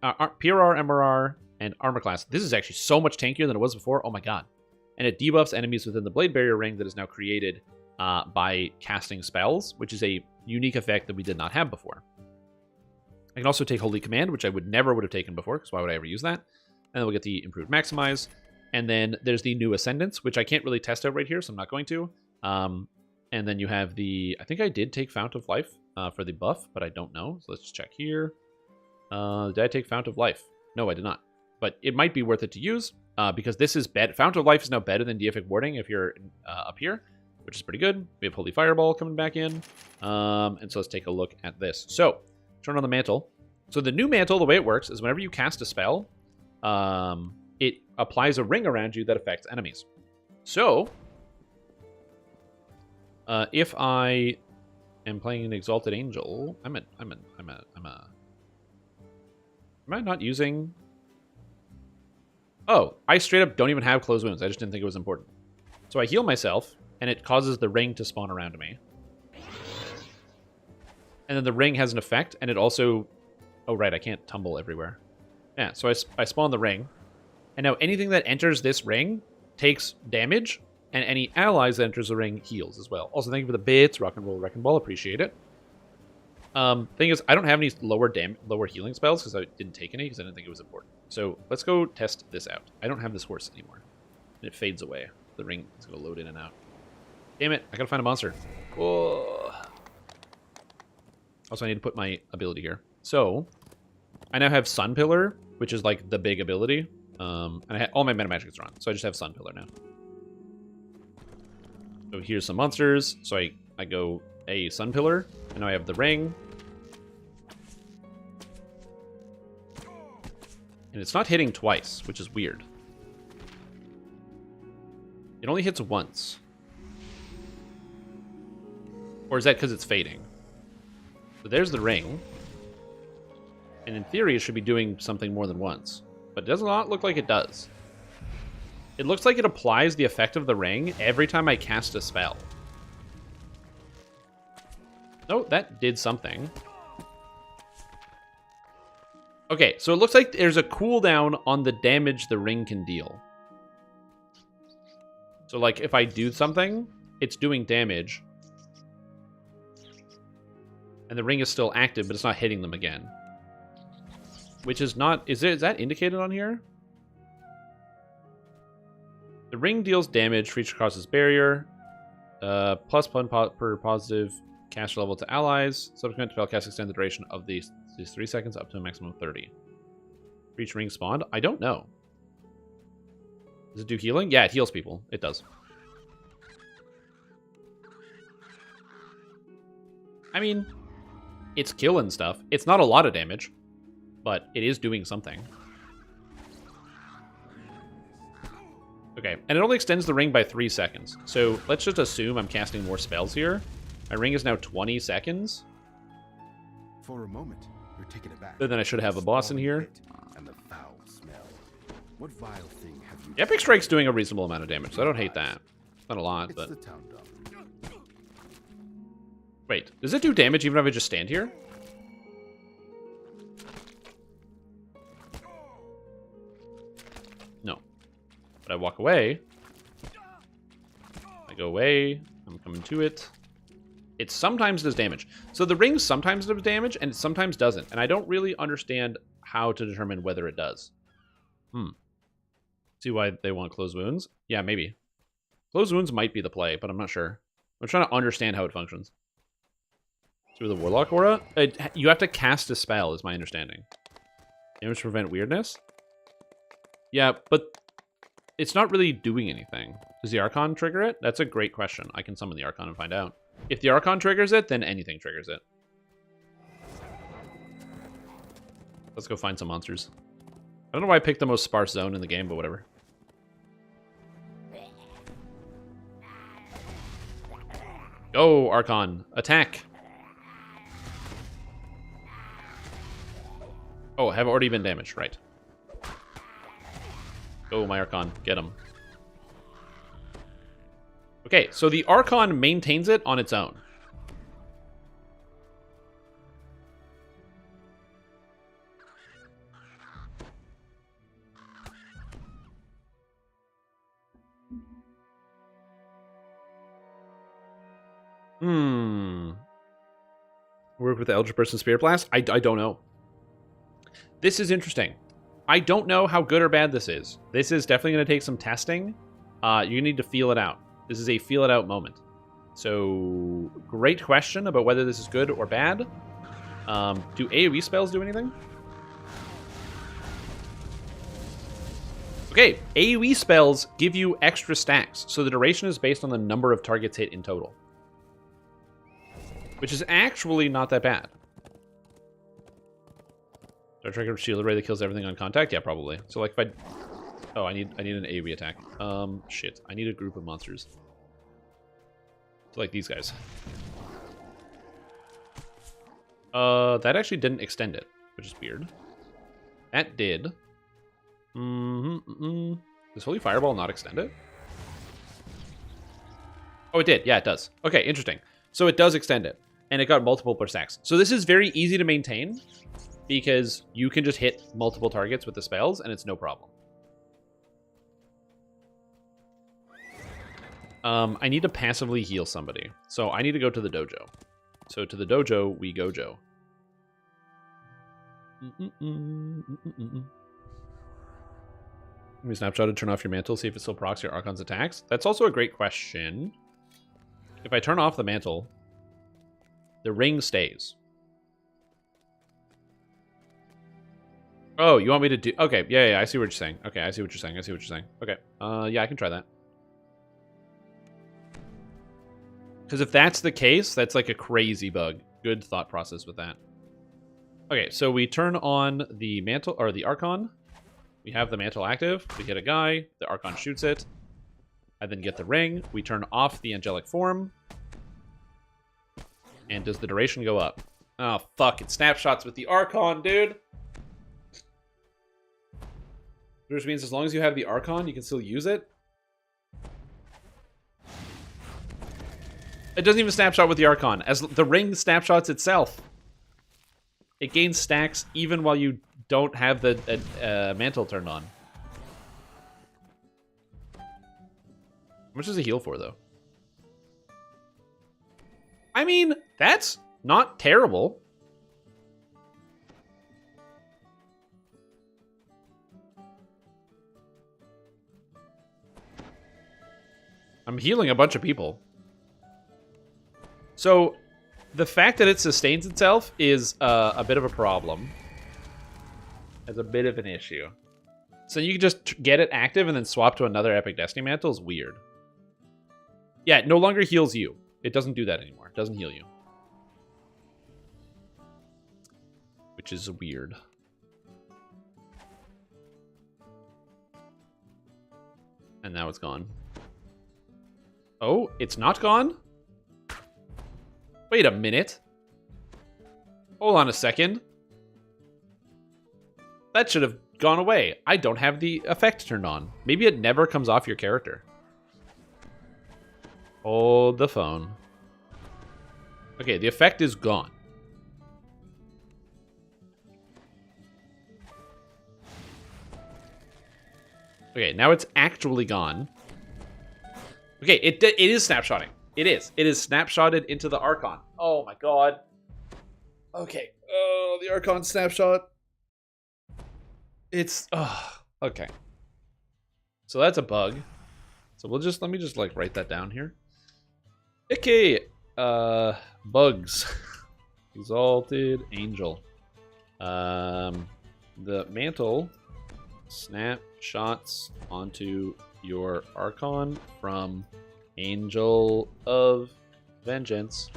PRR, MRR, and armor class. This is actually so much tankier than it was before. Oh my god. And it debuffs enemies within the Blade Barrier ring that is now created by casting spells, which is a unique effect that we did not have before. I can also take Holy Command, which I never would have taken before, because why would I ever use that? And then we'll get the Improved Maximize. And then there's the new Ascendance, which I can't really test out right here, so I'm not going to. And then you have the... I think I did take Fount of Life for the buff, but I don't know. So let's check here. Did I take Fount of Life? No, I did not. But it might be worth it to use, because this is Fount of Life is now better than Deific Warding if you're up here, which is pretty good. We have Holy Fireball coming back in. And so let's take a look at this. So, turn on the mantle. So the new mantle, the way it works is whenever you cast a spell, it applies a ring around you that affects enemies. So, if I am playing an Exalted Angel, am I not using? Oh, I straight up don't even have Closed Wounds. I just didn't think it was important. So I heal myself, and it causes the ring to spawn around me. And then the ring has an effect, and it also... Oh, right, I can't tumble everywhere. Yeah, so I spawn the ring. And now anything that enters this ring takes damage, and any allies that enters the ring heals as well. Also, thank you for the bits. Rock and roll, wreck and ball. Appreciate it. Thing is, I don't have any lower healing spells because I didn't take any because I didn't think it was important. So let's go test this out. I don't have this horse anymore. And it fades away. The ring is going to load in and out. Damn it, I gotta find a monster. Oh. Also, I need to put my ability here. So, I now have Sun Pillar, which is like the big ability. And all my meta magics are on, so I just have Sun Pillar now. So here's some monsters. So I go a Sun Pillar, and now I have the ring. And it's not hitting twice, which is weird. It only hits once. Or is that because it's fading? So there's the ring. And in theory, it should be doing something more than once. But it does not look like it does. It looks like it applies the effect of the ring every time I cast a spell. Oh, that did something. Okay, so it looks like there's a cooldown on the damage the ring can deal. So, like, if I do something, it's doing damage. And the ring is still active, but it's not hitting them again. Which is not... Is that indicated on here? The ring deals damage, creature crosses barrier. +1 per positive caster level to allies. Subsequent spellcast extend the duration of these 3 seconds up to a maximum of 30. Reach ring spawned? I don't know. Does it do healing? Yeah, it heals people. It does. I mean, it's killing stuff. It's not a lot of damage, but it is doing something. Okay, and it only extends the ring by 3 seconds. So let's just assume I'm casting more spells here. My ring is now 20 seconds. For a moment, you're taken aback. Then I should have a boss in here. And the foul smell. What vile thing have you Epic Strike's doing a reasonable amount of damage, so I don't hate that. Not a lot, but... It's the town dog. Wait, does it do damage even if I just stand here? No. But I walk away. I go away. I'm coming to it. It sometimes does damage. So the ring sometimes does damage, and it sometimes doesn't. And I don't really understand how to determine whether it does. See why they want Closed Wounds? Yeah, maybe. Closed Wounds might be the play, but I'm not sure. I'm trying to understand how it functions. Through the Warlock Aura? You have to cast a spell, is my understanding. Damage to prevent weirdness? Yeah, but it's not really doing anything. Does the Archon trigger it? That's a great question. I can summon the Archon and find out. If the Archon triggers it, then anything triggers it. Let's go find some monsters. I don't know why I picked the most sparse zone in the game, but whatever. Go, Archon. Attack. Oh, have already been damaged. Right. Go, my Archon. Get him. Okay, so the Archon maintains it on its own. Work with the Eldritch Burst and Spirit Blast? I don't know. This is interesting. I don't know how good or bad this is. This is definitely going to take some testing. You need to feel it out. This is a feel it out moment. So, great question about whether this is good or bad. Do AoE spells do anything? Okay, AoE spells give you extra stacks, so the duration is based on the number of targets hit in total. Which is actually not that bad. Star Striker shield array that kills everything on contact? Yeah, probably. So like if I... Oh, I need an AoE attack. Shit. I need a group of monsters. So like these guys. That actually didn't extend it, which is weird. That did. Does Holy Fireball not extend it? Oh, it did. Yeah, it does. Okay, interesting. So it does extend it, and it got multiple per stacks. So this is very easy to maintain because you can just hit multiple targets with the spells, and it's no problem. I need to passively heal somebody, so I need to go to the dojo. So to the dojo, we gojo. Let me snapshot to turn off your mantle, see if it still procs your Archon's attacks. That's also a great question. If I turn off the mantle, the ring stays. Oh, you want me to do... Okay, yeah, I see what you're saying. Okay, I see what you're saying. Okay, yeah, I can try that. Because if that's the case, that's like a crazy bug. Good thought process with that. Okay, so we turn on the mantle, or the Archon. We have the mantle active. We hit a guy. The Archon shoots it. I then get the ring. We turn off the angelic form. And does the duration go up? Oh, fuck. It snapshots with the Archon, dude. Which means as long as you have the Archon, you can still use it. It doesn't even snapshot with the Archon. As the ring snapshots itself. It gains stacks even while you don't have the mantle turned on. How much does it heal for, though? I mean, that's not terrible. I'm healing a bunch of people. So, the fact that it sustains itself is a bit of a problem. It's a bit of an issue. So you can just get it active and then swap to another Epic Destiny Mantle is weird. Yeah, it no longer heals you. It doesn't do that anymore. It doesn't heal you. Which is weird. And now it's gone. Oh, it's not gone? Wait a minute. Hold on a second. That should have gone away. I don't have the effect turned on. Maybe it never comes off your character. Hold the phone. Okay, the effect is gone. Okay, now it's actually gone. Okay, it is snapshotting. It is. It is snapshotted into the Archon. Oh my god. Okay. Oh, the Archon snapshot. It's... Oh, okay. So that's a bug. So we'll just... Let me just, like, write that down here. Okay. Bugs. Exalted Angel. The mantle snapshots onto your Archon from Angel of Vengeance,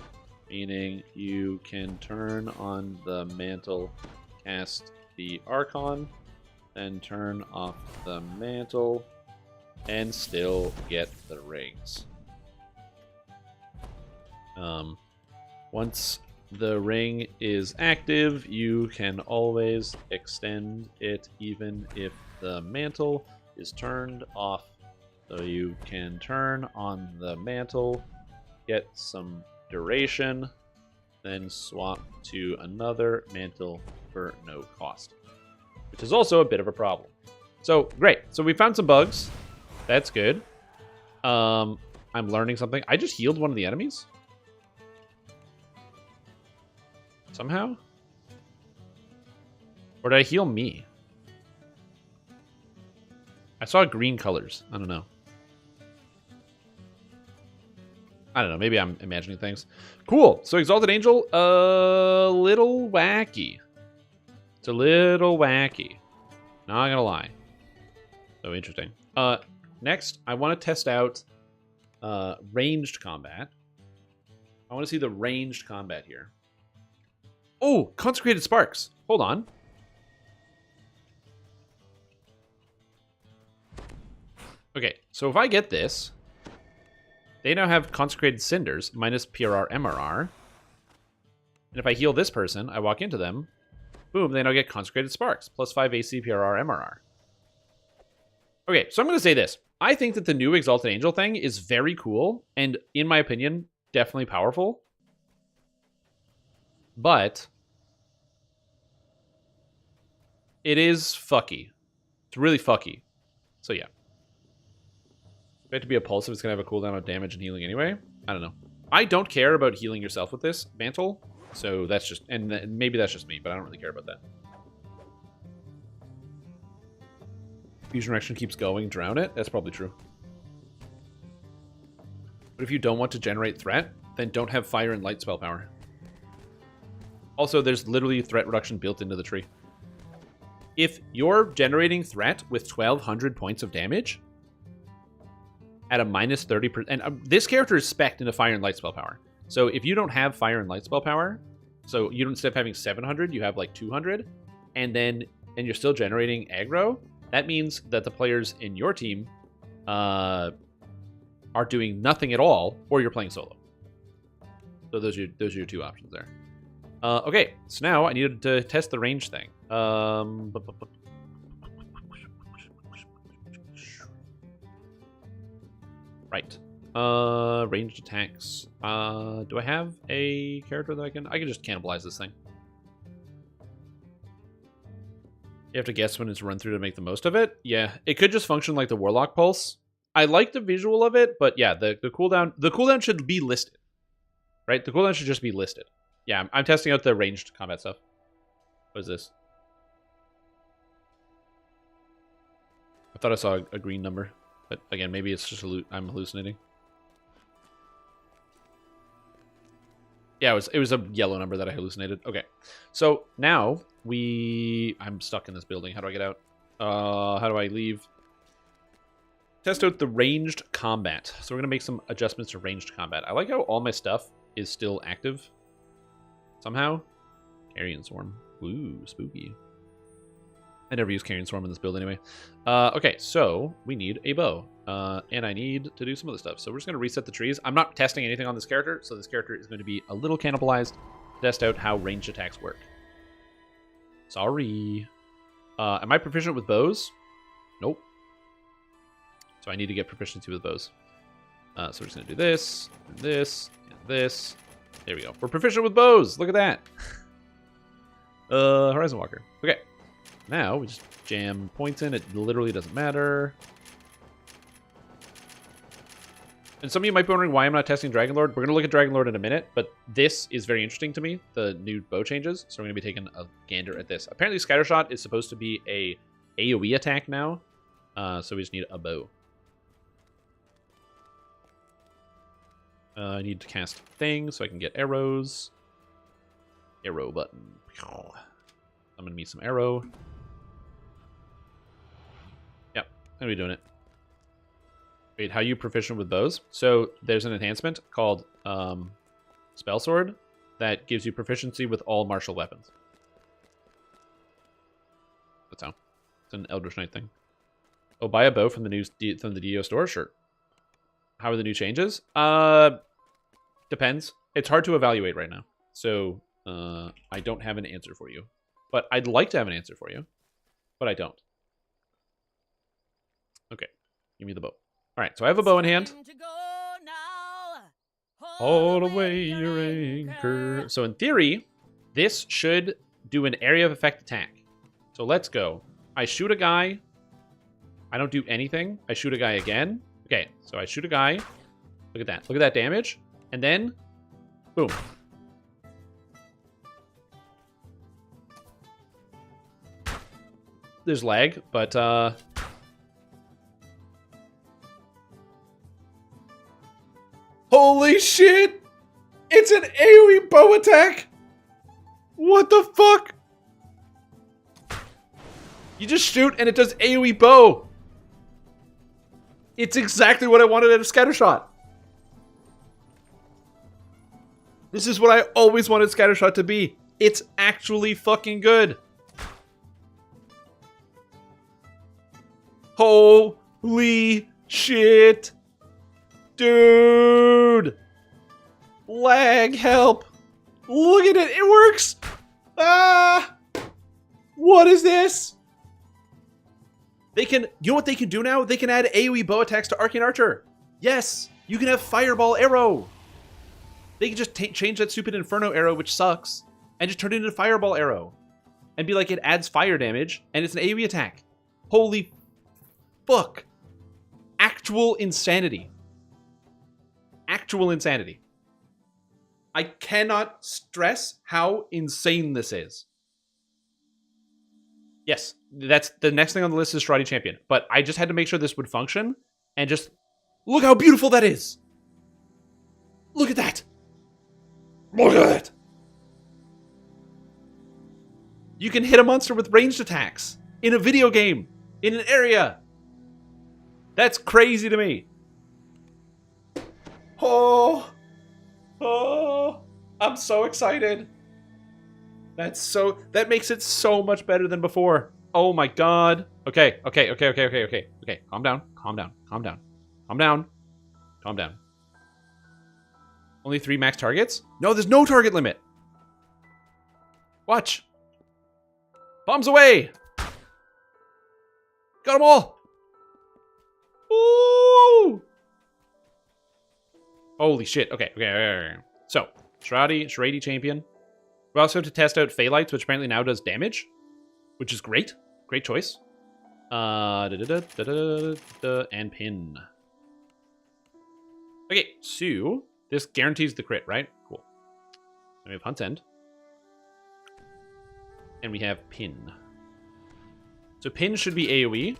meaning you can turn on the mantle, cast the Archon, then turn off the mantle, and still get the rings. Once the ring is active, you can always extend it even if the mantle is turned off. So you can turn on the mantle, get some duration, then swap to another mantle for no cost. Which is also a bit of a problem. So, great. So we found some bugs. That's good. I'm learning something. I just healed one of the enemies? Somehow? Or did I heal me? I saw green colors. I don't know. I don't know. Maybe I'm imagining things. Cool. So Exalted Angel, a little wacky. It's a little wacky. Not gonna lie. So interesting. Next, I want to test out ranged combat. I want to see the ranged combat here. Oh, consecrated sparks. Hold on. Okay, so if I get this, they now have consecrated cinders minus PRR MRR. And if I heal this person, I walk into them, boom, they now get consecrated sparks plus 5 AC PRR MRR. Okay, so I'm going to say this. I think that the new Exalted Angel thing is very cool and, in my opinion, definitely powerful. But it is fucky. It's really fucky. So yeah. We have to be a pulse if it's going to have a cooldown of damage and healing anyway. I don't know. I don't care about healing yourself with this mantle. So that's just, and maybe that's just me, but I don't really care about that. Fusion reaction keeps going, drown it? That's probably true. But if you don't want to generate threat, then don't have fire and light spell power. Also, there's literally threat reduction built into the tree. If you're generating threat with 1200 points of damage at a minus 30%, and this character is spec'd into fire and light spell power. So if you don't have fire and light spell power, so you don't, instead of having 700, you have like 200, and you're still generating aggro, that means that the players in your team are doing nothing at all, or you're playing solo. So those are your two options there. Okay, so now I needed to test the range thing. Right. Ranged attacks. Do I have a character that I can just cannibalize this thing. You have to guess when it's run through to make the most of it. Yeah, it could just function like the Warlock Pulse. I like the visual of it, but yeah, the cooldown should be listed. Right? The cooldown should just be listed. Yeah, I'm testing out the ranged combat stuff. What is this? I thought I saw a green number, but again, maybe it's just I'm hallucinating. Yeah, it was a yellow number that I hallucinated. Okay, so now I'm stuck in this building. How do I get out? How do I leave? Test out the ranged combat. So we're gonna make some adjustments to ranged combat. I like how all my stuff is still active. Somehow, Carrion Swarm. Ooh, spooky. I never use Carrion Swarm in this build anyway. Okay, so we need a bow. And I need to do some other stuff. So we're just going to reset the trees. I'm not testing anything on this character, so this character is going to be a little cannibalized to test out how ranged attacks work. Sorry. Am I proficient with bows? Nope. So I need to get proficiency with bows. So we're just going to do this, and this, and this. There we go. We're proficient with bows. Look at that. Horizon Walker. Okay. Now we just jam points in. It literally doesn't matter. And some of you might be wondering why I'm not testing Dragonlord. We're going to look at Dragonlord in a minute, but this is very interesting to me, the new bow changes. So we're going to be taking a gander at this. Apparently Scattershot is supposed to be a AoE attack now. So we just need a bow. I need to cast things so I can get arrows. Arrow button. I'm going to need some arrow. Yep, I'm going to be doing it. Wait, how are you proficient with bows? So there's an enhancement called Spell Sword that gives you proficiency with all martial weapons. That's how. It's an Eldritch Knight thing. Oh, buy a bow from the DDO store? Sure. How are the new changes? Depends. It's hard to evaluate right now. So I don't have an answer for you. But I'd like to have an answer for you. But I don't. Okay. Give me the bow. Alright, so I have a bow in hand. Hold away your anchor. So in theory, this should do an area of effect attack. So let's go. I shoot a guy. I don't do anything. I shoot a guy again. Okay, so I shoot a guy. Look at that. Look at that damage. And then, boom. There's lag, but holy shit! It's an AoE bow attack! What the fuck? You just shoot and it does AoE bow! It's exactly what I wanted out of Scattershot. This is what I always wanted Scattershot to be. It's actually fucking good. Holy shit. Dude. Lag help. Look at it. It works. Ah. What is this? They can, you know what they can do now? They can add AoE bow attacks to Arcane Archer. Yes, you can have Fireball Arrow. They can just change that stupid Inferno Arrow, which sucks, and just turn it into Fireball Arrow. And be like, it adds fire damage, and it's an AoE attack. Holy fuck. Actual insanity. Actual insanity. I cannot stress how insane this is. Yes, that's the next thing on the list is Strati Champion. But I just had to make sure this would function. And just look how beautiful that is. Look at that. Look at that. You can hit a monster with ranged attacks in a video game, in an area. That's crazy to me. Oh, I'm so excited. That makes it so much better than before. Oh my god. Okay. Calm down. Only 3 max targets? No, there's no target limit. Watch. Bombs away. Got them all. Ooh. Holy shit. Okay. So, Shiradi Champion. We also have to test out Phalites, which apparently now does damage, which is great. Great choice. And pin. Okay, so this guarantees the crit, right? Cool. And we have Hunt's End. And we have pin. So pin should be AoE.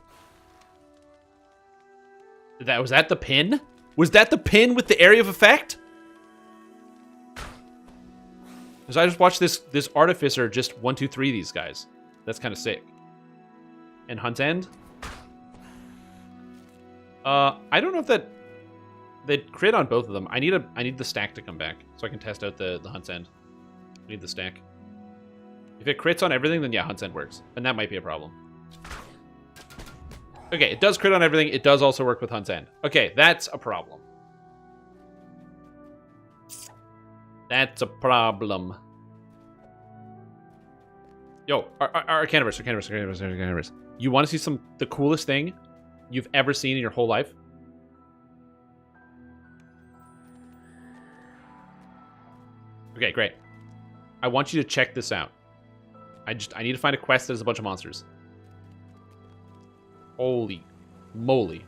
Was that the pin? Was that the pin with the area of effect? Because I just watched this Artificer just 1, 2, 3 these guys. That's kind of sick. And Hunt's End. I don't know if that crit on both of them. I need the stack to come back so I can test out the Hunt's End. I need the stack. If it crits on everything, then yeah, Hunt's End works, and that might be a problem. Okay, it does crit on everything. It does also work with Hunt's End. Okay, that's a problem. That's a problem. Yo, Arcaniverse. You want to see the coolest thing you've ever seen in your whole life? Okay, great. I want you to check this out. I need to find a quest that has a bunch of monsters. Holy moly.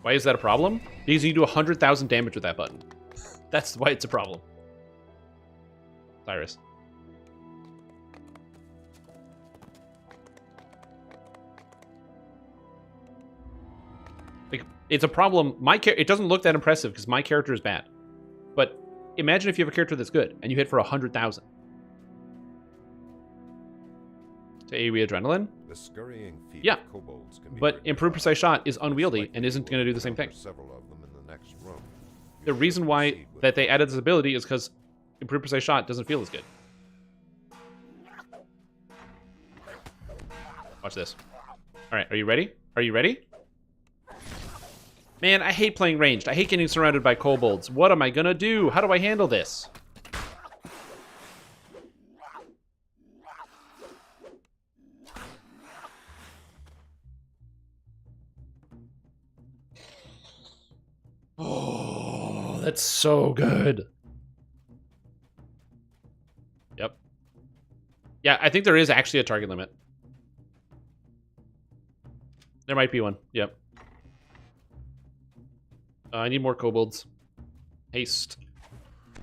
Why is that a problem? Because you do 100,000 damage with that button. That's why it's a problem. Cyrus. Like, it's a problem. It doesn't look that impressive because my character is bad. But imagine if you have a character that's good and you hit for 100,000. To AoE Adrenaline? The scurrying feet yeah, kobolds can be but Improved Precise Shot is unwieldy and isn't going to do the same thing. Several of them in the next room. The reason why that they added this ability is because Improved Precise Shot doesn't feel as good. Watch this. Alright, are you ready? Are you ready? Man, I hate playing ranged. I hate getting surrounded by kobolds. What am I gonna do? How do I handle this? Oh, that's so good. Yep. Yeah, I think there is actually a target limit. There might be one. Yep. I need more kobolds. Haste.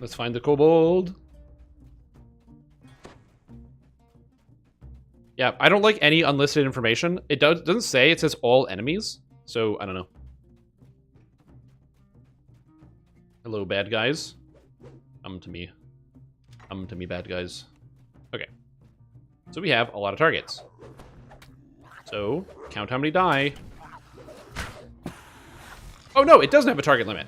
Let's find the kobold. Yeah, I don't like any unlisted information. It doesn't say. It says all enemies. So, I don't know. Hello, bad guys. Come to me. Come to me, bad guys. Okay. So we have a lot of targets. So, count how many die. Oh, no, it doesn't have a target limit.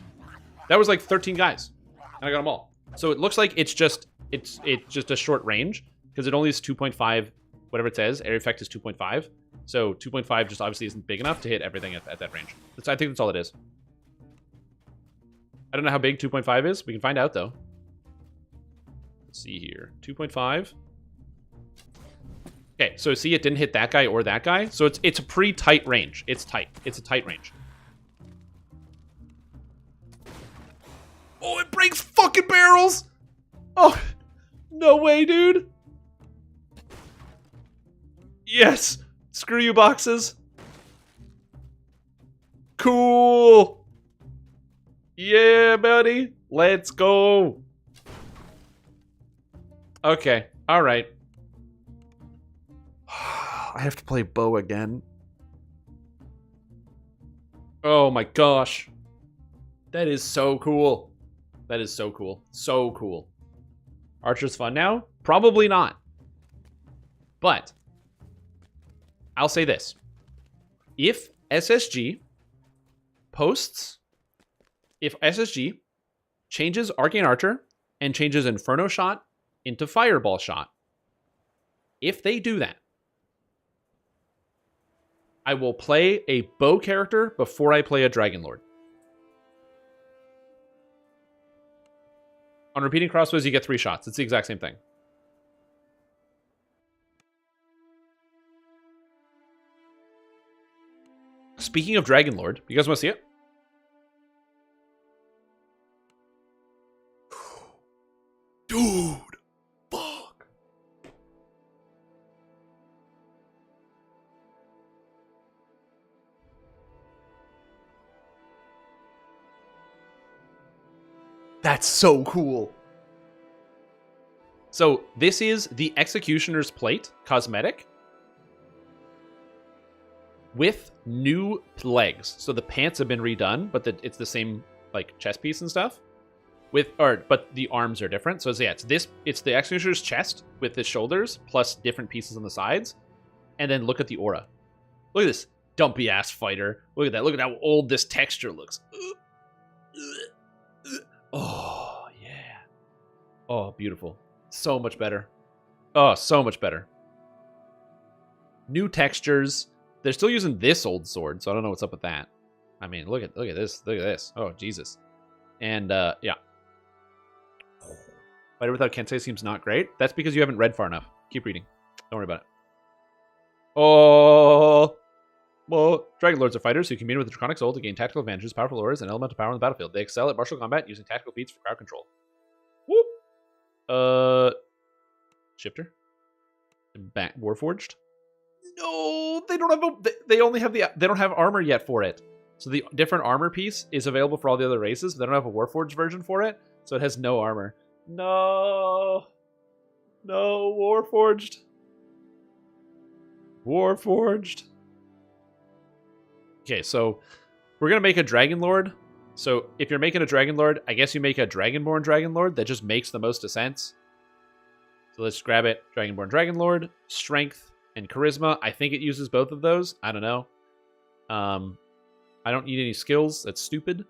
That was like 13 guys, and I got them all. So it looks like it's just a short range, because it only is 2.5, whatever it says. Area effect is 2.5. So 2.5 just obviously isn't big enough to hit everything at that range. I think that's all it is. I don't know how big 2.5 is. We can find out, though. Let's see here. 2.5. Okay, so see, it didn't hit that guy or that guy. So it's a pretty tight range. It's tight. It's a tight range. Oh, it breaks fucking barrels! Oh, no way, dude. Yes! Screw you, boxes. Cool! Yeah, buddy. Let's go. Okay. All right. I have to play bow again. Oh my gosh. That is so cool. That is so cool. So cool. Archer's fun now? Probably not. But I'll say this. If SSG changes Arcane Archer and changes Inferno Shot into Fireball Shot, if they do that, I will play a bow character before I play a Dragon Lord. On repeating crossbows, you get 3 shots. It's the exact same thing. Speaking of Dragon Lord, you guys want to see it? Dude, fuck. That's so cool. So this is the Executioner's Plate cosmetic with new legs. So the pants have been redone, but it's the same like chest piece and stuff. But the arms are different. So yeah, it's the Executioner's chest with the shoulders plus different pieces on the sides. And then look at the aura. Look at this dumpy ass fighter. Look at that. Look at how old this texture looks. Oh yeah. Oh, beautiful. So much better. Oh, so much better. New textures. They're still using this old sword, so I don't know what's up with that. I mean, look at this. Look at this. Oh, Jesus. And yeah. Fighter without Kensei seems not great. That's because you haven't read far enough. Keep reading. Don't worry about it. Oh. Well, Dragon Lords are fighters who commune with the Draconic Soul to gain tactical advantages, powerful auras, and elemental power on the battlefield. They excel at martial combat using tactical feats for crowd control. Whoop. Shifter? Warforged? No, they don't have they only have they don't have armor yet for it. So the different armor piece is available for all the other races, but they don't have a Warforged version for it, so it has no armor. No. No, Warforged. Warforged. Okay, so we're going to make a Dragon Lord. So if you're making a Dragon Lord, I guess you make a Dragonborn Dragon Lord. That just makes the most sense. So let's grab it. Dragonborn Dragon Lord. Strength and Charisma. I think it uses both of those. I don't know. I don't need any skills. That's stupid.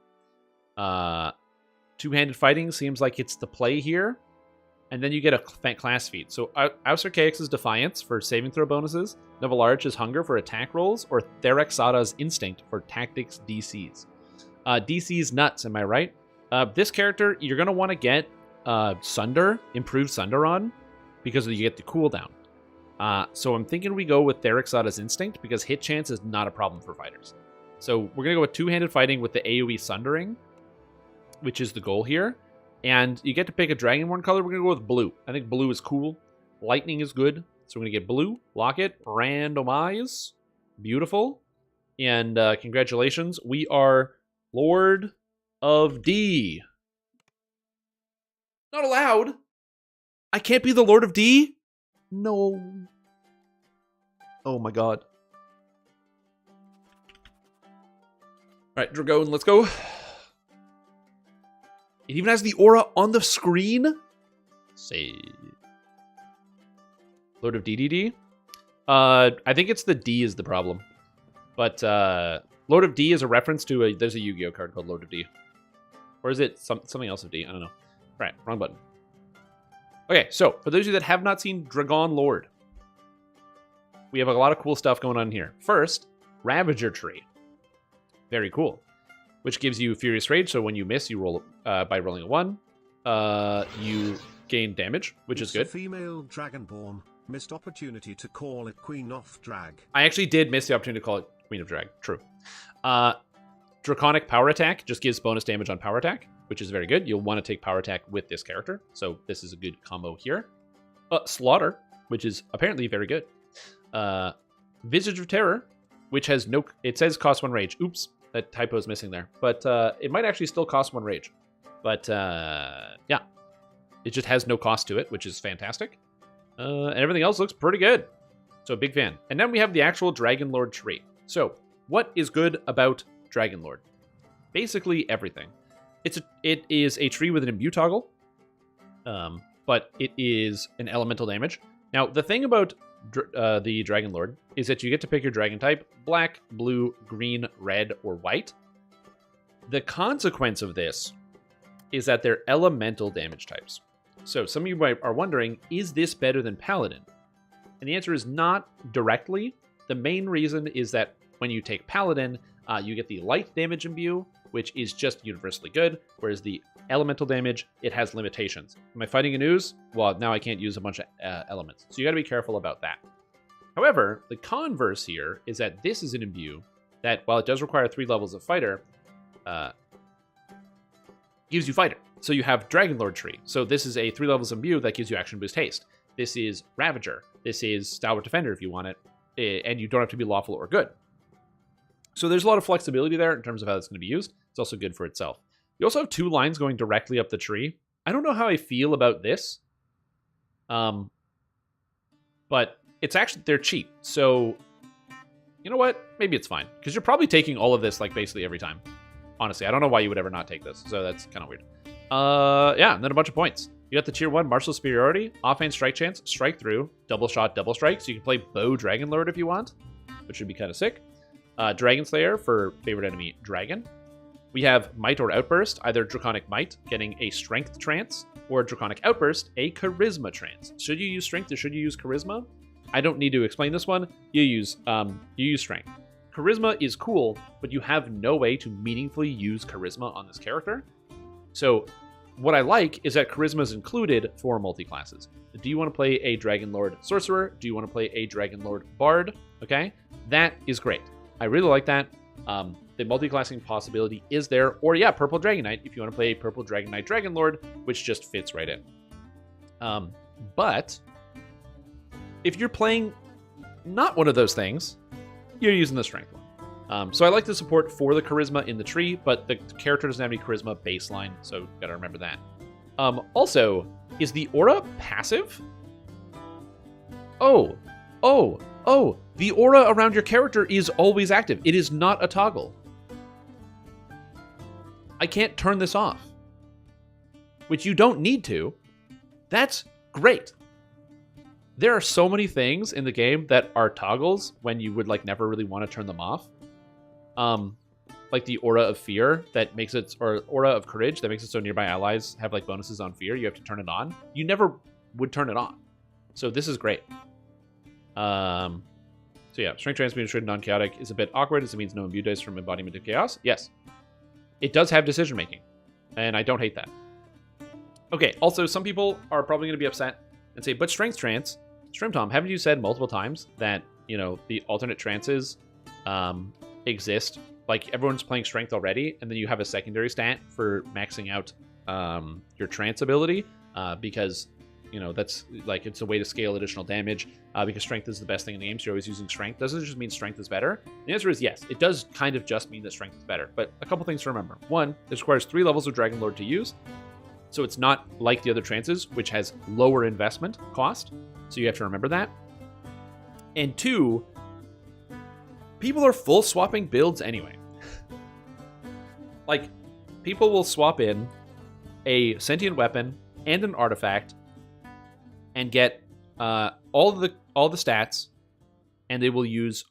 Two-handed fighting seems like it's the play here. And then you get a class feat. So Aus Archaix is Defiance for saving throw bonuses. Noble Arch is Hunger for attack rolls. Or Therexada's Instinct for tactics DCs. DC's nuts, am I right? This character, you're going to want to get Sunder, improved Sunder on, because you get the cooldown. So I'm thinking we go with Therexada's Instinct, because hit chance is not a problem for fighters. So we're going to go with two-handed fighting with the AoE Sundering, which is the goal here. And you get to pick a Dragonborn color. We're going to go with blue. I think blue is cool. Lightning is good. So we're going to get blue. Lock it. Randomize. Beautiful. And congratulations. We are Lord of D. Not allowed. I can't be the Lord of D? No. Oh my god. Alright, Dragon, let's go. It even has the aura on the screen? Say. Lord of DDD? I think it's the D is the problem. But, Lord of D is a reference to there's a Yu-Gi-Oh card called Lord of D. Or is it something else of D? I don't know. Right, wrong button. Okay, so for those of you that have not seen Dragon Lord, we have a lot of cool stuff going on here. First, Ravager Tree. Very cool. Which gives you Furious Rage, so when you miss, you roll by rolling a 1. You gain damage, which is good. A female Dragonborn. Missed opportunity to call it Queen of Drag. I actually did miss the opportunity to call it Queen of Drag. True. Draconic Power Attack just gives bonus damage on Power Attack, which is very good. You'll want to take Power Attack with this character, so this is a good combo here. Slaughter, which is apparently very good. Visage of Terror, which has no... It says cost 1 rage. Oops, that typo is missing there. But it might actually still cost 1 rage. But yeah, it just has no cost to it, which is fantastic. And everything else looks pretty good. So big fan. And then we have the actual Dragon Lord tree. So what is good about Dragon Lord? Basically everything. It is a tree with an imbue toggle, but it is an elemental damage. Now the thing about the Dragon Lord is that you get to pick your dragon type: black, blue, green, red, or white. The consequence of this is that they're elemental damage types. So some of you might are wondering, is this better than Paladin? And the answer is not directly. The main reason is that when you take Paladin, you get the light damage imbue, which is just universally good, whereas the elemental damage, it has limitations. Am I fighting an ooze? Well, now I can't use a bunch of elements. So you gotta be careful about that. However, the converse here is that this is an imbue that, while it does require 3 levels of fighter, gives you fighter. So you have Dragon Lord tree. So this is a 3 levels imbue that gives you action boost haste. This is Ravager. This is Stalwart Defender if you want it. And you don't have to be lawful or good. So there's a lot of flexibility there in terms of how it's going to be used. It's also good for itself. You also have 2 lines going directly up the tree. I don't know how I feel about this. But it's actually, they're cheap. So, you know what? Maybe it's fine. Because you're probably taking all of this like basically every time. Honestly, I don't know why you would ever not take this. So that's kind of weird. Yeah, and then a bunch of points. You got the tier 1 martial superiority, offhand strike chance, strike through, double shot, double strike. So you can play Bow Dragon Lord if you want, which would be kind of sick. Dragon Slayer for favorite enemy Dragon. We have Might or Outburst, either Draconic Might, getting a Strength trance, or Draconic Outburst, a Charisma trance. Should you use Strength or should you use Charisma? I don't need to explain this one. You use Strength. Charisma is cool, but you have no way to meaningfully use Charisma on this character. So what I like is that Charisma is included for multi-classes. Do you want to play a Dragon Lord Sorcerer? Do you want to play a Dragon Lord Bard? Okay, that is great. I really like that. The multi-classing possibility is there. Or yeah, Purple Dragon Knight if you want to play a Purple Dragon Knight Dragon Lord, which just fits right in. But if you're playing not one of those things, you're using the Strength one. So I like the support for the Charisma in the tree, but the character doesn't have any Charisma baseline, so gotta remember that. Also, is the aura passive? Oh, the aura around your character is always active. It is not a toggle. I can't turn this off, which you don't need to. That's great. There are so many things in the game that are toggles when you would like never really want to turn them off. Like the aura of fear that makes it, or aura of courage that makes it so nearby allies have like bonuses on fear. You have to turn it on. You never would turn it on. So this is great. So yeah, Strength Transmutation non-chaotic is a bit awkward as it means no imbue dice from Embodiment of Chaos. Yes. It does have decision making, and I don't hate that. Okay, also some people are probably going to be upset and say, but Strength Trance, Strimtom, haven't you said multiple times that, you know, the alternate trances exist? Like everyone's playing Strength already, and then you have a secondary stat for maxing out your trance ability because, you know, that's like, it's a way to scale additional damage because Strength is the best thing in the game, so you're always using Strength. Doesn't it just mean Strength is better? The answer is yes. It does kind of just mean that Strength is better, but a couple things to remember. One, this requires 3 levels of Dragon Lord to use, so it's not like the other trances, which has lower investment cost, so you have to remember that. And 2, people are full swapping builds anyway. Like, people will swap in a sentient weapon and an artifact and get all the stats, and they will use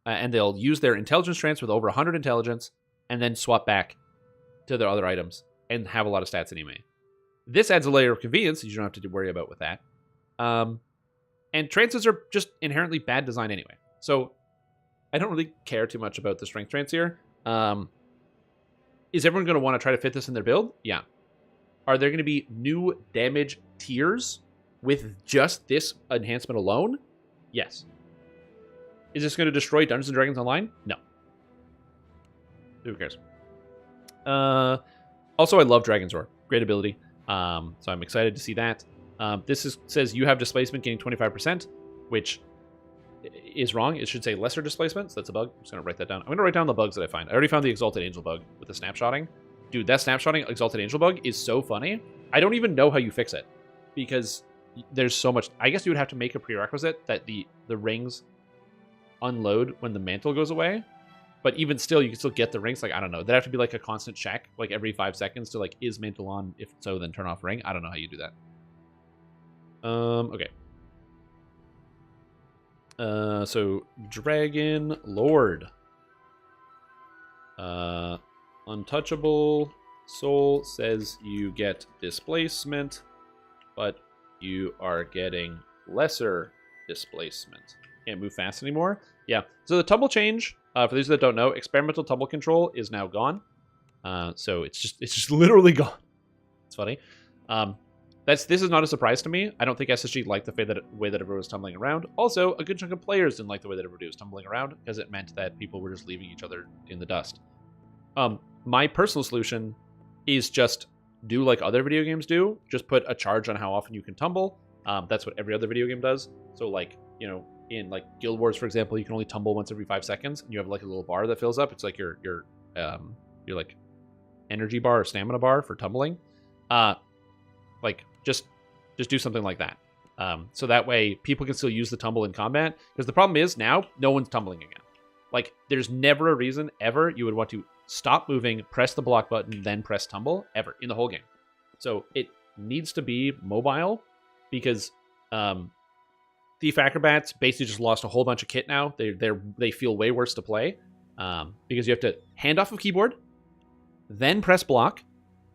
and they'll use their intelligence trance with over 100 intelligence, and then swap back to their other items and have a lot of stats anyway. This adds a layer of convenience that you don't have to worry about with that. And trances are just inherently bad design anyway. So I don't really care too much about the strength trance here. Is everyone going to want to try to fit this in their build? Yeah. Are there going to be new damage tiers with just this enhancement alone? Yes. Is this going to destroy Dungeons & Dragons Online? No. Who cares? Also, I love Dragon's Roar. Great ability. So I'm excited to see that. Says you have displacement gaining 25%, which is wrong. It should say lesser displacement, so that's a bug. I'm just going to write that down. I'm going to write down the bugs that I find. I already found the Exalted Angel bug with the snapshotting. Dude, that snapshotting Exalted Angel bug is so funny. I don't even know how you fix it, because there's so much. I guess you would have to make a prerequisite that the rings unload when the mantle goes away. But even still, you can still get the rings. Like, I don't know. That'd have to be like a constant check, like every 5 seconds to like, is mantle on? If so, then turn off ring. I don't know how you do that. Okay. So Dragon Lord. Untouchable Soul says you get displacement, but you are getting lesser displacement. Can't move fast anymore. Yeah. So the tumble change, for those that don't know, experimental tumble control is now gone. So it's just literally gone. It's funny. This is not a surprise to me. I don't think SSG liked the way that everyone was tumbling around. Also, a good chunk of players didn't like the way that everybody was tumbling around, because it meant that people were just leaving each other in the dust. My personal solution is just do like other video games do. Just put a charge on how often you can tumble. That's what every other video game does. So like, you know, in like Guild Wars, for example, you can only tumble once every 5 seconds, and you have like a little bar that fills up. It's like your like energy bar or stamina bar for tumbling. Like just do something like that. So that way people can still use the tumble in combat. Because the problem is now no one's tumbling again. Like there's never a reason ever you would want to stop moving, press the block button, then press tumble ever in the whole game. So it needs to be mobile, because Thief Acrobats basically just lost a whole bunch of kit now. They feel way worse to play, because you have to hand off a keyboard, then press block,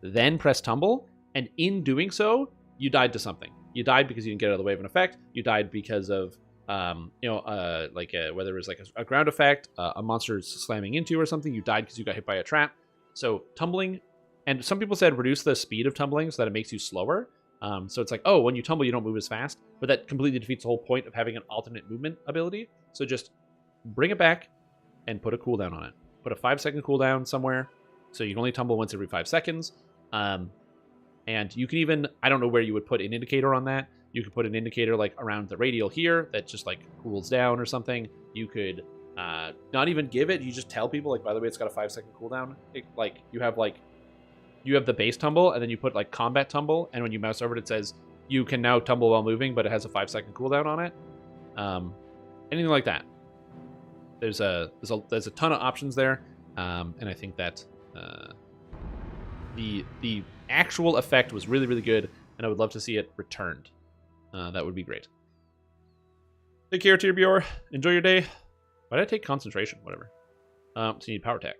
then press tumble, and in doing so, you died to something. You died because you didn't get out of the way of an effect. You died because of whether it was like a ground effect, a monster slamming into you or something. You died because you got hit by a trap. So tumbling, and some people said reduce the speed of tumbling so that it makes you slower. So it's like, oh, when you tumble, you don't move as fast, but that completely defeats the whole point of having an alternate movement ability. So just bring it back and put a cooldown on it. Put a 5-second cooldown somewhere, so you can only tumble once every 5 seconds. And you can even, I don't know where you would put an indicator on that. You could put an indicator like around the radial here that just like cools down or something. You could not even give it. You just tell people like, by the way, it's got a 5-second cooldown. You have the base tumble, and then you put like combat tumble, and when you mouse over it, it says you can now tumble while moving, but it has a 5-second cooldown on it. Anything like that. There's a ton of options there, and I think that the actual effect was really, really good, and I would love to see it returned. That would be great. Take care, Tyrbior. Enjoy your day. Why did I take concentration? Whatever. So you need power tech.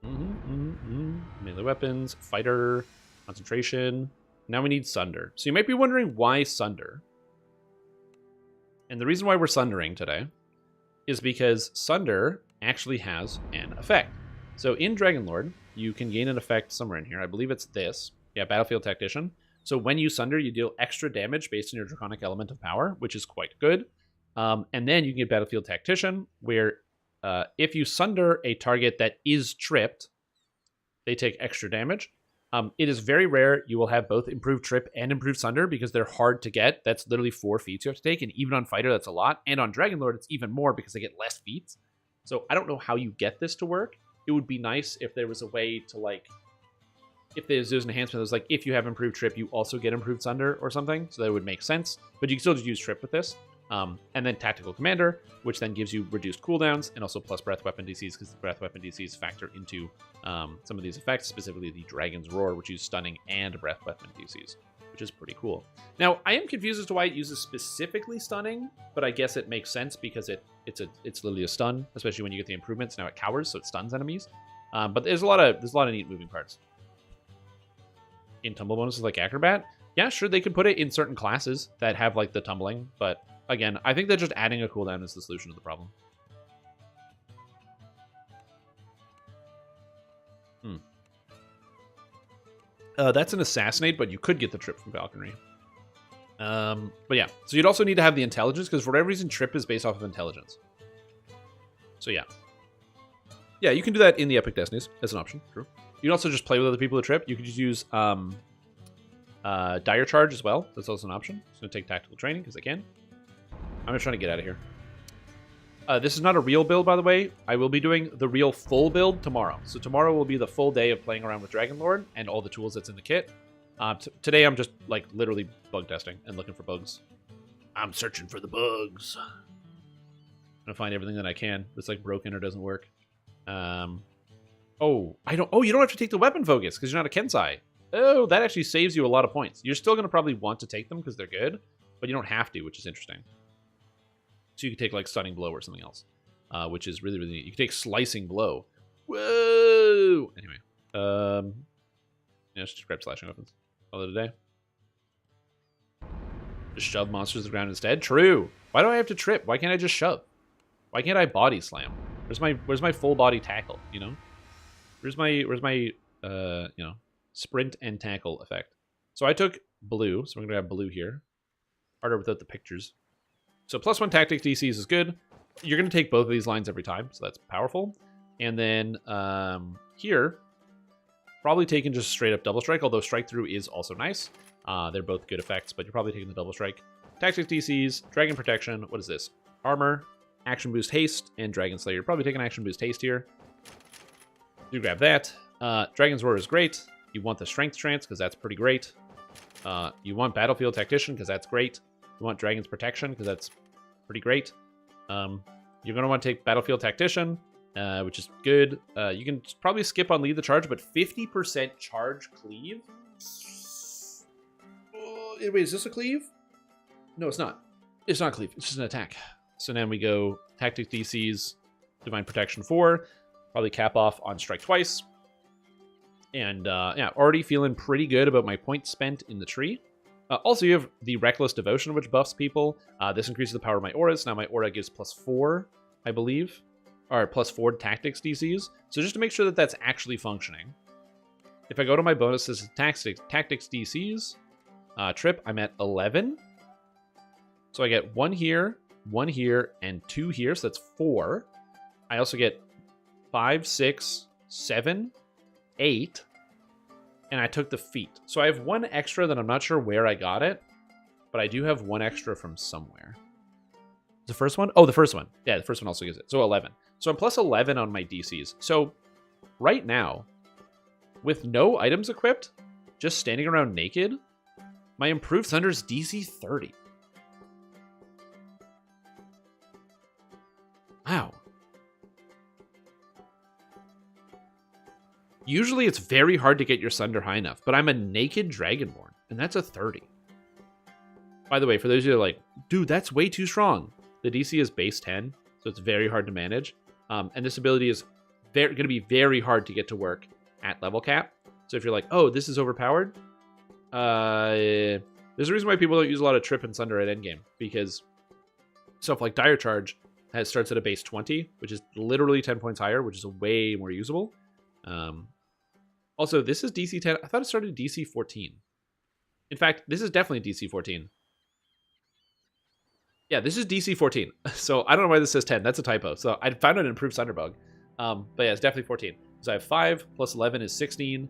Melee weapons, fighter, concentration. Now we need Sunder. So you might be wondering why Sunder. And the reason why we're Sundering today is because Sunder actually has an effect. So in Dragonlord, you can gain an effect somewhere in here. I believe it's this. Yeah, Battlefield Tactician. So when you Sunder, you deal extra damage based on your Draconic Element of Power, which is quite good. And then you can get Battlefield Tactician, where if you Sunder a target that is tripped, they take extra damage. It is very rare you will have both improved trip and improved Sunder, because they're hard to get. That's literally 4 feats you have to take, and even on Fighter, that's a lot. And on Dragonlord, it's even more because they get less feats. So I don't know how you get this to work. It would be nice if there was a way to, like, if there's an enhancement that was like, if you have improved trip, you also get improved Sunder or something. So that would make sense. But you can still just use trip with this. And then Tactical Commander, which then gives you reduced cooldowns and also plus breath weapon DCs, because the breath weapon DCs factor into some of these effects, specifically the Dragon's Roar, which uses stunning and breath weapon DCs, which is pretty cool. Now, I am confused as to why it uses specifically stunning, but I guess it makes sense because it it's literally a stun, especially when you get the improvements. Now it cowers, so it stuns enemies. But there's a lot of neat moving parts. In tumble bonuses like Acrobat, yeah, sure, they can put it in certain classes that have like the tumbling, but again, I think that just adding a cooldown is the solution to the problem. That's an assassinate, but you could get the trip from falconry. But yeah, so you'd also need to have the intelligence, because for whatever reason, trip is based off of intelligence. So yeah. Yeah, you can do that in the Epic Destinies as an option. True. You can also just play with other people with trip. You could just use Dire Charge as well. That's also an option. Just going to take tactical training because I can. I'm just trying to get out of here. This is not a real build, by the way. I will be doing the real full build tomorrow. So tomorrow will be the full day of playing around with Dragonlord and all the tools that's in the kit. Today I'm just like literally bug testing and looking for bugs. I'm searching for the bugs. I'm gonna find everything that I can that's like broken or doesn't work. Oh, you don't have to take the weapon focus because you're not a Kensai. Oh, that actually saves you a lot of points. You're still gonna probably want to take them because they're good, but you don't have to, which is interesting. So you can take like Stunning Blow or something else, which is really, really neat. You can take Slicing Blow. Whoa! Anyway, yeah, just grab Slashing Weapons. Call it a day. Just shove monsters to the ground instead. True. Why do I have to trip? Why can't I just shove? Why can't I body slam? Where's my full body tackle? You know, where's my you know, sprint and tackle effect? So I took blue, so I'm gonna grab blue here. Harder without the pictures. So +1 tactics DCs is good. You're gonna take both of these lines every time, so that's powerful. And then here, probably taking just straight up double strike, although strike through is also nice. They're both good effects, but you're probably taking the double strike. Tactics DCs, Dragon Protection, what is this? Armor, Action Boost Haste, and Dragon Slayer. You're probably taking Action Boost Haste here. Do grab that. Dragon's Roar is great. You want the Strength Trance, because that's pretty great. You want Battlefield Tactician, because that's great. You want Dragon's Protection, because that's pretty great. You're going to want to take Battlefield Tactician, which is good. You can probably skip on Lead the Charge, but 50% charge cleave? Wait, is this a cleave? No, it's not. It's not a cleave. It's just an attack. So then we go Tactics DCs, Divine Protection 4, probably cap off on Strike twice. And yeah, already feeling pretty good about my points spent in the tree. Also, you have the Reckless Devotion, which buffs people. This increases the power of my auras. Now my aura gives +4, I believe. Or +4 tactics DCs. So just to make sure that that's actually functioning. If I go to my bonuses, tactics DCs, trip, I'm at 11. So I get 1 here, and 2 here. So that's 4. I also get 5, 6, 7, 8. And I took the feat. So I have 1 extra that I'm not sure where I got it, but I do have 1 extra from somewhere. The first one? Oh, the first one. Yeah, the first one also gives it. So 11. So I'm +11 on my DCs. So right now, with no items equipped, just standing around naked, my Improved Thunder is DC 30. Wow. Usually it's very hard to get your Sunder high enough, but I'm a naked Dragonborn, and that's a 30. By the way, for those of you that are like, dude, that's way too strong. The DC is base 10, so it's very hard to manage. And this ability is going to be very hard to get to work at level cap. So if you're like, oh, this is overpowered, there's a reason why people don't use a lot of Trip and Sunder at endgame, because stuff like Dire Charge starts at a base 20, which is literally 10 points higher, which is way more usable. Also, this is DC 10. I thought it started DC 14. In fact, this is definitely DC 14. Yeah, this is DC 14. So I don't know why this says 10. That's a typo. So I found an improved Sunder bug. But yeah, it's definitely 14. So I have 5 plus 11 is 16.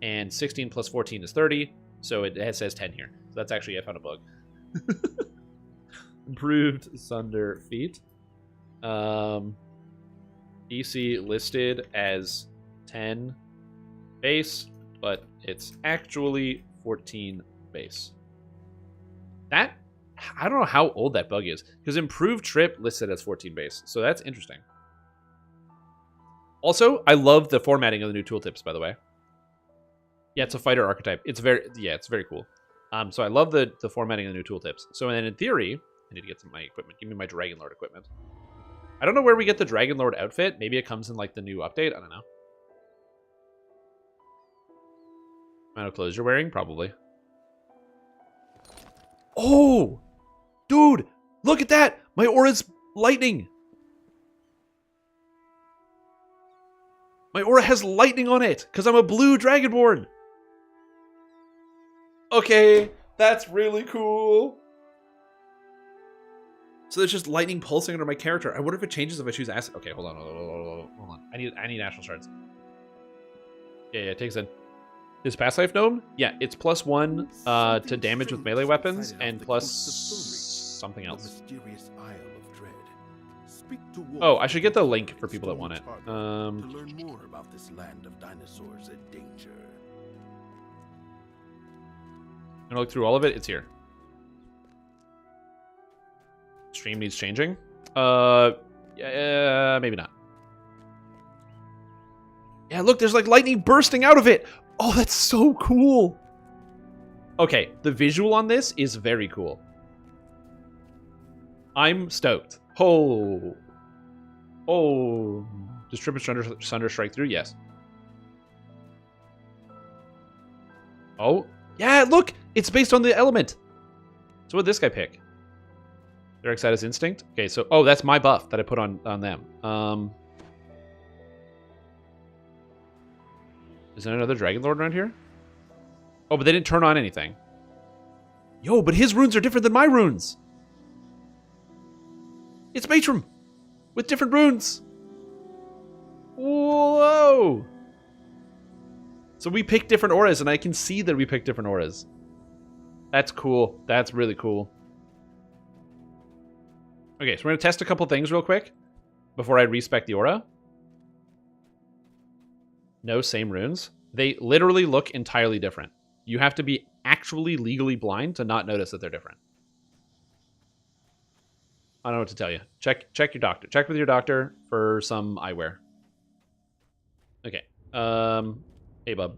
And 16 plus 14 is 30. So it says 10 here. So that's actually, I found a bug. Improved Sunder feat. DC listed as 10 base, but it's actually 14 base. That, I don't know how old that bug is, because Improved Trip listed as 14 base, so that's interesting. Also, I love the formatting of the new tooltips, by the way. Yeah, it's a fighter archetype. It's very cool. So I love the formatting of the new tooltips. So then in theory, I need to get some of my equipment. Give me my Dragonlord equipment. I don't know where we get the Dragon Lord outfit. Maybe it comes in like the new update. I don't know. Amount of clothes you're wearing? Probably. Oh! Dude! Look at that! My aura's lightning! My aura has lightning on it! Because I'm a blue Dragonborn! Okay, that's really cool. So there's just lightning pulsing under my character. I wonder if it changes if I choose acid. Okay, hold on. I need national shards. Yeah, it takes in. Is past life gnome? Yeah, it's +1 to damage with melee weapons and plus something else. Oh, I should get the link for people that want it. To learn more about this land of dinosaurs and danger. I'm gonna look through all of it. It's here. Stream needs changing. Yeah, maybe not. Yeah, look, there's like lightning bursting out of it. Oh, that's so cool. Okay, the visual on this is very cool. I'm stoked. Oh. Does Triple Sunder strike through? Yes. Oh. Yeah, look! It's based on the element. So what'd this guy pick? Direct Status Instinct? Okay, so... Oh, that's my buff that I put on them. Is there another Dragon Lord around here? Oh, but they didn't turn on anything. Yo, but his runes are different than my runes! It's Matrim! With different runes! Whoa! So we picked different auras, and I can see that we picked different auras. That's cool. That's really cool. Okay, so we're going to test a couple things real quick before I respec the aura. No, same runes. They literally look entirely different. You have to be actually legally blind to not notice that they're different. I don't know what to tell you. Check your doctor. Check with your doctor for some eyewear. Okay. Hey, bub.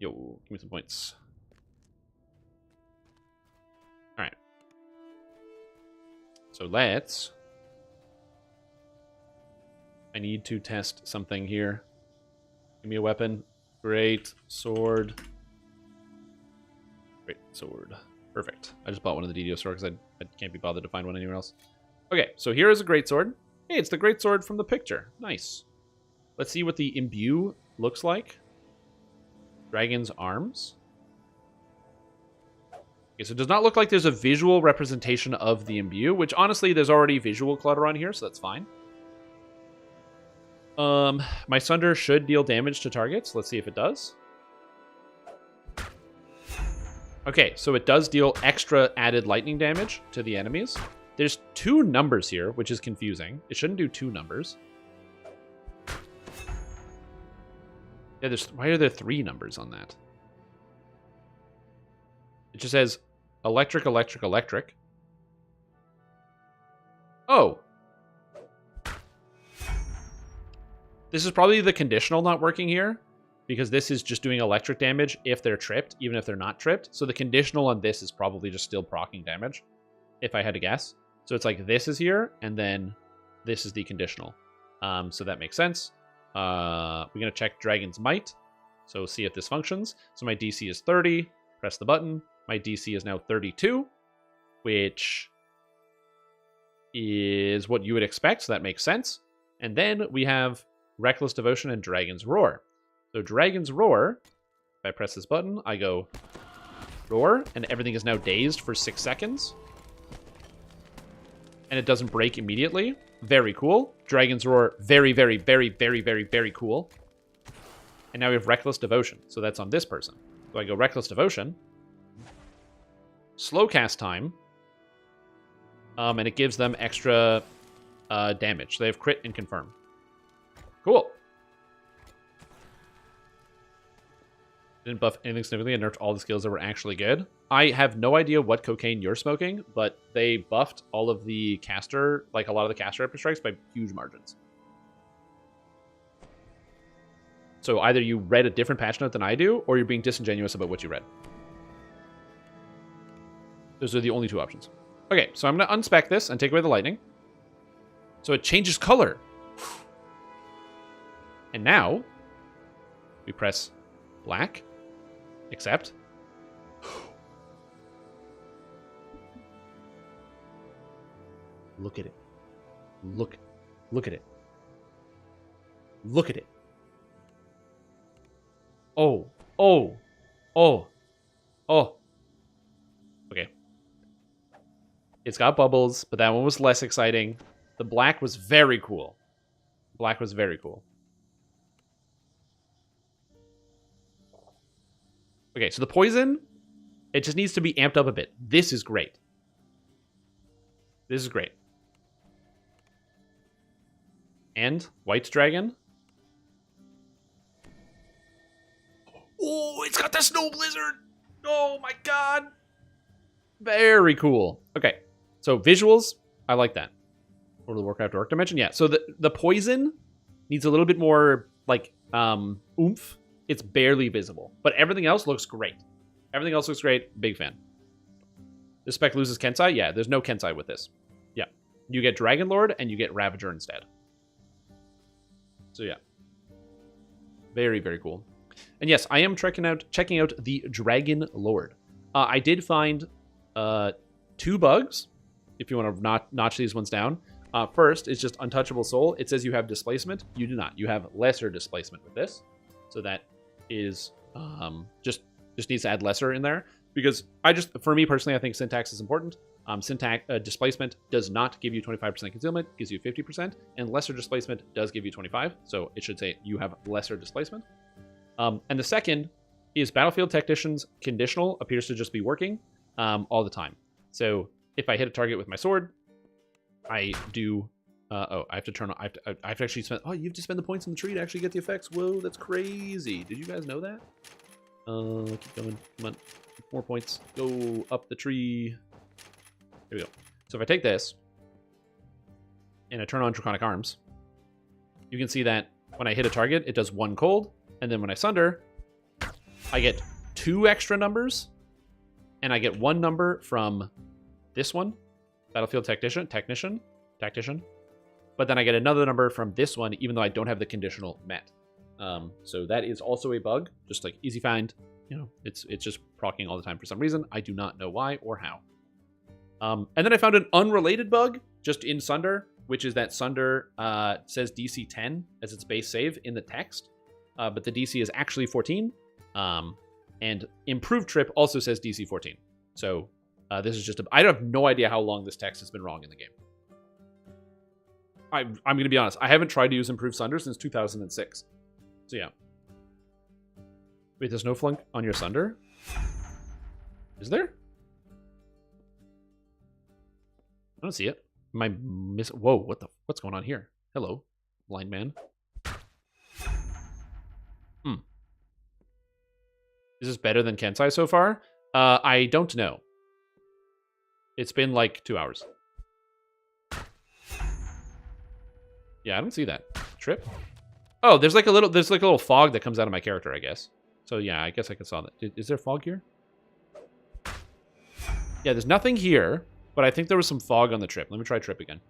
Yo, give me some points. All right. So let's... I need to test something here. Give me a weapon. Great sword. Great sword. Perfect. I just bought one of the DDO sword because I can't be bothered to find one anywhere else. Okay, so here is a great sword. Hey, it's the great sword from the picture. Nice. Let's see what the imbue looks like. Dragon's arms. Okay, so it does not look like there's a visual representation of the imbue, which honestly, there's already visual clutter on here, so that's fine. My Sunder should deal damage to targets. Let's see if it does. Okay, so it does deal extra added lightning damage to the enemies. There's 2 numbers here, which is confusing. It shouldn't do 2 numbers. Yeah, why are there 3 numbers on that? It just says electric, electric, electric. Oh. This is probably the conditional not working here, because this is just doing electric damage if they're tripped, even if they're not tripped. So the conditional on this is probably just still proccing damage, if I had to guess. So it's like this is here, and then this is the conditional. So that makes sense. We're going to check Dragon's Might. So see if this functions. So my DC is 30. Press the button. My DC is now 32, which is what you would expect. So that makes sense. And then we have Reckless Devotion and Dragon's Roar. So Dragon's Roar, if I press this button, I go roar, and everything is now dazed for 6 seconds. And it doesn't break immediately. Very cool. Dragon's Roar, very, very, very, very, very, very cool. And now we have Reckless Devotion. So that's on this person. So I go Reckless Devotion. Slow cast time. And it gives them extra damage. So they have crit and confirm. Cool. Didn't buff anything significantly and nerfed all the skills that were actually good. I have no idea what cocaine you're smoking, but they buffed all of the caster, like a lot of the caster epic strikes by huge margins. So either you read a different patch note than I do, or you're being disingenuous about what you read. Those are the only 2 options. Okay, so I'm going to unspec this and take away the lightning. So it changes color. And now we press black, accept. Look at it. Look at it. Look at it. Oh. Okay. It's got bubbles, but that one was less exciting. The black was very cool. Black was very cool. Okay, so the poison, it just needs to be amped up a bit. This is great. This is great. And white dragon. Oh, it's got the snow blizzard. Oh my god. Very cool. Okay, so visuals, I like that. World of Warcraft Orc Dimension, yeah. So the poison needs a little bit more like oomph. It's barely visible, but everything else looks great. Everything else looks great. Big fan. This spec loses Kensai? Yeah, there's no Kensai with this. Yeah, you get Dragon Lord and you get Ravager instead. So yeah, very, very cool. And yes, I am checking out the Dragon Lord. I did find 2 bugs, if you want to notch these ones down. First, it's just Untouchable Soul. It says you have displacement. You do not. You have lesser displacement with this. So that is just needs to add lesser in there. Because for me personally, I think syntax is important. Displacement does not give you 25% concealment, gives you 50%, and lesser displacement does give you 25%. So it should say you have lesser displacement. And the second is Battlefield Technician's conditional appears to just be working all the time. So if I hit a target with my sword, I do. I have to turn on. I have to actually spend. Oh, you have to spend the points in the tree to actually get the effects. Whoa, that's crazy. Did you guys know that? Keep going. Come on. More points. Go up the tree. There we go. So if I take this and I turn on Draconic Arms, you can see that when I hit a target, it does 1 cold. And then when I sunder, I get 2 extra numbers. And I get 1 number from this one, Battlefield Technician. But then I get another number from this one, even though I don't have the conditional met. So that is also a bug, just like easy find. You know, it's just proccing all the time for some reason. I do not know why or how. And then I found an unrelated bug just in Sunder, which is that Sunder says DC 10 as its base save in the text, but the DC is actually 14. And Improved Trip also says DC 14. So this is just I have no idea how long this text has been wrong in the game. I'm going to be honest. I haven't tried to use Improved Sunder since 2006. So yeah. Wait, there's no flunk on your Sunder? Is there? I don't see it. Am I Whoa, what's going on here? Hello, blind man. Is this better than Kensai so far? I don't know. It's been like 2 hours. Yeah, I don't see that. Trip? Oh, there's like a little fog that comes out of my character, I guess. So yeah, I guess I saw that. Is there fog here? Yeah, there's nothing here, but I think there was some fog on the trip. Let me try trip again.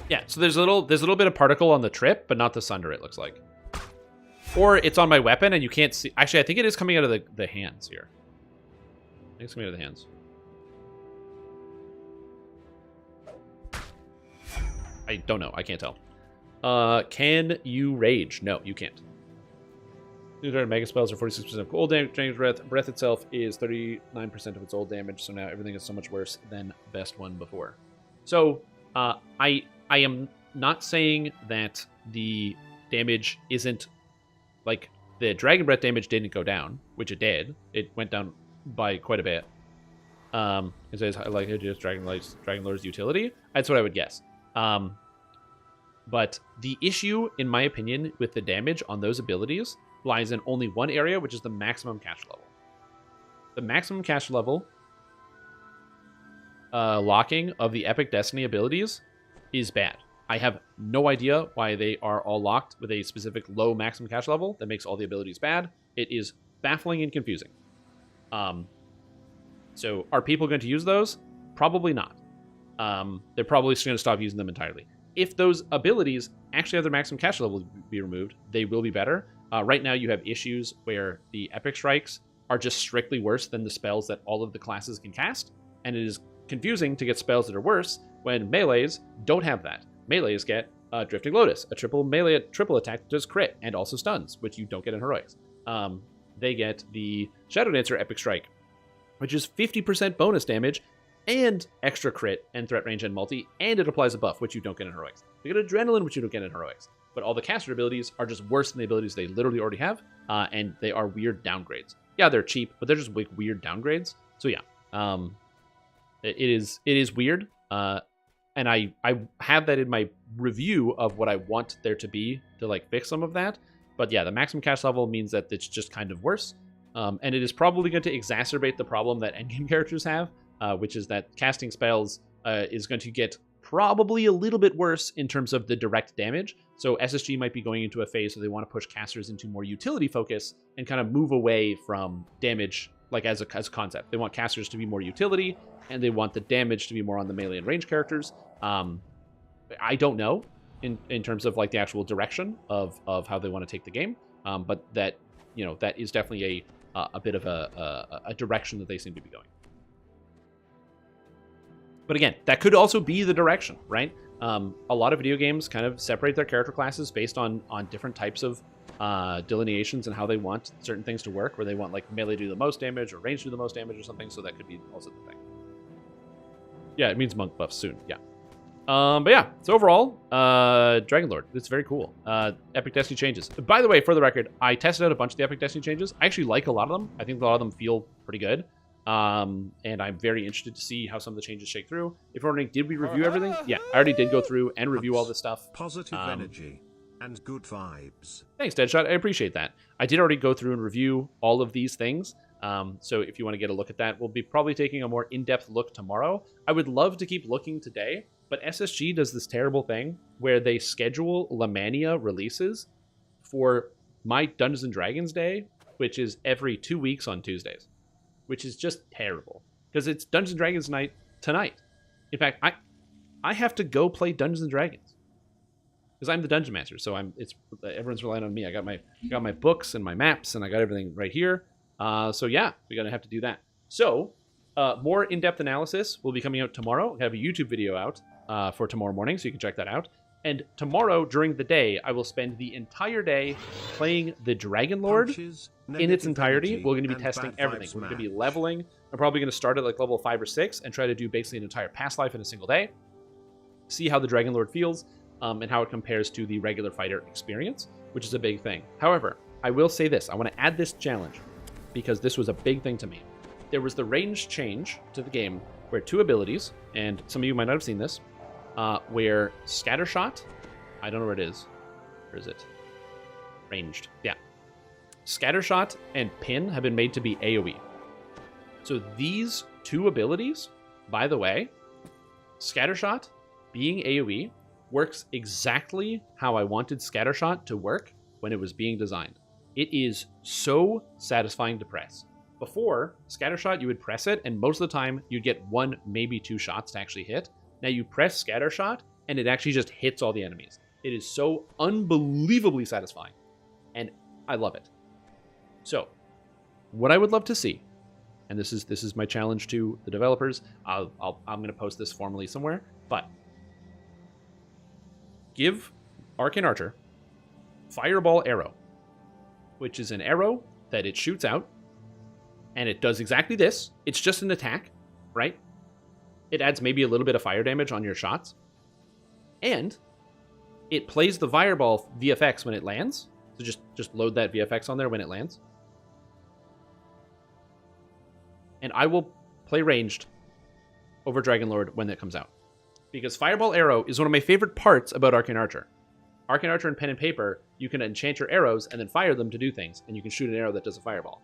Yeah, so there's a little bit of particle on the trip, but not the sunder, it looks like. Or it's on my weapon and you can't see. Actually, I think it is coming out of the hands here. I think it's coming out of the hands. I don't know. I can't tell. Can you rage? No, you can't. New mega spells are 46% of old damage. Breath itself is 39% of its old damage, so now everything is so much worse than best one before. So, I am not saying that the damage isn't like the Dragon Breath damage didn't go down, which it did. It went down by quite a bit. It says I like it just Dragon Lord's utility. That's what I would guess. But the issue, in my opinion, with the damage on those abilities lies in only one area, which is the maximum cash level. The maximum cash level locking of the Epic Destiny abilities is bad. I have no idea why they are all locked with a specific low maximum cash level that makes all the abilities bad. It is baffling and confusing. So are people going to use those? Probably not. They're probably just going to stop using them entirely. If those abilities actually have their maximum caster level be removed, they will be better. Right now, you have issues where the Epic Strikes are just strictly worse than the spells that all of the classes can cast, and it is confusing to get spells that are worse when melees don't have that. Melees get Drifting Lotus, a triple attack that does crit and also stuns, which you don't get in Heroics. They get the Shadow Dancer Epic Strike, which is 50% bonus damage and extra crit and threat range and multi, and it applies a buff, which you don't get in Heroics. You get Adrenaline, which you don't get in Heroics. But all the caster abilities are just worse than the abilities they literally already have, and they are weird downgrades. Yeah, they're cheap, but they're just like weird downgrades. So yeah, it is weird, and I have that in my review of what I want there to be to like fix some of that. But yeah, the maximum cast level means that it's just kind of worse, and it is probably going to exacerbate the problem that endgame characters have, which is that casting spells is going to get probably a little bit worse in terms of the direct damage. So SSG might be going into a phase where they want to push casters into more utility focus and kind of move away from damage, like as a concept. They want casters to be more utility, and they want the damage to be more on the melee and range characters. I don't know in terms of like the actual direction of how they want to take the game, but that that is definitely a bit of a direction that they seem to be going. But again, that could also be the direction, right? A lot of video games kind of separate their character classes based on different types of delineations and how they want certain things to work, where they want like melee to do the most damage or range to do the most damage or something, so that could be also the thing. Yeah, it means monk buffs soon, yeah. But yeah, so overall, Dragonlord, it's very cool. Epic Destiny changes. By the way, for the record, I tested out a bunch of the Epic Destiny changes. I actually like a lot of them. I think a lot of them feel pretty good. And I'm very interested to see how some of the changes shake through. If you're wondering, did we review everything? Yeah, I already did go through and review all this stuff. Positive energy and good vibes. Thanks, Deadshot. I appreciate that. I did already go through and review all of these things. So if you want to get a look at that, we'll be probably taking a more in-depth look tomorrow. I would love to keep looking today, but SSG does this terrible thing where they schedule Lamania releases for my Dungeons & Dragons Day, which is every 2 weeks on Tuesdays, which is just terrible because it's Dungeons & Dragons night tonight. In fact, I have to go play Dungeons & Dragons because I'm the Dungeon Master. So everyone's relying on me. I got my books and my maps and I got everything right here. So yeah, we're going to have to do that. So more in-depth analysis will be coming out tomorrow. I have a YouTube video out for tomorrow morning, so you can check that out. And tomorrow, during the day, I will spend the entire day playing the Dragonlord in its entirety. We're going to be testing everything. We're going to be leveling. I'm probably going to start at like level 5 or 6 and try to do basically an entire past life in a single day. See how the Dragonlord feels and how it compares to the regular fighter experience, which is a big thing. However, I will say this. I want to add this challenge because this was a big thing to me. There was the range change to the game where 2 abilities, and some of you might not have seen this, where Scattershot, I don't know where it is. Where is it? Ranged. Yeah. Scattershot and Pin have been made to be AoE. So these 2 abilities, by the way, Scattershot being AoE works exactly how I wanted Scattershot to work when it was being designed. It is so satisfying to press. Before, Scattershot, you would press it, and most of the time, you'd get 1, maybe 2 shots to actually hit. Now you press Scattershot, and it actually just hits all the enemies. It is so unbelievably satisfying, and I love it. So, what I would love to see, and this is my challenge to the developers. I'm going to post this formally somewhere, but give Arcane Archer Fireball Arrow, which is an arrow that it shoots out, and it does exactly this. It's just an attack, right? It adds maybe a little bit of fire damage on your shots. And it plays the Fireball VFX when it lands. So just load that VFX on there when it lands. And I will play ranged over Dragonlord when it comes out. Because Fireball Arrow is one of my favorite parts about Arcane Archer. Arcane Archer and Pen and Paper, you can enchant your arrows and then fire them to do things. And you can shoot an arrow that does a fireball.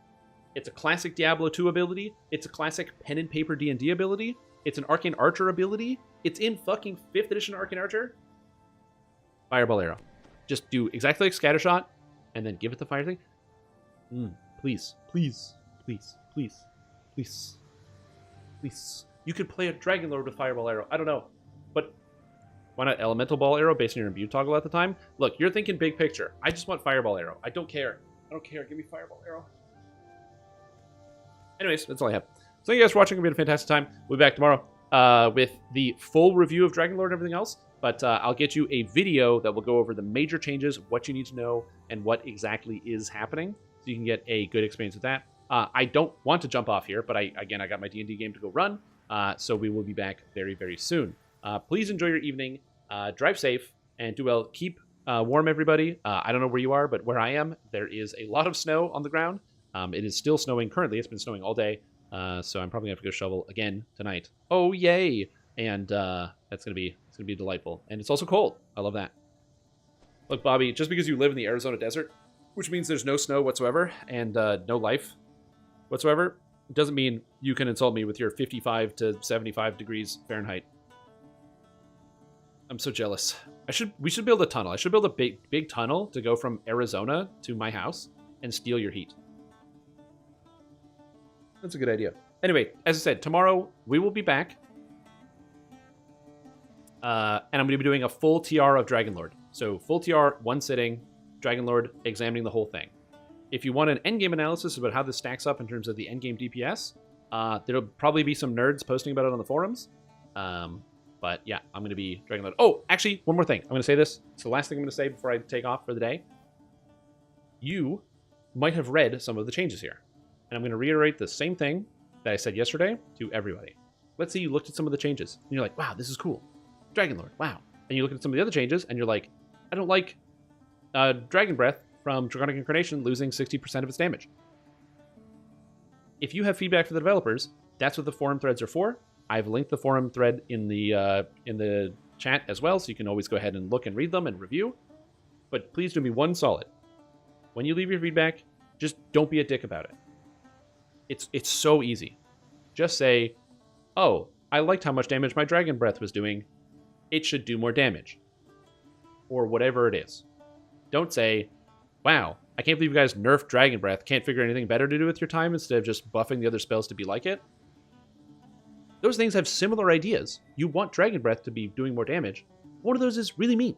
It's a classic Diablo 2 ability. It's a classic Pen and Paper D&D ability. It's an Arcane Archer ability. It's in fucking 5th edition Arcane Archer. Fireball Arrow. Just do exactly like Scattershot, and then give it the fire thing. Please, please, please, please, please, please. You could play a Dragon Lord with Fireball Arrow. I don't know. But why not Elemental Ball Arrow based on your imbue toggle at the time? Look, you're thinking big picture. I just want Fireball Arrow. I don't care. I don't care. Give me Fireball Arrow. Anyways, that's all I have. So thank you guys for watching. It's been a fantastic time. We'll be back tomorrow with the full review of Dragon Lord and everything else. But I'll get you a video that will go over the major changes, what you need to know, and what exactly is happening, so you can get a good experience with that. I don't want to jump off here, but I got my D&D game to go run, so we will be back very, very soon. Please enjoy your evening, drive safe, and do well. Keep warm, everybody. I don't know where you are, but where I am, there is a lot of snow on the ground. It is still snowing currently. It's been snowing all day, so I'm probably going to have to go shovel again tonight. Oh, yay! And it's gonna be delightful, and it's also cold. I love that. Look, Bobby, just because you live in the Arizona desert, which means there's no snow whatsoever and no life whatsoever, doesn't mean you can insult me with your 55 to 75 degrees Fahrenheit. I'm so jealous. We should build a tunnel. I should build a big tunnel to go from Arizona to my house and steal your heat. That's a good idea. Anyway, as I said, tomorrow we will be back. And I'm going to be doing a full TR of Dragonlord. So full TR, one sitting, Dragonlord, examining the whole thing. If you want an endgame analysis about how this stacks up in terms of the endgame DPS, there'll probably be some nerds posting about it on the forums. But yeah, I'm going to be Dragonlord. Oh, actually, one more thing. I'm going to say this. It's the last thing I'm going to say before I take off for the day. You might have read some of the changes here. And I'm going to reiterate the same thing that I said yesterday to everybody. Let's say you looked at some of the changes, and you're like, wow, this is cool. Dragonlord, wow. And you look at some of the other changes, and you're like, I don't like Dragon Breath from Draconic Incarnation losing 60% of its damage. If you have feedback for the developers, that's what the forum threads are for. I've linked the forum thread in the chat as well, so you can always go ahead and look and read them and review. But please do me one solid. When you leave your feedback, just don't be a dick about it. It's so easy. Just say, oh, I liked how much damage my Dragon Breath was doing. It should do more damage. Or whatever it is. Don't say, wow, I can't believe you guys nerfed Dragon Breath. Can't figure anything better to do with your time instead of just buffing the other spells to be like it. Those things have similar ideas. You want Dragon Breath to be doing more damage. One of those is really mean.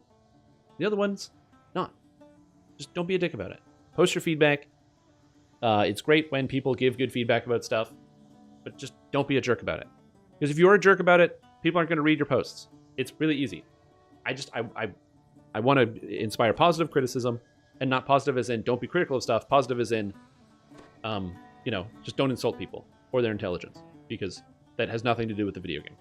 The other one's not. Just don't be a dick about it. Post your feedback. It's great when people give good feedback about stuff, but just don't be a jerk about it. Because if you're a jerk about it, people aren't going to read your posts. It's really easy. I want to inspire positive criticism, and not positive as in don't be critical of stuff. Positive as in, just don't insult people or their intelligence, because that has nothing to do with the video game.